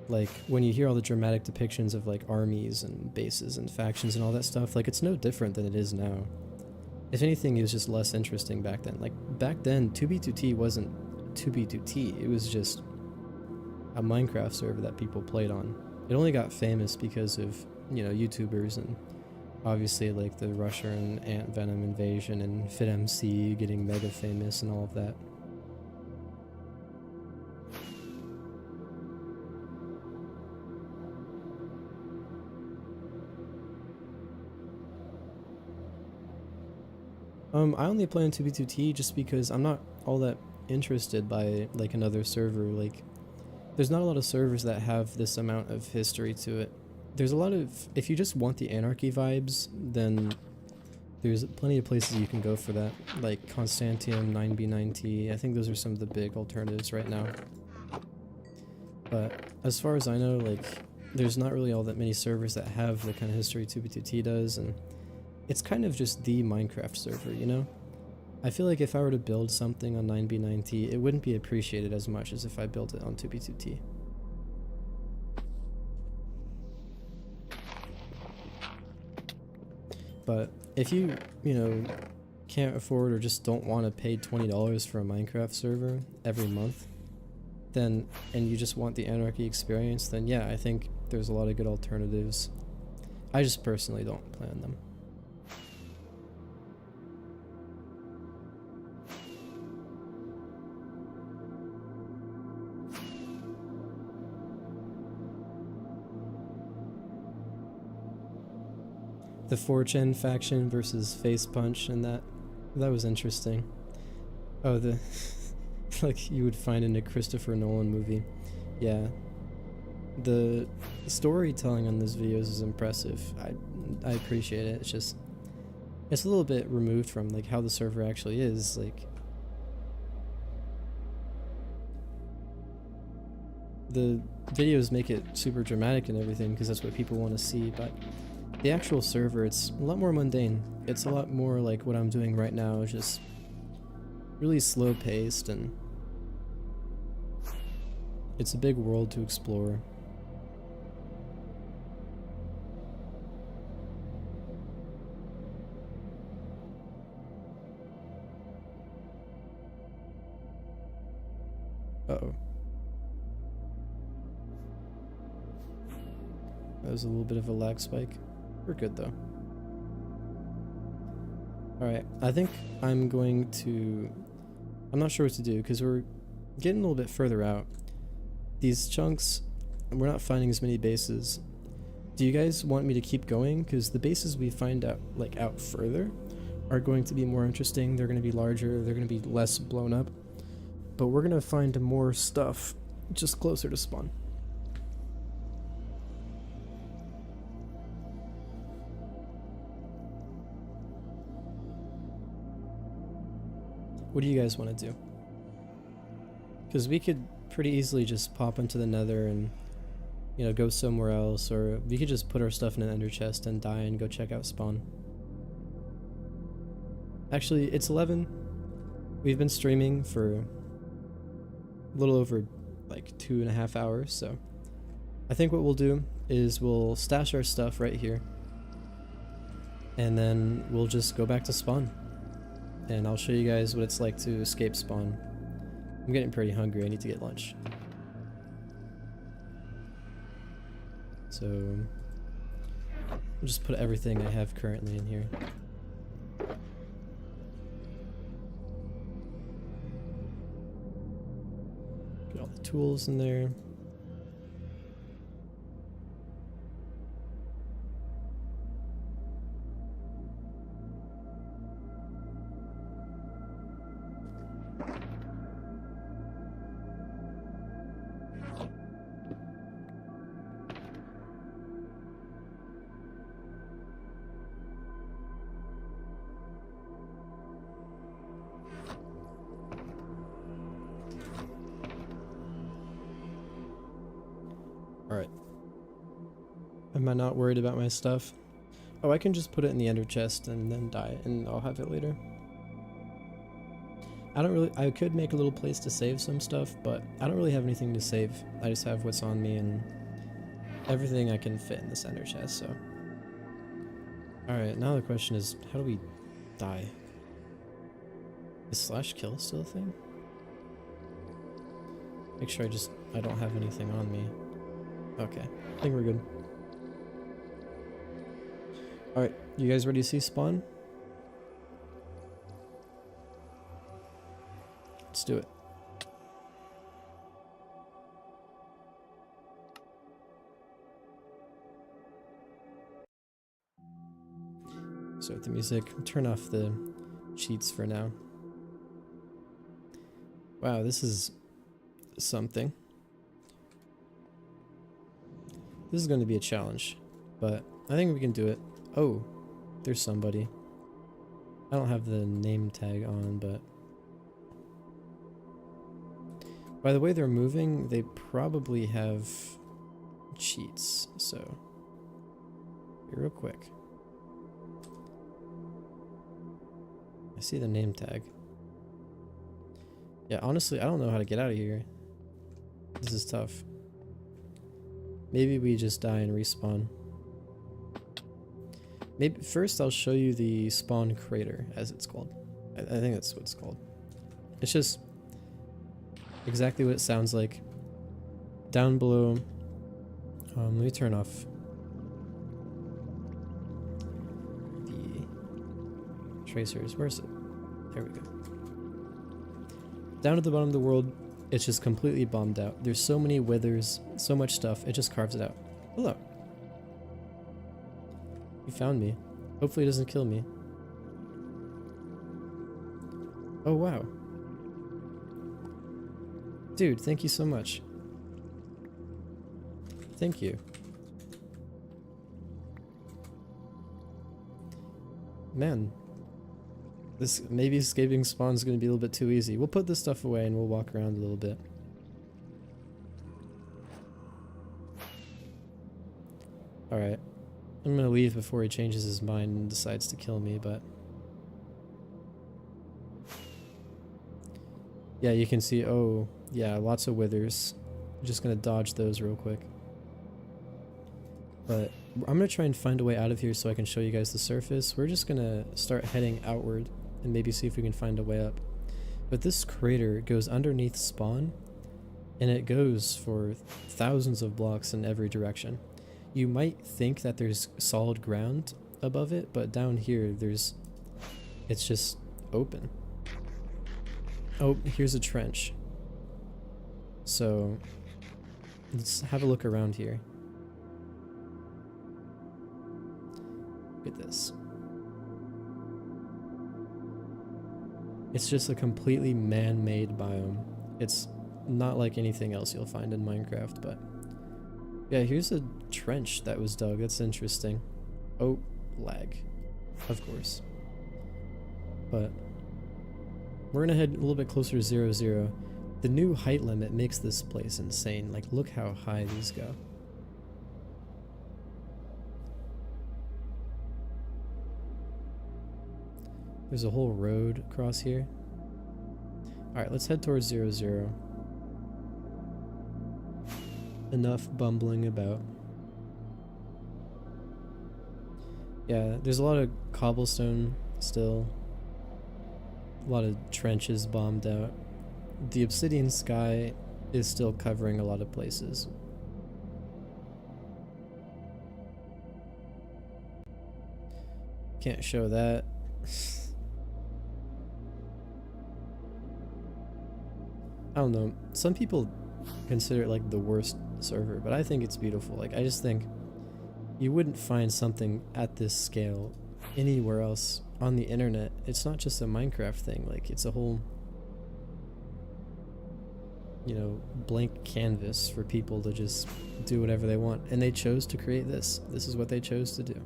like, when you hear all the dramatic depictions of like armies and bases and factions and all that stuff, like, it's no different than it is now. If anything, it was just less interesting back then. Like, back then, 2B2T wasn't 2B2T, it was just a Minecraft server that people played on. It only got famous because of, you know, YouTubers and obviously like the Russia and Ant Venom invasion and FitMC getting mega famous and all of that. I only play on 2B2T just because I'm not all that interested by like another server. Like, there's not a lot of servers that have this amount of history to it. There's a lot of, if you just want the anarchy vibes, then there's plenty of places you can go for that, like Constantium, 9B9T. I think those are some of the big alternatives right now. But as far as I know, like, there's not really all that many servers that have the kind of history 2B2T does, and it's kind of just the Minecraft server, you know? I feel like if I were to build something on 9B9T, it wouldn't be appreciated as much as if I built it on 2B2T. But if you know, can't afford or just don't want to pay $20 for a Minecraft server every month, then, and you just want the anarchy experience, then yeah, I think there's a lot of good alternatives. I just personally don't plan them. The 4chan faction versus Face Punch, and that was interesting. Oh, the like you would find in a Christopher Nolan movie. Yeah, the storytelling on those videos is impressive. I appreciate it. It's just, it's a little bit removed from like how the server actually is. Like, the videos make it super dramatic and everything because that's what people want to see, but the actual server, it's a lot more mundane. It's a lot more like what I'm doing right now, just really slow paced, and it's a big world to explore. Uh-oh. That was a little bit of a lag spike. We're good though. Alright, I think I'm going to... I'm not sure what to do because we're getting a little bit further out. These chunks, we're not finding as many bases. Do you guys want me to keep going? Because the bases we find out, like, out further are going to be more interesting. They're going to be larger, they're going to be less blown up. But we're going to find more stuff just closer to spawn. What do you guys want to do? Because we could pretty easily just pop into the nether and, you know, go somewhere else, or we could just put our stuff in an ender chest and die and go check out spawn. Actually, it's 11. We've been streaming for a little over like 2.5 hours, so I think what we'll do is we'll stash our stuff right here, and then we'll just go back to spawn. And I'll show you guys what it's like to escape spawn. I'm getting pretty hungry, I need to get lunch. So, I'll just put everything I have currently in here. Get all the tools in there. Alright. Am I not worried about my stuff? Oh, I can just put it in the ender chest and then die, and I'll have it later. I could make a little place to save some stuff, but I don't really have anything to save. I just have what's on me and everything I can fit in the center chest, so. Alright, now the question is, how do we die? Is slash kill still a thing? Make sure I don't have anything on me. Okay, I think we're good. Alright, you guys ready to see spawn? Let's do it. So with the music, turn off the cheats for now. Wow, this is something. This is going to be a challenge, but I think we can do it. Oh, there's somebody. I don't have the name tag on, but by the way they're moving, they probably have cheats, so be real quick. I see the name tag. Yeah, honestly, I don't know how to get out of here. This is tough. Maybe we just die and respawn. Maybe first I'll show you the spawn crater, as it's called. I think that's what it's called. It's just exactly what it sounds like. Down below. Let me turn off the tracers. Where is it? There we go. Down at the bottom of the world, it's just completely bombed out. There's so many withers, so much stuff, it just carves it out. Hello. You found me. Hopefully it doesn't kill me. Oh wow. Dude, thank you so much. Thank you. Man. This, maybe escaping spawn is going to be a little bit too easy. We'll put this stuff away and we'll walk around a little bit. Alright. I'm going to leave before he changes his mind and decides to kill me, but... yeah, you can see, oh, yeah, lots of withers. I'm just going to dodge those real quick. But I'm going to try and find a way out of here so I can show you guys the surface. We're just going to start heading outward and maybe see if we can find a way up. But this crater goes underneath spawn, and it goes for thousands of blocks in every direction. You might think that there's solid ground above it, but down here it's just open. Oh, here's a trench. So let's have a look around here. Look at this. It's just a completely man-made biome. It's not like anything else you'll find in Minecraft, but yeah, here's a trench that was dug. That's interesting. Oh, lag. Of course. But we're gonna head a little bit closer to 0, 0. The new height limit makes this place insane. Like, look how high these go. There's a whole road across here. Alright, let's head towards 0, 0. Enough bumbling about. Yeah, there's a lot of cobblestone still. A lot of trenches bombed out. The obsidian sky is still covering a lot of places. Can't show that. I don't know. Some people consider it like the worst server, but I think it's beautiful. Like, I just think you wouldn't find something at this scale anywhere else on the internet. It's not just a Minecraft thing. Like, it's a whole, you know, blank canvas for people to just do whatever they want. And they chose to create this. This is what they chose to do.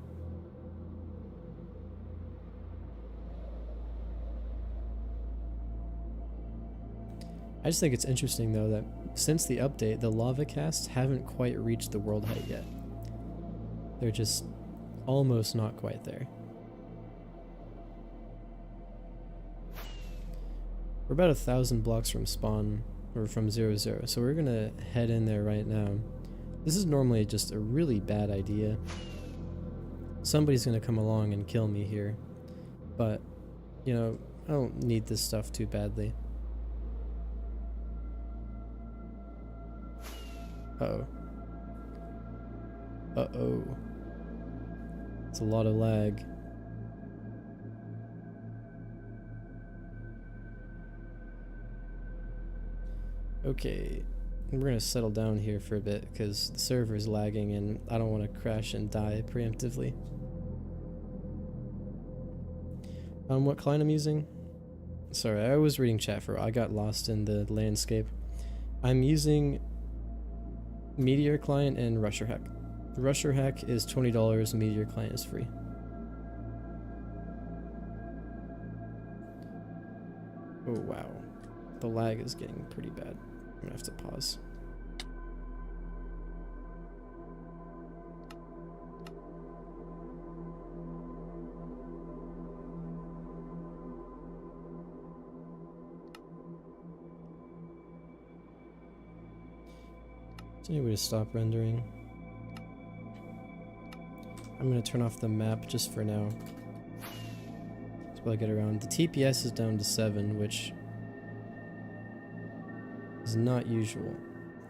I just think it's interesting though that since the update, the lava casts haven't quite reached the world height yet. They're just almost not quite there. We're about 1,000 blocks from spawn, or from 0, so we're gonna head in there right now. This is normally just a really bad idea. Somebody's gonna come along and kill me here, but, you know, I don't need this stuff too badly. Uh-oh. Uh-oh. It's a lot of lag. Okay, we're gonna settle down here for a bit because the server's lagging and I don't want to crash and die preemptively. What client I'm using? Sorry, I was reading chat for a while. I got lost in the landscape. I'm using Meteor Client and Rusher Hack. Rusher Hack is $20, Meteor Client is free. Oh wow, the lag is getting pretty bad. I'm gonna have to pause. Is there any way to stop rendering? I'm gonna turn off the map just for now. That's what I get around. The TPS is down to 7, which is not usual.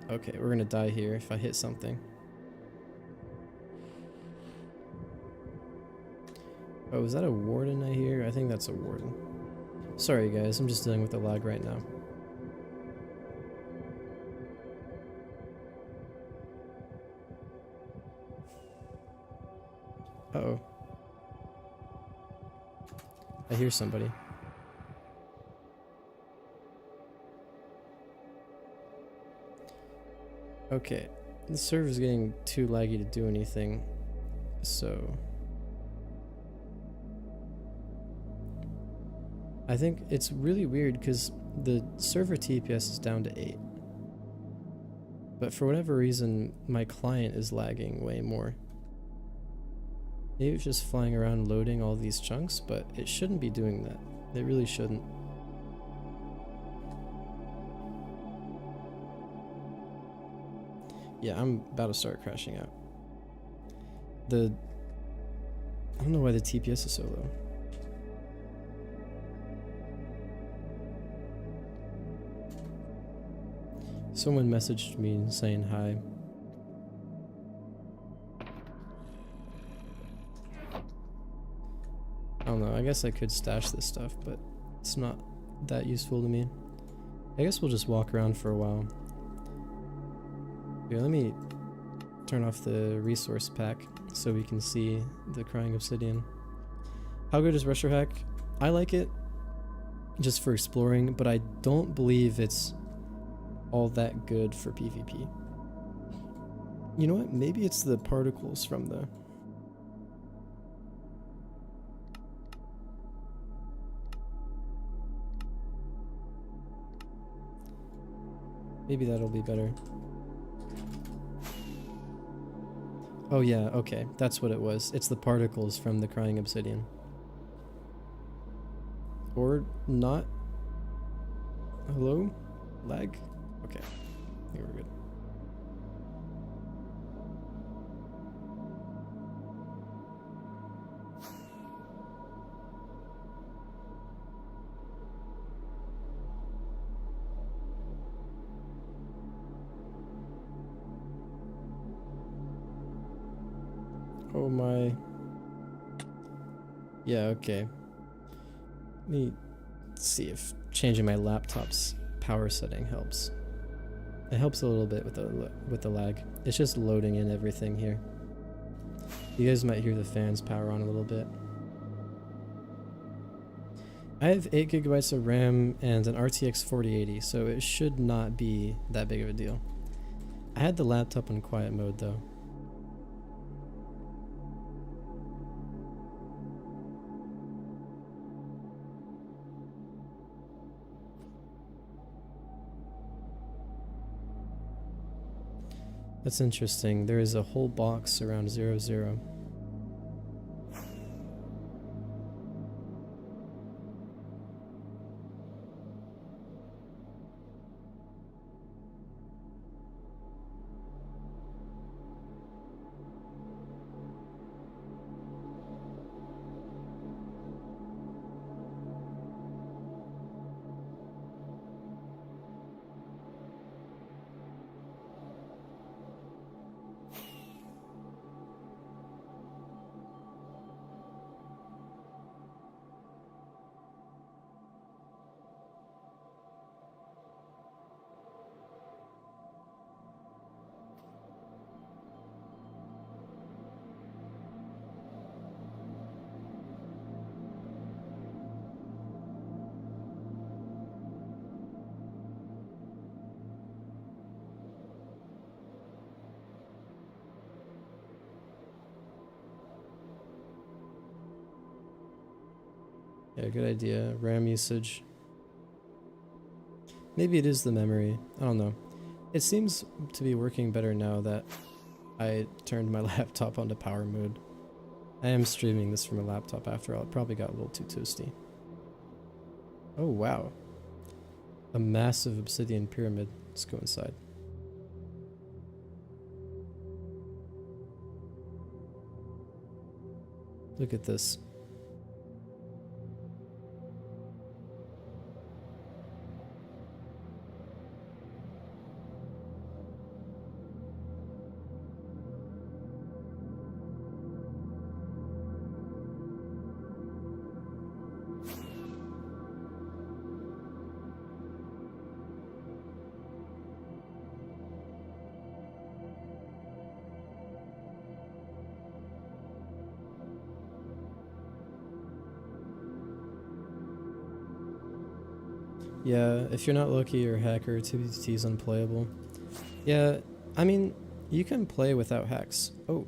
Okay, we're gonna die here if I hit something. Oh, is that a warden I hear? I think that's a warden. Sorry guys, I'm just dealing with the lag right now. Uh-oh. I hear somebody. Okay, the server's getting too laggy to do anything, so I think it's really weird because the server TPS is down to 8, but for whatever reason my client is lagging way more. Maybe it's just flying around loading all these chunks, but it shouldn't be doing that. It really shouldn't. Yeah, I'm about to start crashing out. I don't know why the TPS is so low. Someone messaged me saying hi. I don't know, I guess I could stash this stuff, but it's not that useful to me. I guess we'll just walk around for a while. Here, let me turn off the resource pack so we can see the crying obsidian. How good is Rusher Hack? I like it just for exploring, but I don't believe it's all that good for PvP. You know what? Maybe it's the particles from the... Maybe that'll be better. Oh yeah, okay. That's what it was. It's the particles from the crying obsidian. Or not. Hello? Lag? Okay. I think we're good. Oh my. Yeah, okay. Let me see if changing my laptop's power setting helps. It helps a little bit with the lag. It's just loading in everything here. You guys might hear the fans power on a little bit. I have 8 gigabytes of RAM and an RTX 4080, so it should not be that big of a deal. I had the laptop on quiet mode though. That's interesting. There is a whole box around 00. Yeah, good idea. RAM usage. Maybe it is the memory. I don't know. It seems to be working better now that I turned my laptop onto power mode. I am streaming this from a laptop after all. It probably got a little too toasty. Oh, wow. A massive obsidian pyramid. Let's go inside. Look at this. Yeah, if you're not lucky or hacker, 2BTT is unplayable. Yeah, I mean, you can play without hacks. Oh.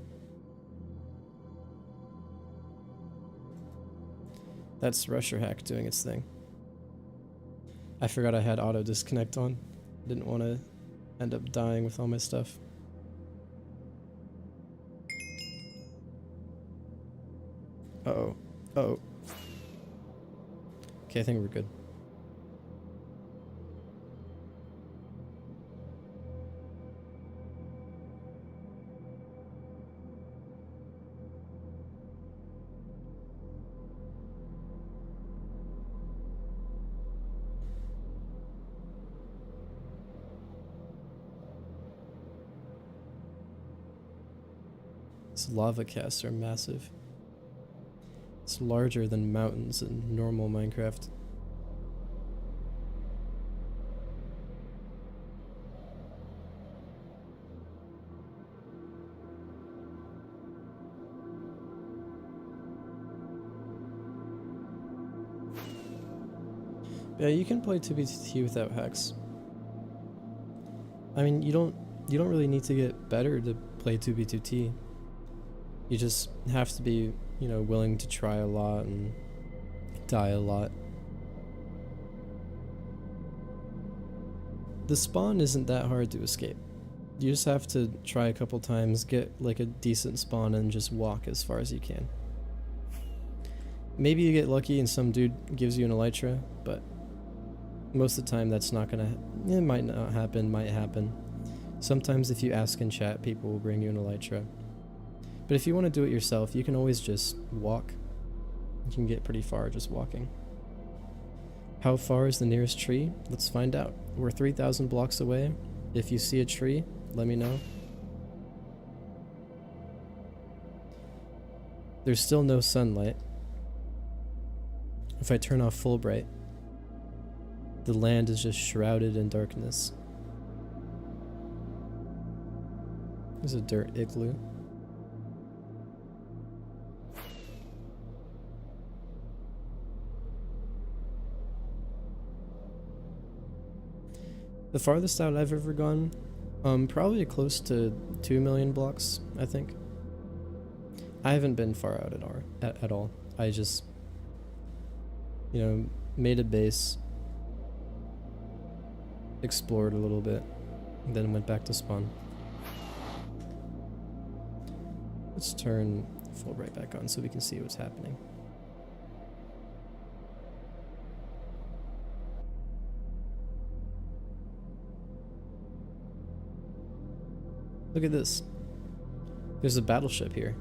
That's Rusher hack doing its thing. I forgot I had auto disconnect on. Didn't want to end up dying with all my stuff. Uh-oh. Uh-oh. Okay, I think we're good. These lava casts are massive. It's larger than mountains in normal Minecraft. Yeah, you can play 2BTT without hacks. I mean, you don't really need to get better to play 2BTT. You just have to be, you know, willing to try a lot and die a lot. The spawn isn't that hard to escape. You just have to try a couple times, get like a decent spawn, and just walk as far as you can. Maybe you get lucky and some dude gives you an elytra, but most of the time that's not gonna, it might not happen, might happen. Sometimes if you ask in chat, people will bring you an elytra. But if you want to do it yourself, you can always just walk. You can get pretty far just walking. How far is the nearest tree? Let's find out. We're 3,000 blocks away. If you see a tree, let me know. There's still no sunlight. If I turn off full bright, the land is just shrouded in darkness. There's a dirt igloo. The farthest out I've ever gone, probably close to 2 million blocks, I think. I haven't been far out at all. I just, you know, made a base, explored a little bit, and then went back to spawn. Let's turn full bright back on so we can see what's happening. Look at this. There's a battleship here.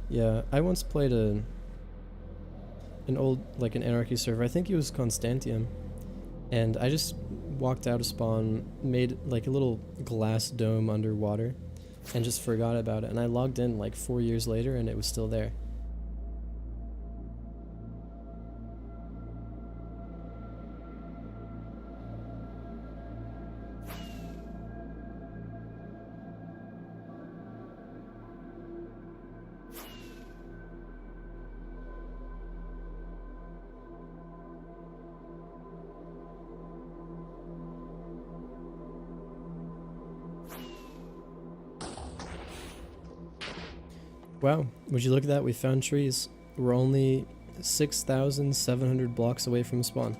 Yeah, I once played an old, like an anarchy server. I think it was Constantium. And I just walked out of spawn, made like a little glass dome underwater, and just forgot about it. And I logged in like 4 years later and it was still there. Wow, would you look at that? We found trees. We're only 6,700 blocks away from spawn.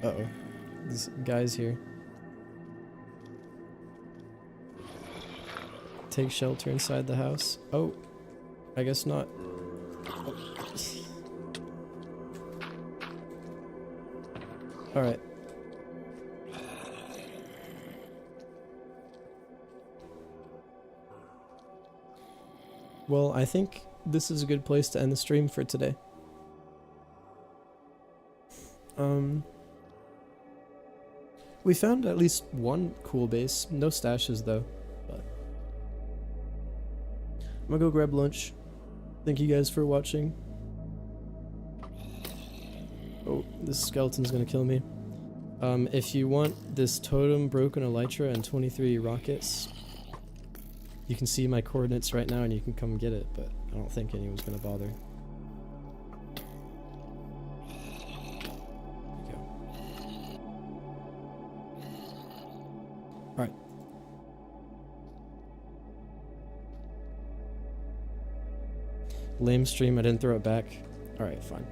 Uh-oh. This guy's here. Take shelter inside the house. Oh, I guess not. Oh. Alright. Well, I think this is a good place to end the stream for today. We found at least one cool base. No stashes though, but I'm gonna go grab lunch. Thank you guys for watching. Oh, this skeleton's gonna kill me. If you want this totem, broken elytra, and 23 rockets, you can see my coordinates right now and you can come get it, but I don't think anyone's gonna bother. Alright. Lame stream, I didn't throw it back. Alright, fine.